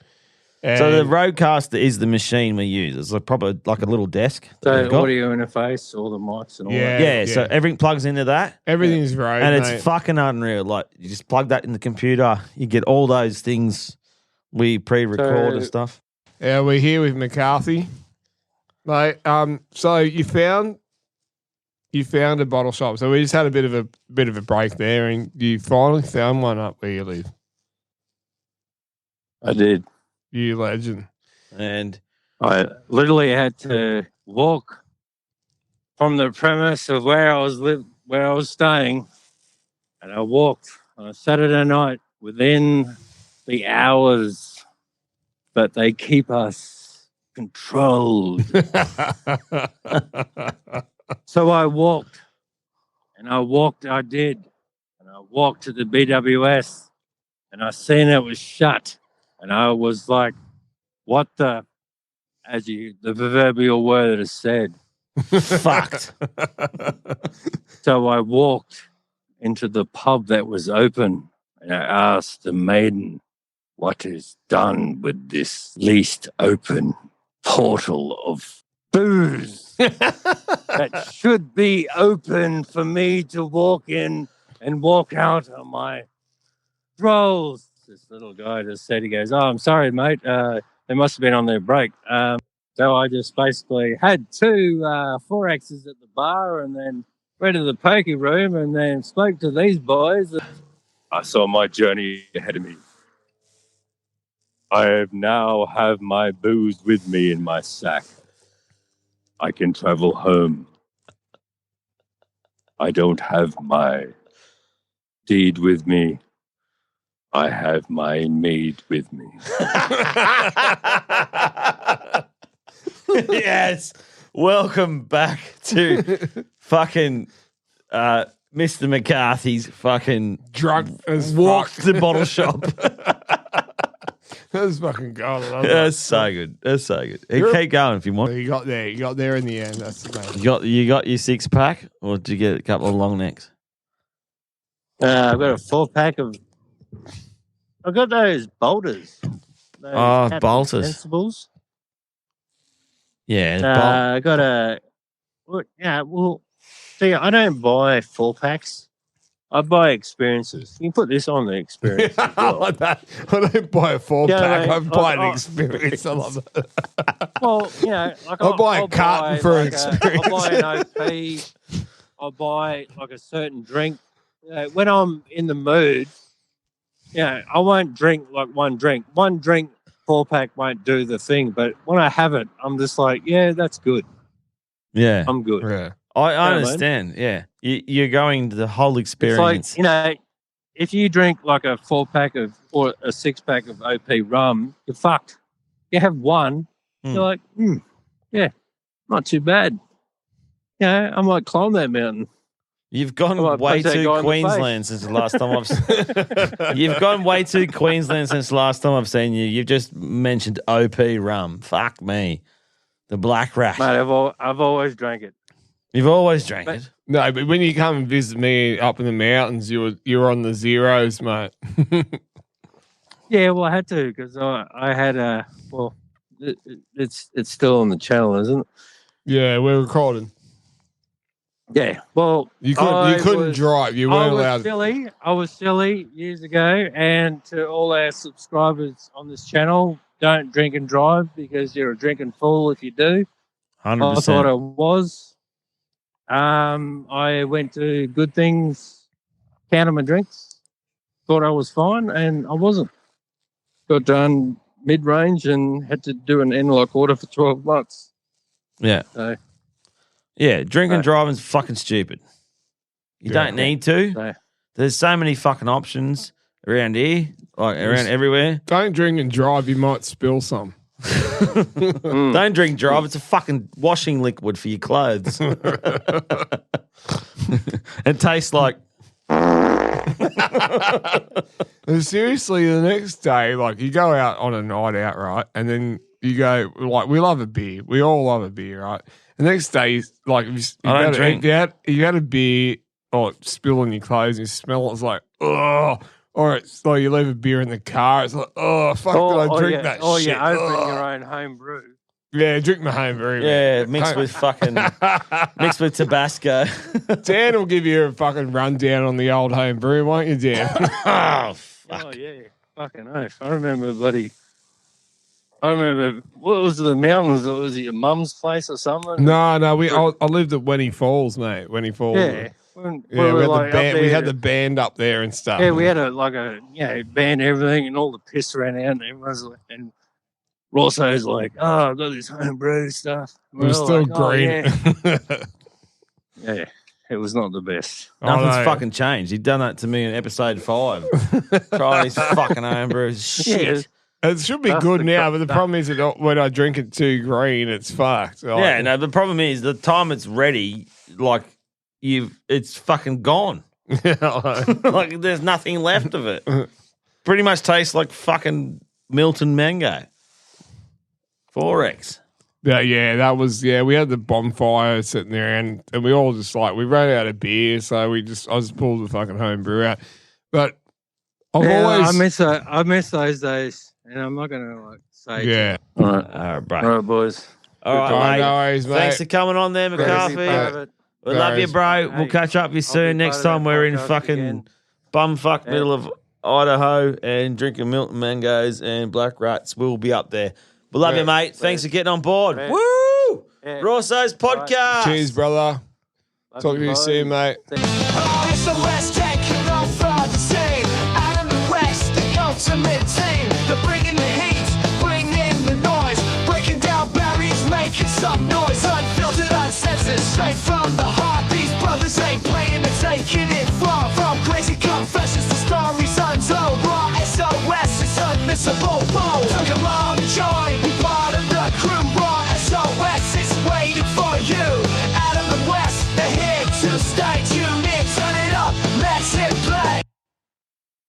[SPEAKER 10] So the Roadcaster is the machine we use. It's like proper like a little desk. that
[SPEAKER 16] So
[SPEAKER 10] we've got.
[SPEAKER 16] audio interface, all the mics and all
[SPEAKER 2] Yeah.
[SPEAKER 16] that.
[SPEAKER 10] Yeah, so everything plugs into that.
[SPEAKER 2] Everything's Rode,
[SPEAKER 10] And
[SPEAKER 2] mate.
[SPEAKER 10] it's fucking unreal. Like you just plug that in the computer, you get all those things we pre-record and stuff.
[SPEAKER 2] Yeah, we're here with McCarthy, mate. So you found a bottle shop. So we just had a bit of a break there, and you finally found one up where you live.
[SPEAKER 16] I did.
[SPEAKER 2] You legend.
[SPEAKER 10] And
[SPEAKER 16] I literally had to walk from the premise of where I was staying, and I walked on a Saturday night within the hours that they keep us controlled. So I walked, I did, and I walked to the BWS, and I seen it was shut, and I was like, what the proverbial word is said.
[SPEAKER 10] Fucked.
[SPEAKER 16] So I walked into the pub that was open, and I asked the maiden, what is done with this least open portal of booze that should be open for me to walk in and walk out on my strolls? This little guy just said, he goes, "Oh, I'm sorry, mate. They must have been on their break." So I just basically had two 4Xs at the bar and then went to the poker room and then spoke to these boys. I saw my journey ahead of me. I now have my booze with me in my sack. I can travel home. I don't have my deed with me. I have my maid with me.
[SPEAKER 10] Yes. Welcome back to fucking Mr. McCarthy's fucking
[SPEAKER 2] drunk as
[SPEAKER 10] walk
[SPEAKER 2] fuck.
[SPEAKER 10] to the bottle shop.
[SPEAKER 2] That's fucking gold. I love that.
[SPEAKER 10] That's so good. That's so good. Hey, keep going if you want.
[SPEAKER 2] You got there. You got there in the end. That's the main.
[SPEAKER 10] You got your 6-pack, or did you get a couple of long necks?
[SPEAKER 16] I've got a 4-pack of. I've got those bolters. Those Captain
[SPEAKER 10] bolters.
[SPEAKER 16] Sensibles.
[SPEAKER 10] Yeah.
[SPEAKER 16] I got a. Well, see, I don't buy 4-packs. I buy experiences. You can put this on the experience. As well.
[SPEAKER 2] I don't buy a 4-pack.
[SPEAKER 16] Yeah,
[SPEAKER 2] I buy an
[SPEAKER 16] I-
[SPEAKER 2] experience. I love it.
[SPEAKER 16] Well, you know, like
[SPEAKER 2] I'll buy a carton for an
[SPEAKER 16] I'll buy an OP. I'll buy like a certain drink. When I'm in the mood, I won't drink like one drink. One drink 4-pack won't do the thing. But when I have it, I'm just like, yeah, that's good.
[SPEAKER 10] Yeah.
[SPEAKER 16] I'm good.
[SPEAKER 2] Yeah.
[SPEAKER 10] I understand. Yeah. You're going to the whole
[SPEAKER 16] It's
[SPEAKER 10] experience.
[SPEAKER 16] like, if you drink like a 4-pack or a 6-pack of OP rum, you're fucked. You have one, you're like, yeah, not too bad. I might climb that mountain.
[SPEAKER 10] You've gone way too Queensland since the last time You've gone way too Queensland since the last time I've seen you. You've just mentioned OP rum. Fuck me. The Black Rat.
[SPEAKER 16] Mate, I've always drank it.
[SPEAKER 10] You've always drank it?
[SPEAKER 2] No, but when you come and visit me up in the mountains, you were on the zeros, mate.
[SPEAKER 16] Yeah, well, I had to because I had it's still on the channel, isn't it?
[SPEAKER 2] Yeah, we're recording.
[SPEAKER 16] Yeah, well,
[SPEAKER 2] you couldn't drive. You weren't allowed.
[SPEAKER 16] I was silly years ago, and to all our subscribers on this channel, don't drink and drive because you're a drinking fool if you do.
[SPEAKER 10] 100%.
[SPEAKER 16] I thought I was. I went to Good Things, counted my drinks, thought I was fine, and I wasn't. Got done mid-range and had to do an interlock order for 12 months.
[SPEAKER 10] Yeah.
[SPEAKER 16] So,
[SPEAKER 10] yeah, drinking and driving's fucking stupid. You don't need to.
[SPEAKER 16] So,
[SPEAKER 10] There's so many fucking options around here, like around everywhere.
[SPEAKER 2] Don't drink and drive. You might spill some.
[SPEAKER 10] Don't drink and drive. It's a fucking washing liquid for your clothes. It tastes like...
[SPEAKER 2] Seriously, the next day, like you go out on a night out, right? And then you go, like, we love a beer. We all love a beer, right? The next day, like, you had a beer or spill on your clothes and you smell it, it's like, oh. Or it's like you leave a beer in the car, it's like, oh, fuck, did I drink that shit?
[SPEAKER 16] You open your own home brew.
[SPEAKER 2] Yeah, drink my home brew.
[SPEAKER 10] Yeah, mixed with Tabasco.
[SPEAKER 2] Dan will give you a fucking rundown on the old home brew, won't you, Dan?
[SPEAKER 10] Oh, fuck.
[SPEAKER 16] Oh, yeah. Fucking oath. I remember, what was the mountains? Was it your mum's place or something?
[SPEAKER 2] No, I lived at Wenny Falls, mate. Wenny Falls.
[SPEAKER 16] Yeah.
[SPEAKER 2] We had the band up there and stuff.
[SPEAKER 16] Yeah, we had a band and everything and all the piss ran out and everyone's like, and Raw Sos like, oh, I've got this homebrew stuff.
[SPEAKER 2] It was still green.
[SPEAKER 16] Yeah, it was not the best.
[SPEAKER 10] Nothing's fucking changed. He'd done that to me in episode 5. Try these fucking homebrews. Shit.
[SPEAKER 2] It should be good now, but the problem is that when I drink it too green, it's fucked.
[SPEAKER 10] Yeah, no, the problem is the time it's ready, like, it's fucking gone. Like, there's nothing left of it. Pretty much tastes like fucking Milton Mango. 4X.
[SPEAKER 2] Yeah, that was, we had the bonfire sitting there and we all just like, we ran out of beer, so I just pulled the fucking home brew out. But
[SPEAKER 16] I miss those days, and I'm not going to say.
[SPEAKER 2] Yeah.
[SPEAKER 16] All right,
[SPEAKER 10] bro.
[SPEAKER 16] All right, boys.
[SPEAKER 10] All right, mate.
[SPEAKER 2] No worries, mate.
[SPEAKER 10] Thanks for coming on there, McCarthy. We love you, bro. We'll catch up with you soon. Next time we're in fucking bumfuck middle of Idaho and drinking Milton Mangoes and Black Rats. We'll be up there. We love you, mate. Thanks for getting on board. Woo! Raw Sos Podcast.
[SPEAKER 2] Cheers, brother. Talk to you soon, mate.
[SPEAKER 1] Oh, it's the West taking over the scene. Out of the West, the ultimate team. They're bringing the heat, bringing the noise, breaking down barriers, making some noise. Unfiltered, uncensored, straight from the heart. These brothers ain't playing, they're taking it far. From crazy confessions to stories untold. Raw SOS is unmissable.